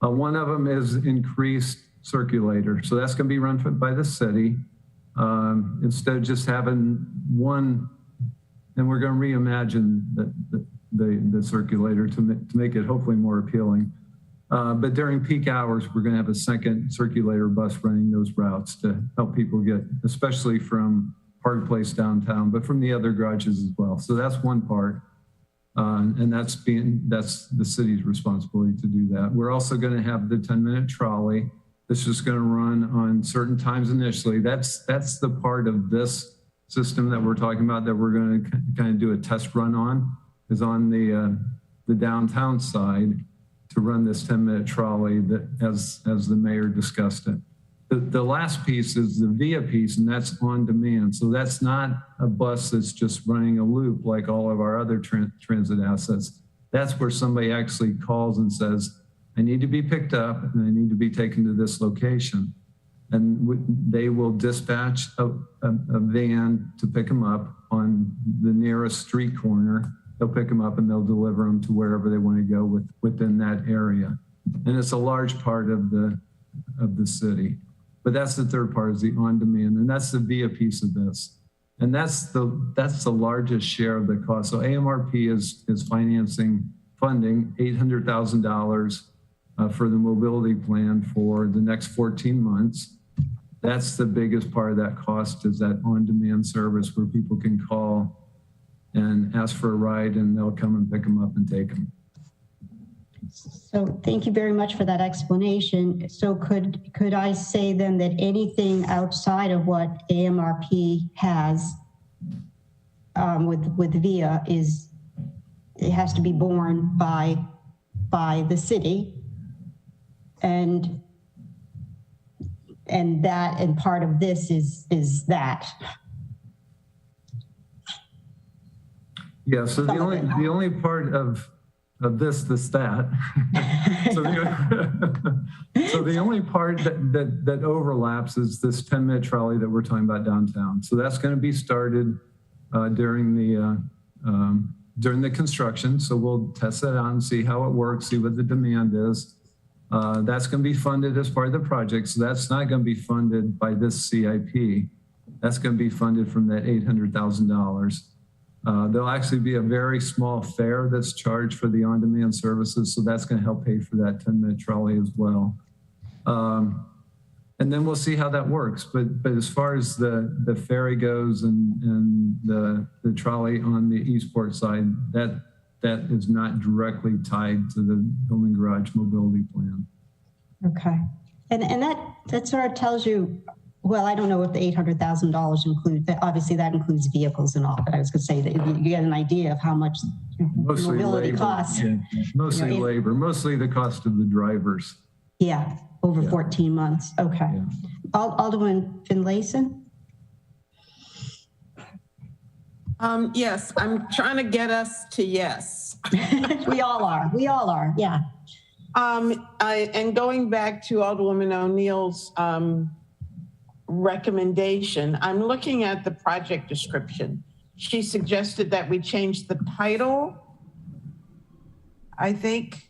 One of them is increased circulator. So that's going to be run by the city. Instead of just having one, and we're going to reimagine the circulator to make it hopefully more appealing. But during peak hours, we're going to have a second circulator bus running those routes to help people get, especially from Park Place downtown, but from the other garages as well. So that's one part. And that's the city's responsibility to do that. We're also going to have the 10-minute trolley. This is going to run on certain times initially. That's the part of this system that we're talking about that we're going to kind of do a test run on, is on the downtown side to run this 10-minute trolley that as the mayor discussed it. The last piece is the VIA piece, and that's on demand. So that's not a bus that's just running a loop like all of our other transit assets. That's where somebody actually calls and says, I need to be picked up and I need to be taken to this location. And they will dispatch a van to pick them up on the nearest street corner. They'll pick them up and they'll deliver them to wherever they want to go within that area. And it's a large part of the city. But that's the third part, is the on-demand, and that's the VIA piece of this. And that's the largest share of the cost. So AMRP is funding $800,000 for the mobility plan for the next 14 months. That's the biggest part of that cost, is that on-demand service where people can call and ask for a ride and they'll come and pick them up and take them. So thank you very much for that explanation. So could I say then that anything outside of what AMRP has with VIA it has to be borne by the city, and part of this is that. Yeah. So the only part of this, that. So the only part that overlaps is this 10-minute trolley that we're talking about downtown. So that's going to be started during the construction. So we'll test that out and see how it works, see what the demand is. That's going to be funded as part of the project. So that's not going to be funded by this CIP. That's going to be funded from that $800,000. There'll actually be a very small fare that's charged for the on-demand services. So that's going to help pay for that 10-minute trolley as well. And then we'll see how that works. But as far as the ferry goes and the trolley on the Eastport side, that is not directly tied to the Hillman Garage mobility plan. Okay. And that sort of tells you, well, I don't know if the $800,000 include, obviously that includes vehicles and all, but I was going to say that you get an idea of how much mostly mobility labor, costs. Yeah. Mostly labor, mostly the cost of the drivers. Yeah, over 14 months. Okay. Yeah. Alderman Finlayson? Yes, I'm trying to get us to yes. We all are. Yeah. And going back to Alderwoman O'Neill's recommendation, I'm looking at the project description. She suggested that we change the title. I think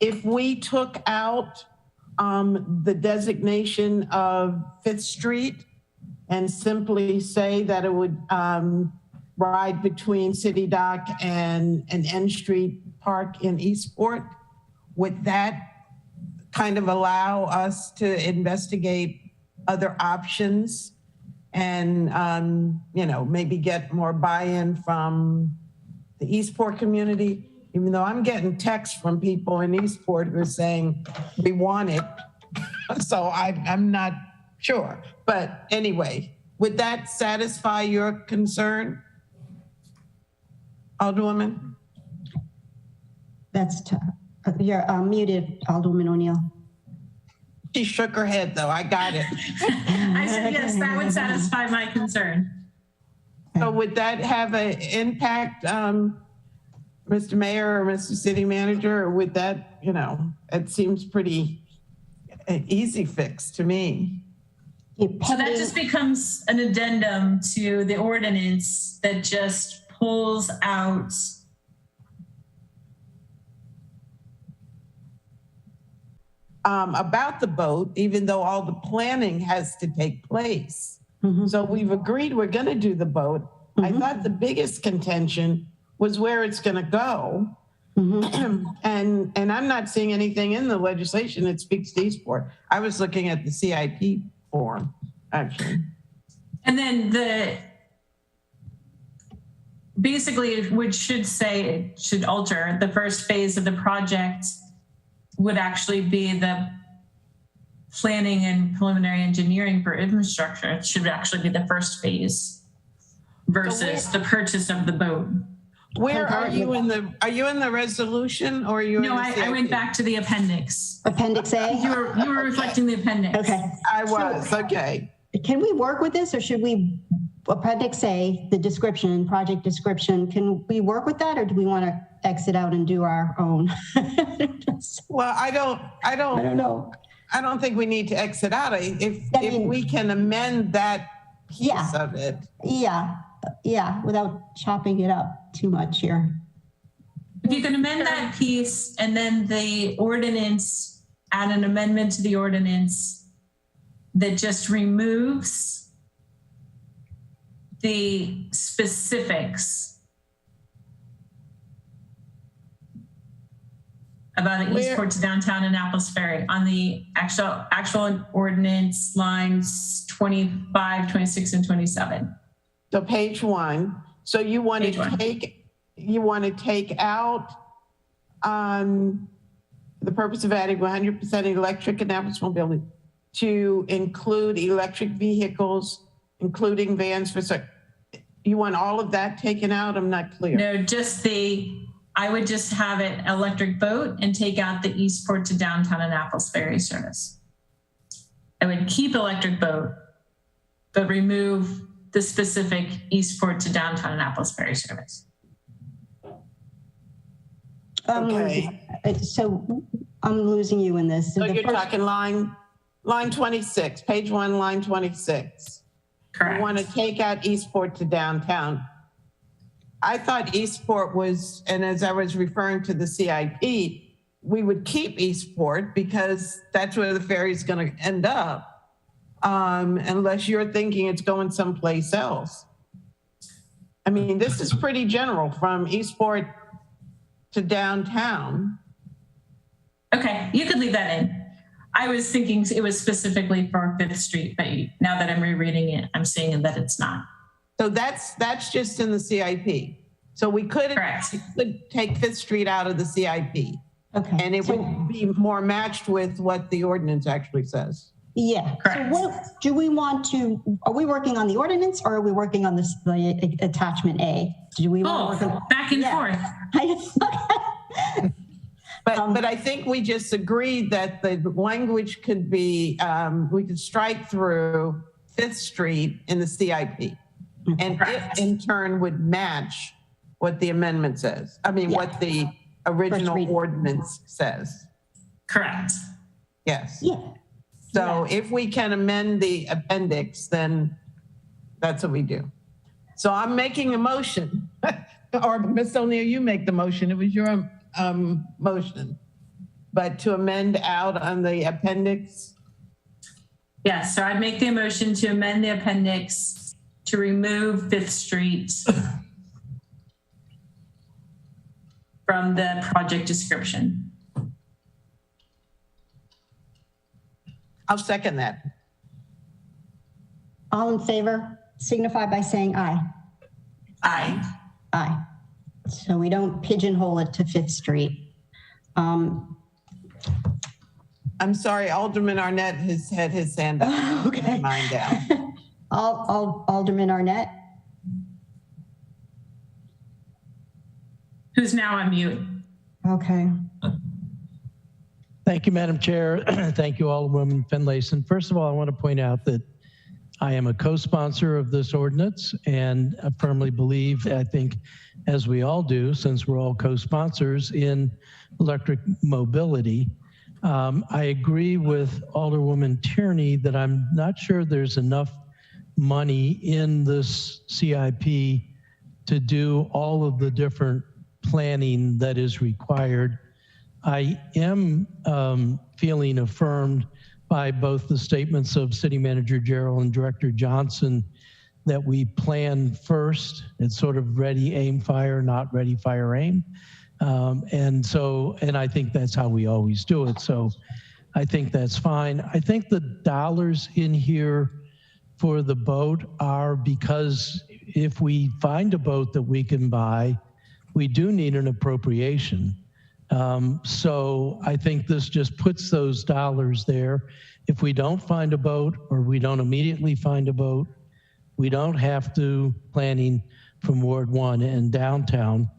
if we took out the designation of Fifth Street and simply say that it would ride between City Dock and N Street Park in Eastport, would that kind of allow us to investigate other options and, maybe get more buy-in from the Eastport community? Even though I'm getting texts from people in Eastport who are saying we want it. So I'm not sure. But anyway, would that satisfy your concern, Alderwoman? That's tough. You're muted, Alderwoman O'Neill. She shook her head, though. I got it. I said, yes, that would satisfy my concern. So would that have an impact, Mr. Mayor or Mr. City Manager, or would that, it seems pretty an easy fix to me. So that just becomes an addendum to the ordinance that just pulls out about the boat, even though all the planning has to take place. So we've agreed we're going to do the boat. I thought the biggest contention was where it's going to go. And I'm not seeing anything in the legislation that speaks to Eastport. I was looking at the CIP form, actually. And then basically, which should say, it should alter the first phase of the project would actually be the planning and preliminary engineering for infrastructure. It should actually be the first phase versus the purchase of the boat. Where are you in the resolution, or are you? No, I went back to the appendix. Appendix A? You were reflecting the appendix. Okay. I was, okay. Can we work with this, or should we, Appendix A, the description, project description, can we work with that, or do we want to exit out and do our own? Well, I don't know. I don't think we need to exit out. If we can amend that piece of it. Yeah, without chopping it up too much here. If you can amend that piece and then the ordinance, add an amendment to the ordinance that just removes the specifics about the Eastport to downtown Annapolis Ferry on the actual ordinance lines 25, 26, and 27. So page 1. So you want to take out the purpose of adding 100% electric Annapolis mobility to include electric vehicles, including vans for. You want all of that taken out? I'm not clear. No, I would just have it electric boat and take out the Eastport to downtown Annapolis ferry service. I would keep electric boat, but remove the specific Eastport to downtown Annapolis ferry service. Okay. So I'm losing you in this. So you're talking line 26, page 1, line 26. Correct. You want to take out Eastport to downtown. I thought Eastport was, and as I was referring to the CIP, we would keep Eastport because that's where the ferry is going to end up, unless you're thinking it's going someplace else. I mean, this is pretty general from Eastport to downtown. Okay, you could leave that in. I was thinking it was specifically for 5th Street, but now that I'm rereading it, I'm seeing that it's not. So that's just in the CIP. So we could take 5th Street out of the CIP. Okay. And it would be more matched with what the ordinance actually says. Yeah. Correct. So what do we want to, are we working on the ordinance or are we working on this, the attachment A? Do we want to work on, back and forth. But I think we just agreed that the language could be, we could strike through 5th Street in the CIP. And it in turn would match what the amendment says. I mean, what the original ordinance says. Correct. Yes. Yeah. So if we can amend the appendix, then that's what we do. So I'm making a motion, or Ms. O'Neill, you make the motion. It was your motion. But to amend out on the appendix? Yes, so I'd make the motion to amend the appendix to remove 5th Street from the project description. I'll second that. All in favor, signify by saying aye. Aye. Aye. So we don't pigeonhole it to 5th Street. I'm sorry, Alderman Arnett has had his hand up. Okay. Mine down. Alderman Arnett. Who's now on mute? Okay. Thank you, Madam Chair. Thank you, Alderwoman Finlayson. First of all, I want to point out that I am a co-sponsor of this ordinance, and I firmly believe, I think, as we all do, since we're all co-sponsors, in electric mobility. I agree with Alderwoman Tierney that I'm not sure there's enough money in this CIP to do all of the different planning that is required. I am feeling affirmed by both the statements of City Manager Gerald and Director Johnson that we plan first. It's sort of ready, aim, fire, not ready, fire, aim. And I think that's how we always do it. So I think that's fine. I think the dollars in here for the boat are because if we find a boat that we can buy, we do need an appropriation. So I think this just puts those dollars there. If we don't find a boat or we don't immediately find a boat, we don't have to planning from Ward 1 and downtown.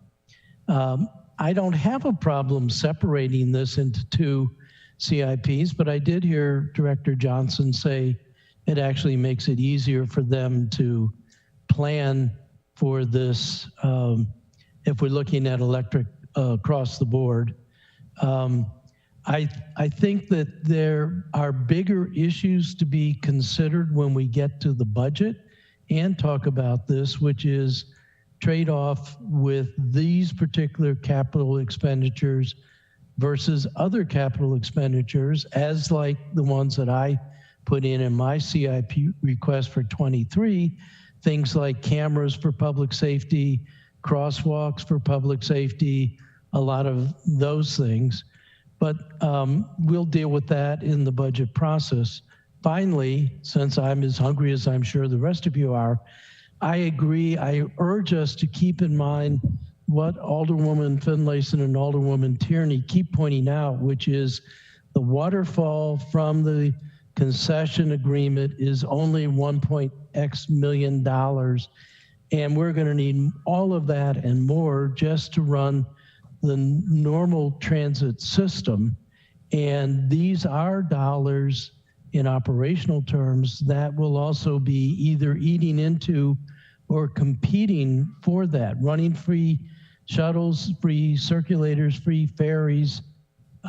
I don't have a problem separating this into 2 CIPs, but I did hear Director Johnson say it actually makes it easier for them to plan for this if we're looking at electric across the board. I think that there are bigger issues to be considered when we get to the budget and talk about this, which is trade-off with these particular capital expenditures versus other capital expenditures, as like the ones that I put in my CIP request for 23, things like cameras for public safety, crosswalks for public safety, a lot of those things. But we'll deal with that in the budget process. Finally, since I'm as hungry as I'm sure the rest of you are, I agree. I urge us to keep in mind what Alderwoman Finlayson and Alderwoman Tierney keep pointing out, which is the waterfall from the concession agreement is only $1.x million. And we're going to need all of that and more just to run the normal transit system. And these are dollars in operational terms that will also be either eating into or competing for that. Running free shuttles, free circulators, free ferries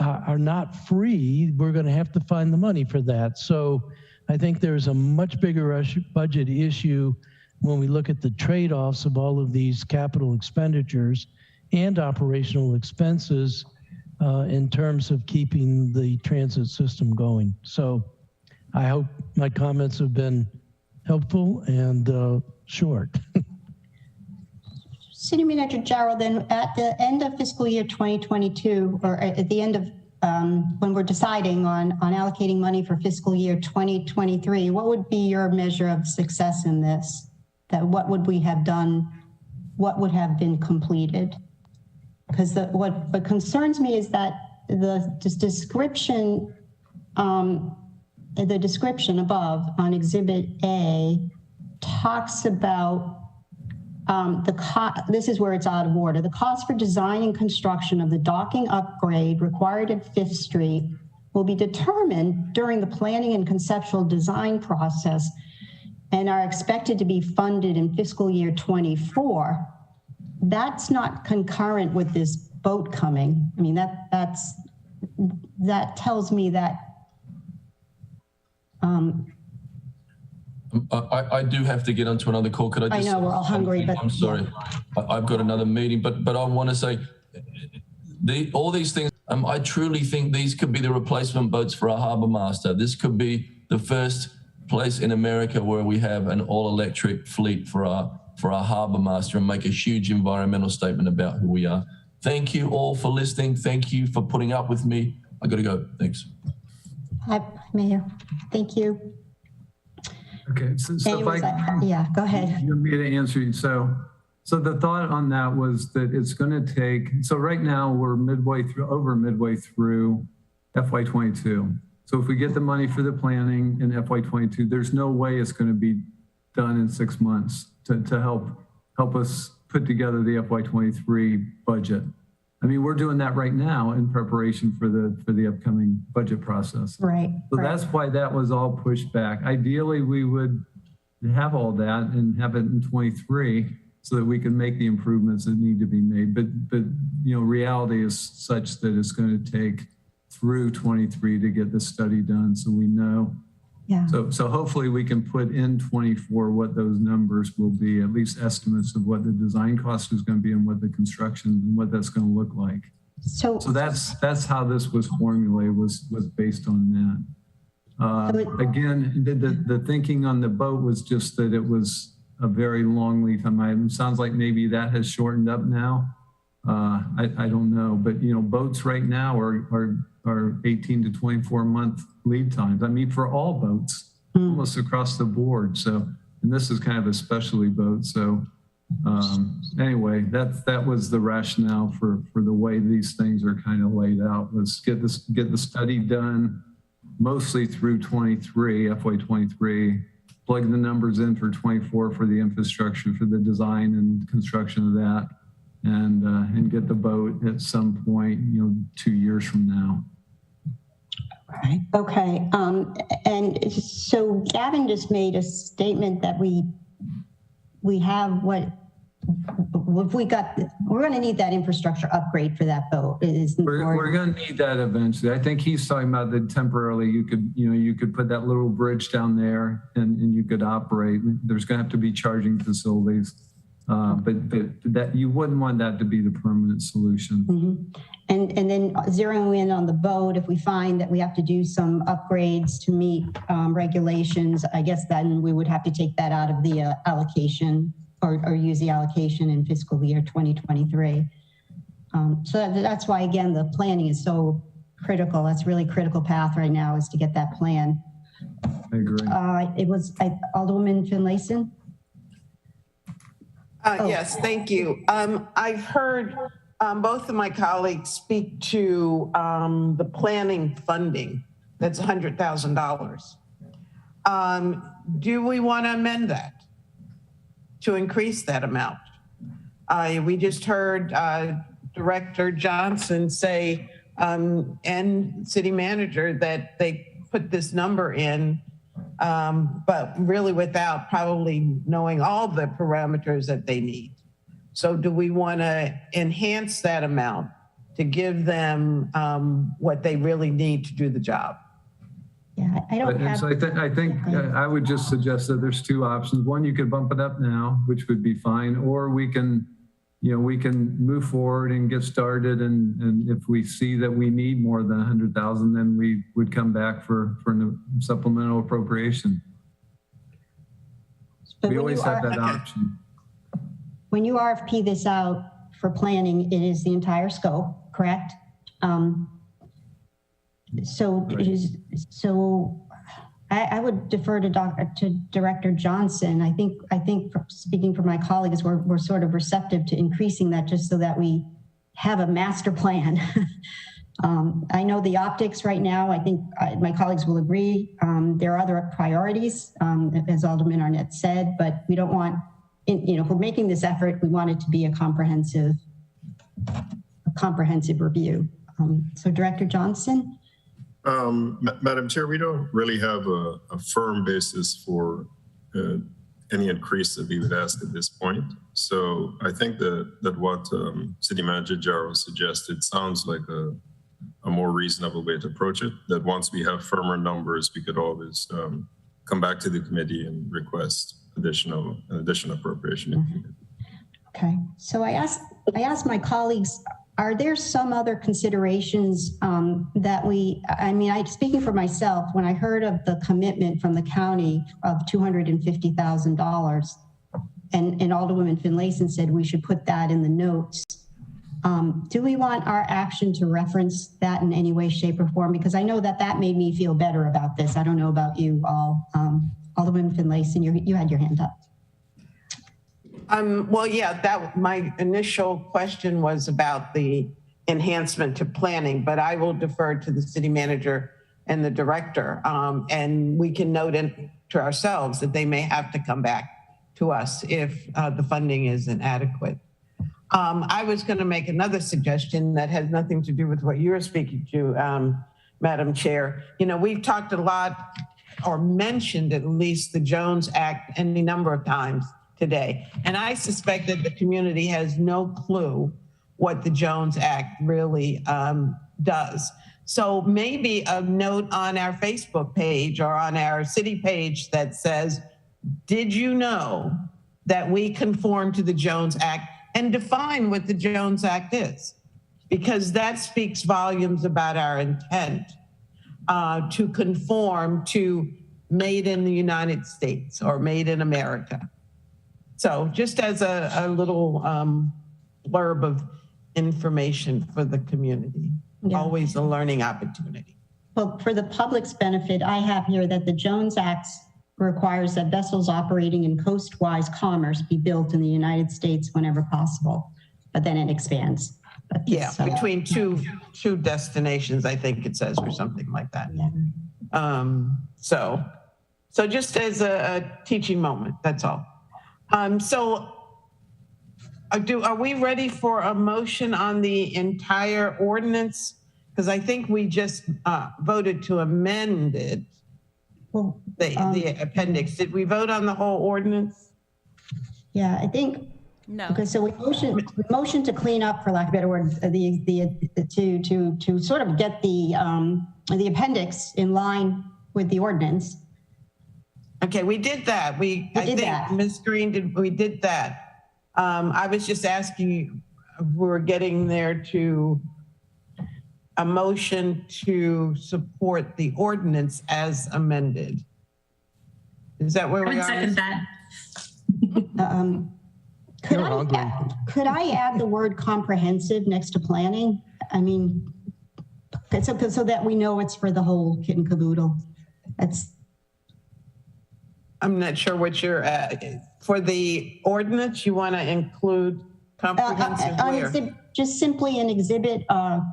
are not free. We're going to have to find the money for that. So I think there's a much bigger budget issue when we look at the trade-offs of all of these capital expenditures and operational expenses in terms of keeping the transit system going. So I hope my comments have been helpful and short. City Manager Jarrell, then at the end of fiscal year 2022, or at the end of when we're deciding on allocating money for fiscal year 2023, what would be your measure of success in this? That what would we have done? What would have been completed? Because what concerns me is that the description above on Exhibit A talks about this is where it's out of order. The cost for design and construction of the docking upgrade required at 5th Street will be determined during the planning and conceptual design process and are expected to be funded in fiscal year 24. That's not concurrent with this boat coming. I mean, that tells me that, I do have to get onto another call. Could I just? I know we're all hungry, but I'm sorry. Yeah. I've got another meeting, but I want to say all these things, I truly think these could be the replacement boats for our harbor master. This could be the first place in America where we have an all-electric fleet for our harbor master and make a huge environmental statement about who we are. Thank you all for listening. Thank you for putting up with me. I got to go. Thanks. Hi, Mayor. Thank you. Okay, so Anyways, yeah, go ahead. You want me to answer you. So the thought on that was that it's going to take, so right now we're over midway through FY22. So if we get the money for the planning in FY22, there's no way it's going to be done in 6 months to help us put together the FY23 budget. I mean, we're doing that right now in preparation for the upcoming budget process. Right. So that's why that was all pushed back. Ideally, we would have all that and have it in 23 so that we can make the improvements that need to be made. But you know, reality is such that it's going to take through 23 to get the study done, so we know. Yeah. So hopefully we can put in 24 what those numbers will be, at least estimates of what the design cost is going to be and what the construction and what that's going to look like. So that's how this was formulated, was based on that. Again, the thinking on the boat was just that it was a very long lead time item. Sounds like maybe that has shortened up now. I don't know, but you know, boats right now are 18 to 24 month lead times. I mean, for all boats, almost across the board. So, and this is kind of a specialty boat. So anyway, that was the rationale for the way these things are kind of laid out, was get the study done mostly through 23, FY23, plug the numbers in for 24 for the infrastructure, for the design and construction of that, and get the boat at some point, you know, 2 years from now. Okay. And so Gavin just made a statement that we have we're going to need that infrastructure upgrade for that boat. We're going to need that eventually. I think he's talking about that temporarily you could put that little bridge down there and you could operate. There's going to have to be charging facilities. But that you wouldn't want that to be the permanent solution. Mm-hmm. And then zeroing in on the boat, if we find that we have to do some upgrades to meet regulations, I guess then we would have to take that out of the allocation or use the allocation in fiscal year 2023. So that's why, again, the planning is so critical. That's really critical path right now, is to get that plan. I agree. It was Alderwoman Finlayson. Yes, thank you. I've heard both of my colleagues speak to the planning funding. That's $100,000. Do we want to amend that to increase that amount? We just heard Director Johnson say, and City Manager, that they put this number in, but really without probably knowing all the parameters that they need. So do we want to enhance that amount to give them what they really need to do the job? Yeah, I don't have. So I think I would just suggest that there's two options. One, you could bump it up now, which would be fine, or we can move forward and get started. And if we see that we need more than 100,000, then we would come back for a supplemental appropriation. But we always have that option. When you RFP this out for planning, it is the entire scope, correct? So I would defer to Director Johnson. I think speaking for my colleagues, we're sort of receptive to increasing that just so that we have a master plan. I know the optics right now, I think my colleagues will agree. There are other priorities, as Alderman Arnett said, but we don't want, if we're making this effort, we want it to be a comprehensive review. So Director Johnson? Madam Chair, we don't really have a firm basis for any increase that we would ask at this point. So I think that what City Manager Jarrow suggested sounds like a more reasonable way to approach it. That once we have firmer numbers, we could always come back to the committee and request additional appropriation if needed. Okay, so I asked my colleagues, are there some other considerations that speaking for myself, when I heard of the commitment from the county of $250,000, and Alderwoman Finlayson said we should put that in the notes, do we want our action to reference that in any way, shape, or form? Because I know that made me feel better about this. I don't know about you all. Alderwoman Finlayson, you had your hand up. Well, yeah, my initial question was about the enhancement to planning, but I will defer to the city manager and the director. And we can note to ourselves that they may have to come back to us if the funding is inadequate. I was going to make another suggestion that has nothing to do with what you're speaking to, Madam Chair. You know, we've talked a lot, or mentioned at least, the Jones Act any number of times today. And I suspect that the community has no clue what the Jones Act really does. So maybe a note on our Facebook page or on our city page that says, did you know that we conform to the Jones Act, and define what the Jones Act is? Because that speaks volumes about our intent to conform to made in the United States or made in America. So just as a little blurb of information for the community, always a learning opportunity. Well, for the public's benefit, I have here that the Jones Act requires that vessels operating in coastwise commerce be built in the United States whenever possible, but then it expands. Yeah, between two destinations, I think it says, or something like that. Yeah. So just as a teaching moment, that's all. So are we ready for a motion on the entire ordinance? Because I think we just voted to amend it. Well, the appendix. Did we vote on the whole ordinance? Yeah, I think. No. Okay, so we motion to clean up, for lack of a better word, to sort of get the appendix in line with the ordinance. Okay, we did that. I think Ms. Green we did that. I was just asking you if we were getting there to a motion to support the ordinance as amended. Is that where we are? I would second that. Could I add the word comprehensive next to planning? I mean, so that we know it's for the whole kit and caboodle. I'm not sure what you're at. For the ordinance, you want to include comprehensive where? Just simply an exhibit,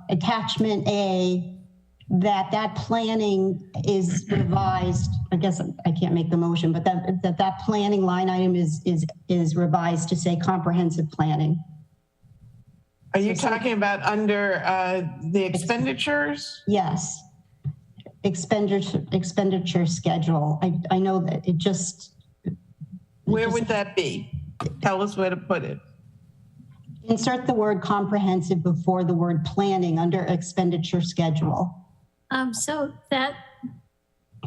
attachment A, that planning is revised. I guess I can't make the motion, but that planning line item is revised to say comprehensive planning. Are you talking about under the expenditures? Yes, expenditure schedule. I know that it just. Where would that be? Tell us where to put it. Insert the word comprehensive before the word planning under expenditure schedule. So that.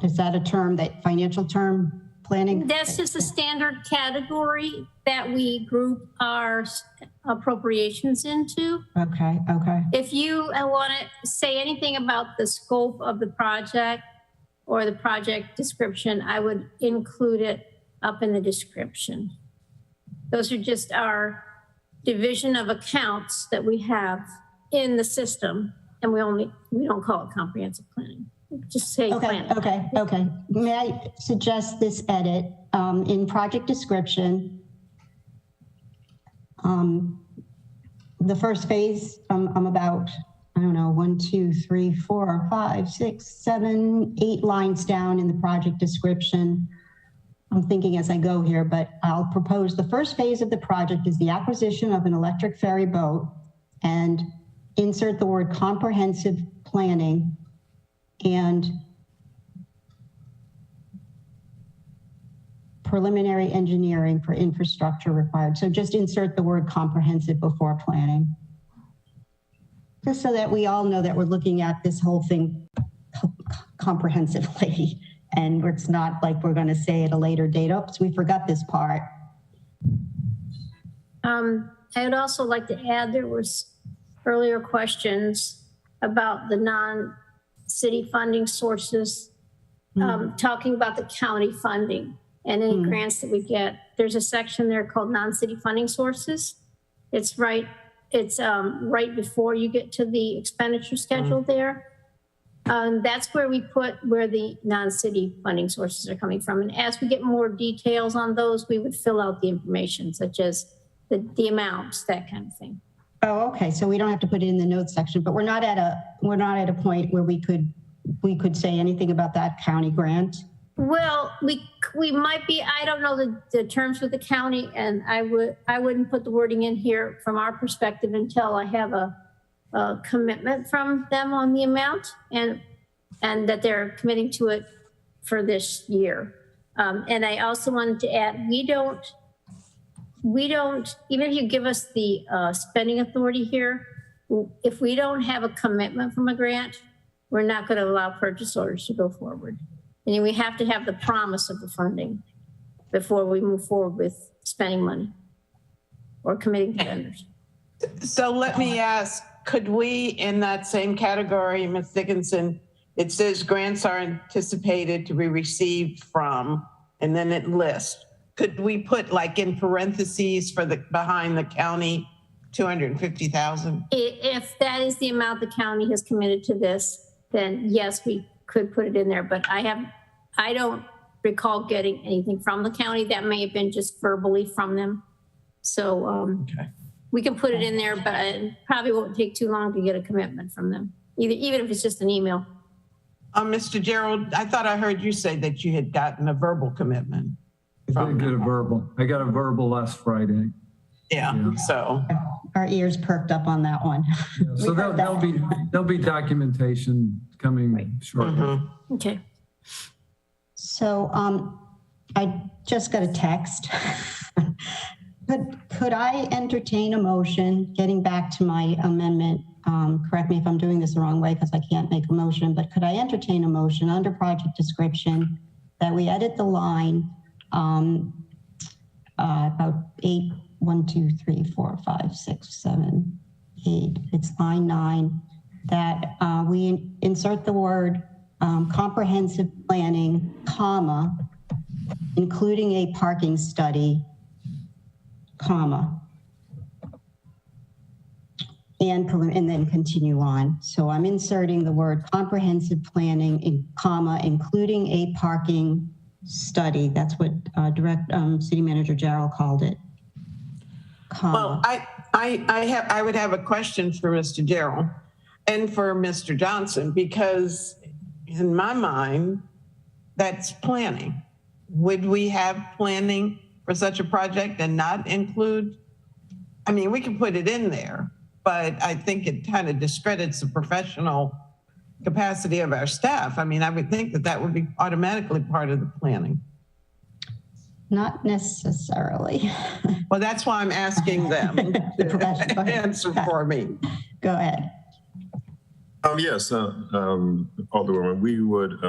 Is that a term, that financial term, planning? That's just a standard category that we group our appropriations into. Okay. If you want to say anything about the scope of the project or the project description, I would include it up in the description. Those are just our division of accounts that we have in the system, and we don't call it comprehensive planning. Just say planning. Okay. May I suggest this edit in project description? The first phase, I'm about, I don't know, 1, 2, 3, 4, 5, 6, 7, 8 lines down in the project description. I'm thinking as I go here, but I'll propose the first phase of the project is the acquisition of an electric ferry boat, and insert the word comprehensive planning and preliminary engineering for infrastructure required. So just insert the word comprehensive before planning. Just so that we all know that we're looking at this whole thing comprehensively, and it's not like we're going to say at a later date, oops, we forgot this part. I would also like to add, there was earlier questions about the non-city funding sources, talking about the county funding and any grants that we get. There's a section there called non-city funding sources. It's right before you get to the expenditure schedule there. That's where we put where the non-city funding sources are coming from. And as we get more details on those, we would fill out the information, such as the amounts, that kind of thing. Oh, okay. So we don't have to put it in the notes section, but we're not at a point where we could say anything about that county grant. Well, we might be. I don't know the terms with the county, and I wouldn't put the wording in here from our perspective until I have a commitment from them on the amount and that they're committing to it for this year. And I also wanted to add, we don't, even if you give us the spending authority here, if we don't have a commitment from a grant, we're not going to allow purchase orders to go forward. And we have to have the promise of the funding before we move forward with spending money or committing to vendors. So let me ask, could we, in that same category, Ms. Dickinson, it says grants are anticipated to be received from, and then it lists. Could we put like in parentheses for the behind the county, 250,000? If that is the amount the county has committed to this, then yes, we could put it in there. But I don't recall getting anything from the county. That may have been just verbally from them. So okay. We can put it in there, but it probably won't take too long to get a commitment from them, even if it's just an email. Mr. Gerald, I thought I heard you say that you had gotten a verbal commitment. I did get a verbal. I got a verbal last Friday. Yeah. So our ears perked up on that one. Yeah, so there'll be documentation coming shortly. Mm-hmm. Okay. So I just got a text. Could I entertain a motion, getting back to my amendment? Correct me if I'm doing this the wrong way because I can't make a motion, but could I entertain a motion under project description that we edit the line about 8, 1, 2, 3, 4, 5, 6, 7, 8, it's line 9, that we insert the word comprehensive planning, comma, including a parking study, comma, and then continue on. So I'm inserting the word comprehensive planning, in comma, including a parking study. That's what City Manager Jarrell called it. Well, I would have a question for Mr. Jarrell and for Mr. Johnson, because in my mind, that's planning. Would we have planning for such a project and not include? I mean, we can put it in there, but I think it kind of discredits the professional capacity of our staff. I mean, I would think that would be automatically part of the planning. Not necessarily. Well, that's why I'm asking them to answer for me. Go ahead. Yes, Alderwoman, we would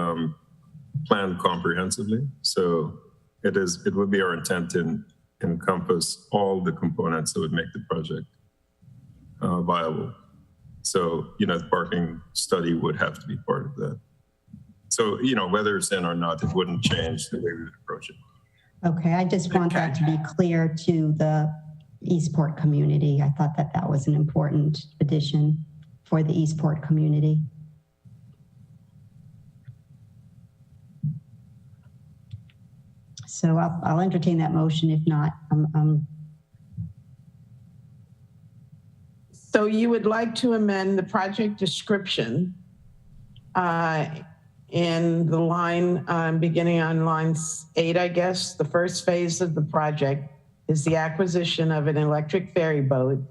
plan comprehensively. So it would be our intent to encompass all the components that would make the project viable. So, the parking study would have to be part of that. So, whether it's in or not, it wouldn't change the way we would approach it. Okay, I just want that to be clear to the Eastport community. I thought that was an important addition for the Eastport community. So I'll entertain that motion. If not, So you would like to amend the project description in the line beginning on line 8, I guess. The first phase of the project is the acquisition of an electric ferry boat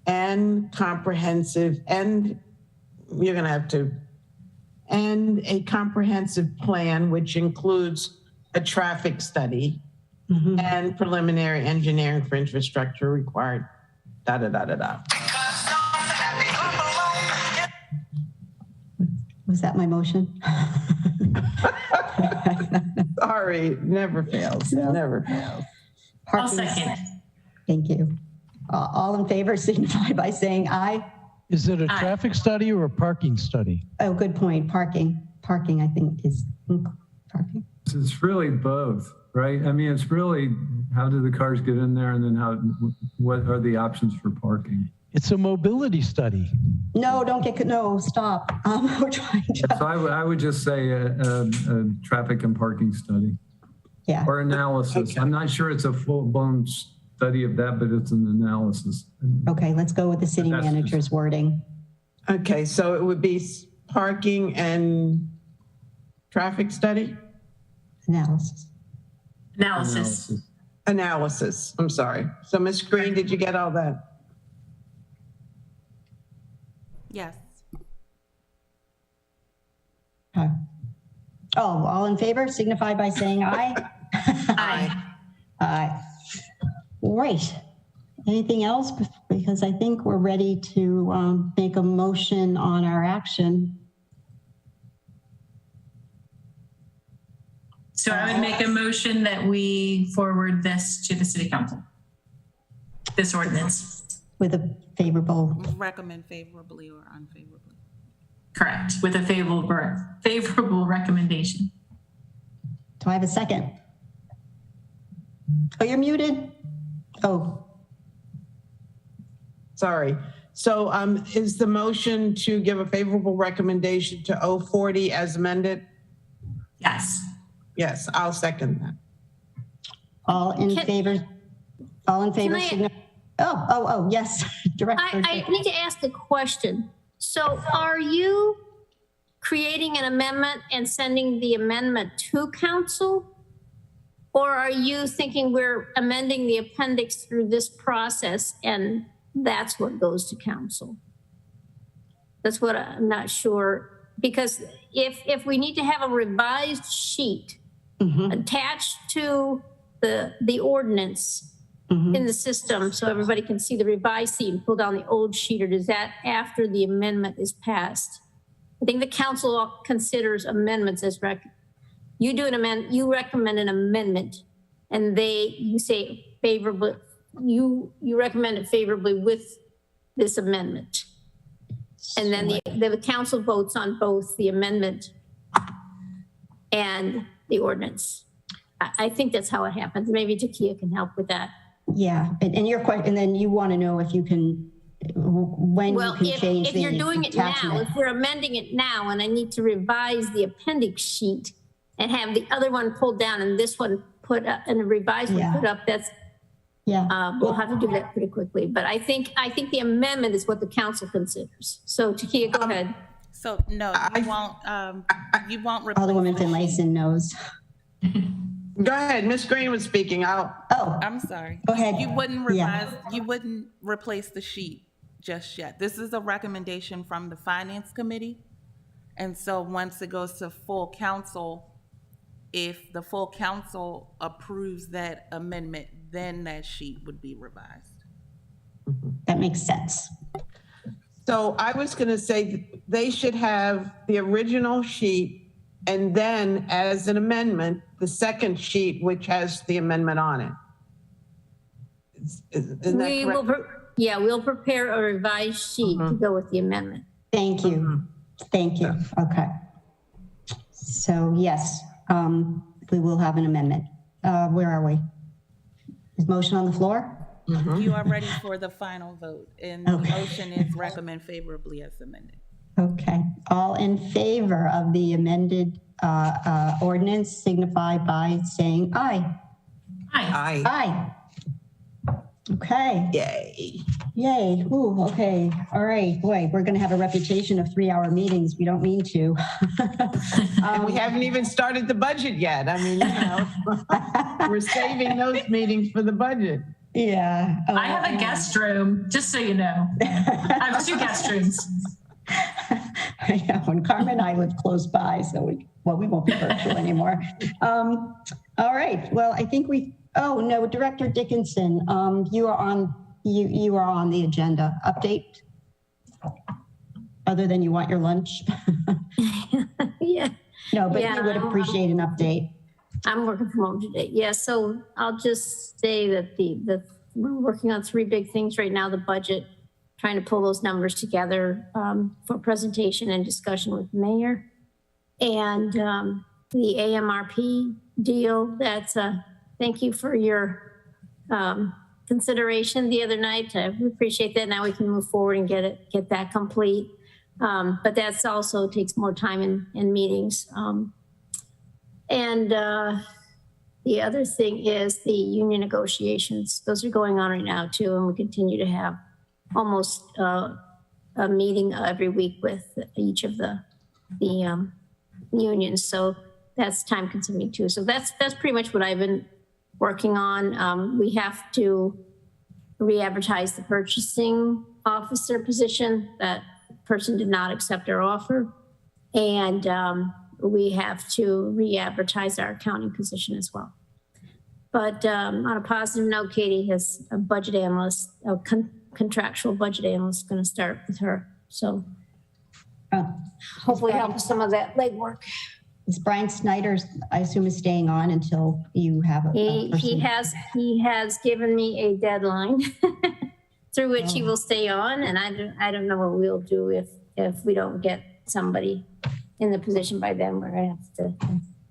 and comprehensive, and you're going to have to, and a comprehensive plan, which includes a traffic study and preliminary engineering for infrastructure required, da, da, da, da, da. Was that my motion? Sorry, never fails, never fails. I'll second. Thank you. All in favor signify by saying aye. Is it a traffic study or a parking study? Oh, good point. Parking, I think is parking. It's really both, right? I mean, it's really how do the cars get in there, and then what are the options for parking? It's a mobility study. No, no, stop. We're trying to. So I would just say a traffic and parking study. Yeah. Or analysis. Okay. I'm not sure it's a full-blown study of that, but it's an analysis. Okay, let's go with the city manager's wording. Okay, so it would be parking and traffic study? Analysis. Analysis, I'm sorry. So Ms. Green, did you get all that? Yes. Okay. Oh, all in favor signify by saying aye. Aye. Aye. Great. Anything else? Because I think we're ready to make a motion on our action. So I would make a motion that we forward this to the city council, this ordinance. With a favorable. Recommend favorably or unfavorably. Correct, with a favorable recommendation. Do I have a second? Oh, you're muted. Oh. Sorry. So is the motion to give a favorable recommendation to 040 as amended? Yes. Yes, I'll second that. All in favor? All in favor? Oh, yes, Director. I need to ask a question. So are you creating an amendment and sending the amendment to council? Or are you thinking we're amending the appendix through this process and that's what goes to council? That's what I'm not sure. Because if we need to have a revised sheet attached to the ordinance in the system so everybody can see the revised sheet and pull down the old sheet, or does that after the amendment is passed? I think the council considers amendments as you recommend an amendment and you say favorably, you recommend it favorably with this amendment. And then the council votes on both the amendment and the ordinance. I think that's how it happens. Maybe Takia can help with that. Yeah, and your question, and then you want to know if you can, when you can change the attachment. If you're doing it now, if we're amending it now and I need to revise the appendix sheet and have the other one pulled down and this one put up and the revised one put up, that's, we'll have to do that pretty quickly. But I think the amendment is what the council considers. So Takia, go ahead. So no, you won't replace Alderwoman Finlayson knows. Go ahead, Ms. Green was speaking. I'm sorry. Go ahead. You wouldn't revise, you wouldn't replace the sheet just yet. This is a recommendation from the Finance Committee. And so once it goes to full council, if the full council approves that amendment, then that sheet would be revised. That makes sense. So I was going to say they should have the original sheet and then as an amendment, the second sheet, which has the amendment on it. Isn't that correct? We'll prepare a revised sheet to go with the amendment. Thank you. Thank you. Okay. So yes, we will have an amendment. Where are we? Is motion on the floor? You are ready for the final vote, and the motion is recommend favorably as amended. Okay. All in favor of the amended ordinance signify by saying aye. Aye. Aye. Okay. Yay. Yay. Ooh, okay. All right. Boy, we're going to have a reputation of 3-hour meetings. We don't mean to. And we haven't even started the budget yet. I mean, we're saving those meetings for the budget. Yeah. I have a guest room, just so you know. I have 2 guest rooms. I know, and Carmen and I live close by, so we won't be virtual anymore. All right, well, I think Director Dickinson, you are on the agenda. Update? other than you want your lunch? Yeah. No, but Yeah, we would appreciate an update. I'm working from home today. Yeah, so I'll just say that we're working on 3 big things right now: the budget, trying to pull those numbers together for presentation and discussion with the mayor, and the AMRP deal. That's thank you for your consideration the other night. We appreciate that. Now we can move forward and get that complete. But that's also takes more time in meetings. And the other thing is the union negotiations. Those are going on right now too, and we continue to have almost a meeting every week with each of the unions. So that's time consuming too. So that's pretty much what I've been working on. We have to re-advertise the purchasing officer position. That person did not accept our offer. And we have to re-advertise our accounting position as well. But on a positive note, Katie has a budget analyst, a contractual budget analyst going to start with her. So hopefully help with some of that legwork. Is Brian Snyder, I assume, is staying on until you have a person? He has given me a deadline through which he will stay on, and I don't know what we'll do if we don't get somebody in the position by then. We're gonna have to.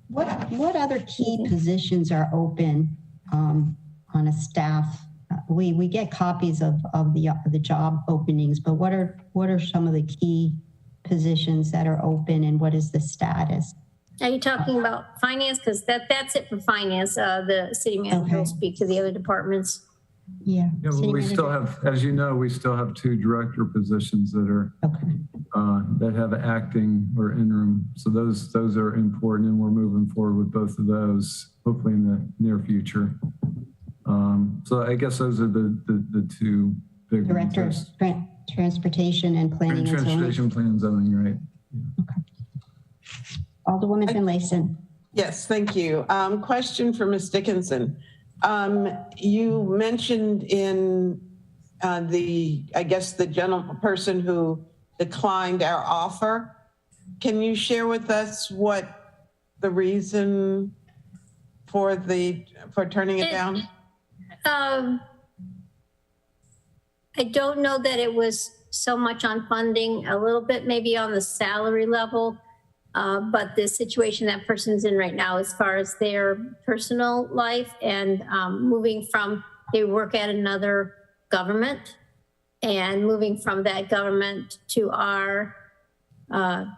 What other key positions are open on a staff? We get copies of the job openings, but what are some of the key positions that are open, and what is the status? Are you talking about finance? Because that's it for finance. The city manager will speak to the other departments. Yeah. Well, we still have, as you know, we still have 2 director positions that are that have acting or interim. So those are important, and we're moving forward with both of those, hopefully in the near future. So I guess those are the 2 big Director of Transportation and Planning and Zoning. Transportation, Planning and Zoning, right? Okay. Alderwoman Finlayson. Yes, thank you. Question for Ms. Dickinson. You mentioned in the gentleman person who declined our offer. Can you share with us what the reason for turning it down? I don't know that it was so much on funding, a little bit maybe on the salary level. But the situation that person's in right now, as far as their personal life and moving from, they work at another government, and moving from that government to our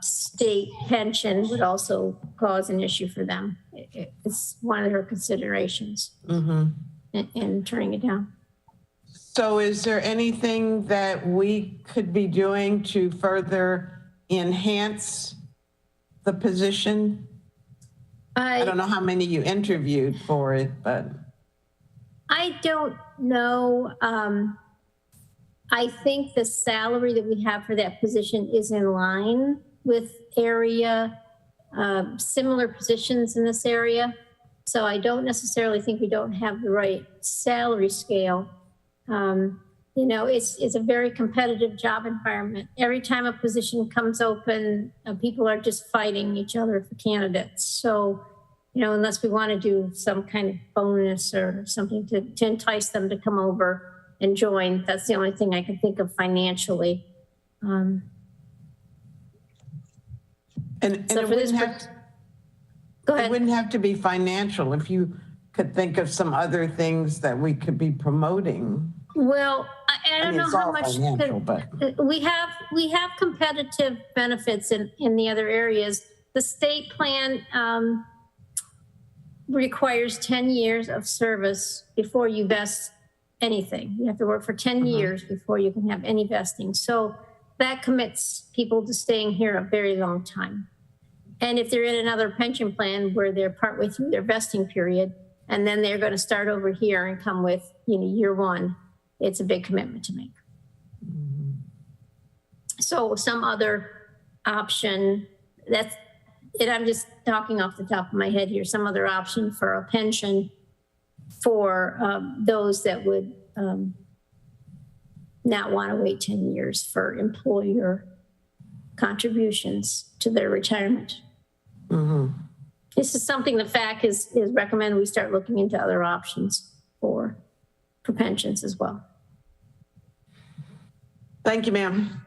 state pension would also cause an issue for them. It's one of their considerations in turning it down. So is there anything that we could be doing to further enhance the position? I don't know how many you interviewed for it, but. I don't know. I think the salary that we have for that position is in line with similar positions in this area. So I don't necessarily think we don't have the right salary scale. It's a very competitive job environment. Every time a position comes open, people are just fighting each other for candidates. So, unless we want to do some kind of bonus or something to entice them to come over and join, that's the only thing I can think of financially. And so it wouldn't have to be financial if you could think of some other things that we could be promoting. Well, I don't know how much but we have competitive benefits in the other areas. The state plan requires 10 years of service before you vest anything. You have to work for 10 years before you can have any vesting. So that commits people to staying here a very long time. And if they're in another pension plan where they're partway through their vesting period, and then they're going to start over here and come with, year one, it's a big commitment to make. So some other option, I'm just talking off the top of my head here, some other option for a pension for those that would not want to wait 10 years for employer contributions to their retirement. This is something the FAC is recommend we start looking into other options for pensions as well. Thank you, ma'am.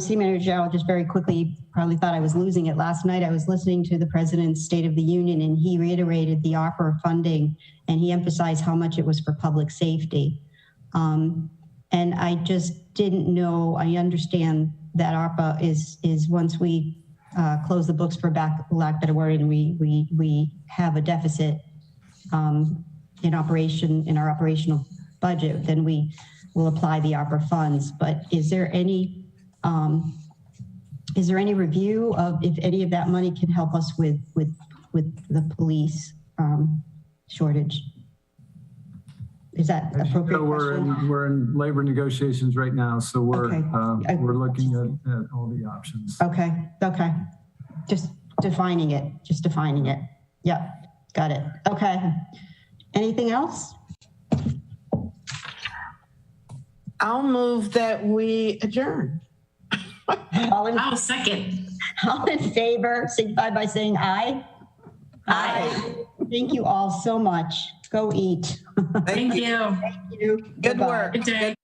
City Manager General, just very quickly, probably thought I was losing it last night. I was listening to the President's State of the Union, and he reiterated the ARPA funding, and he emphasized how much it was for public safety. And I just didn't know, I understand that ARPA is once we close the books, for lack of better word, and we have a deficit in our operational budget, then we will apply the ARPA funds. But is there any review of if any of that money can help us with the police shortage? Is that appropriate? So we're in labor negotiations right now, so we're looking at all the options. Okay. Just defining it. Yep, got it. Okay. Anything else? I'll move that we adjourn. I'll second. All in favor, signify by saying aye. Aye. Thank you all so much. Go eat. Thank you. Thank you. Good Goodbye. work. Good day.